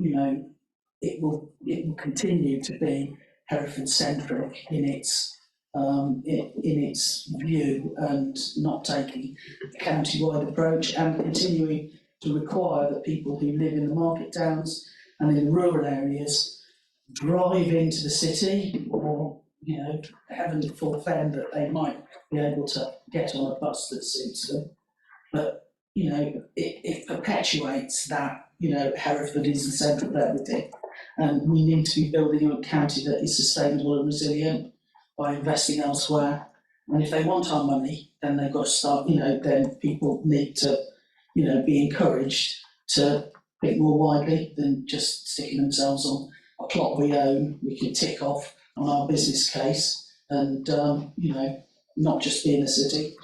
Speaker 16: it will continue to be Hereford centric in its view and not taking a county-wide approach and continuing to require that people who live in the market towns and in rural areas drive into the city, or heaven forfend that they might be able to get on a bus that suits them. But it perpetuates that Hereford is the centre of everything, and we need to be building a county that is sustainable and resilient by investing elsewhere. And if they want our money, then they've got to start, then people need to, be encouraged to think more widely than just sticking themselves on a plot we own, we can tick off on our business case and, not just be in the city.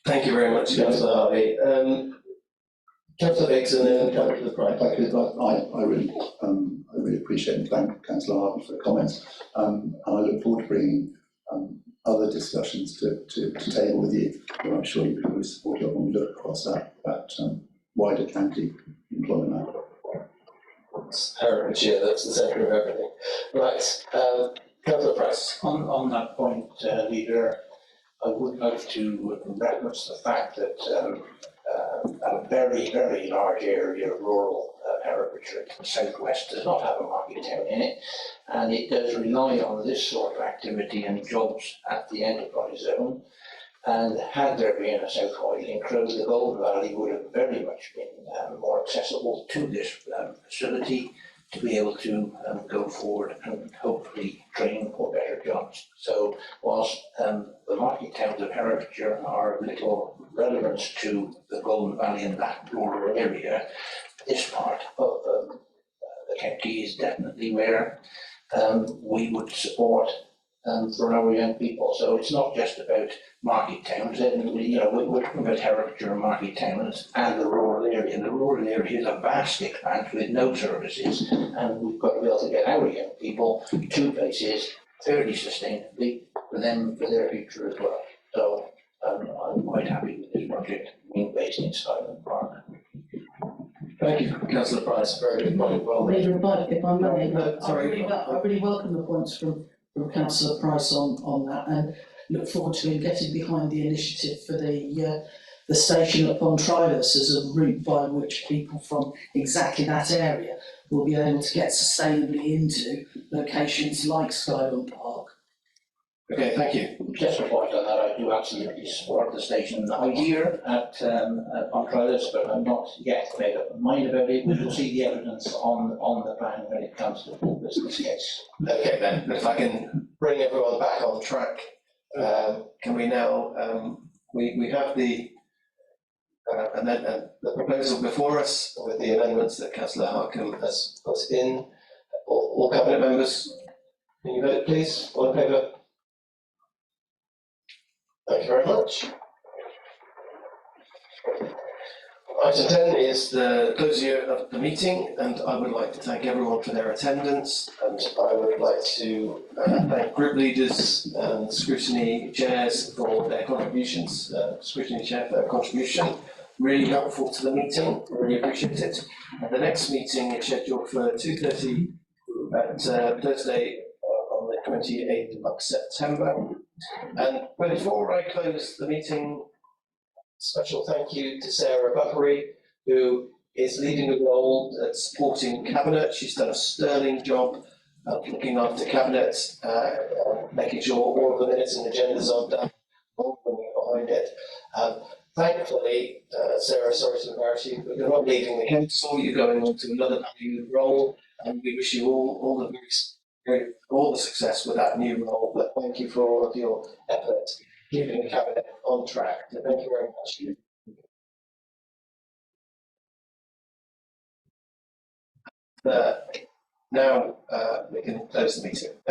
Speaker 1: Thank you very much, Councillor Harvey. Councillor Biggs and then Councillor Price.
Speaker 12: Thank you. I really appreciate and thank Councillor Harvey for the comments. And I look forward to bringing other discussions to table with you. But I'm sure you can really support it when we look across that wider county employment map.
Speaker 1: Herefordshire, that's the centre of everything. Right, Councillor Price.
Speaker 8: On that point, Leader, I would like to reference the fact that a very, very large area of rural Herefordshire, southwest, does not have a market town in it, and it does rely on this sort of activity and jobs at the enterprise zone. And had there been a South Highland Road, the Golden Valley would have very much been more accessible to this facility to be able to go forward and hopefully train for better jobs. So whilst the market towns of Herefordshire are of little relevance to the Golden Valley and that rural area, this part of the county is definitely where we would support for our young people. So it's not just about market towns, and we're talking about Herefordshire and market towns and the rural area. And the rural area is a vast expanse with no services, and we've got to be able to get our young people to places fairly sustainably for them, for their future as well. So I'm quite happy with this project being based in Skyland Park.
Speaker 1: Thank you, Councillor Price. Very good point. Well,
Speaker 16: Leader, if I may,
Speaker 1: sorry.
Speaker 16: I really welcome the points from Councillor Price on that, and look forward to him getting behind the initiative for the station upon Trilus as a route by which people from exactly that area will be able to get sustainably into locations like Skyland Park.
Speaker 1: Okay, thank you.
Speaker 8: Just a point on that, I do absolutely support the station idea at Trilus, but I'm not yet made up my mind about it. We will see the evidence on the plan when it comes to full business case.
Speaker 1: Okay then, if I can bring everyone back on track, can we now, we have the the proposal before us with the amendments that Councillor Harcombe has put in. All cabinet members, can you vote please? All in favour? Thank you very much. Item 10 is the closure of the meeting, and I would like to thank everyone for their attendance, and I would like to thank group leaders and scrutiny chairs for their contributions. Scrutiny chair for their contribution, really helpful to the meeting, really appreciate it. And the next meeting is scheduled for 2:30 at Thursday on the 28th of September. And before I close the meeting, special thank you to Sarah Buckery, who is leading the role at supporting Cabinet. She's done a sterling job looking after Cabinet, making sure all of the minutes and agendas are done, behind it. Thankfully, Sarah, sorry to embarrass you, but you're not leaving the council, you're going on to another new role, and we wish you all the success with that new role. But thank you for all of your effort keeping the Cabinet on track. So thank you very much. Now we can close the meeting.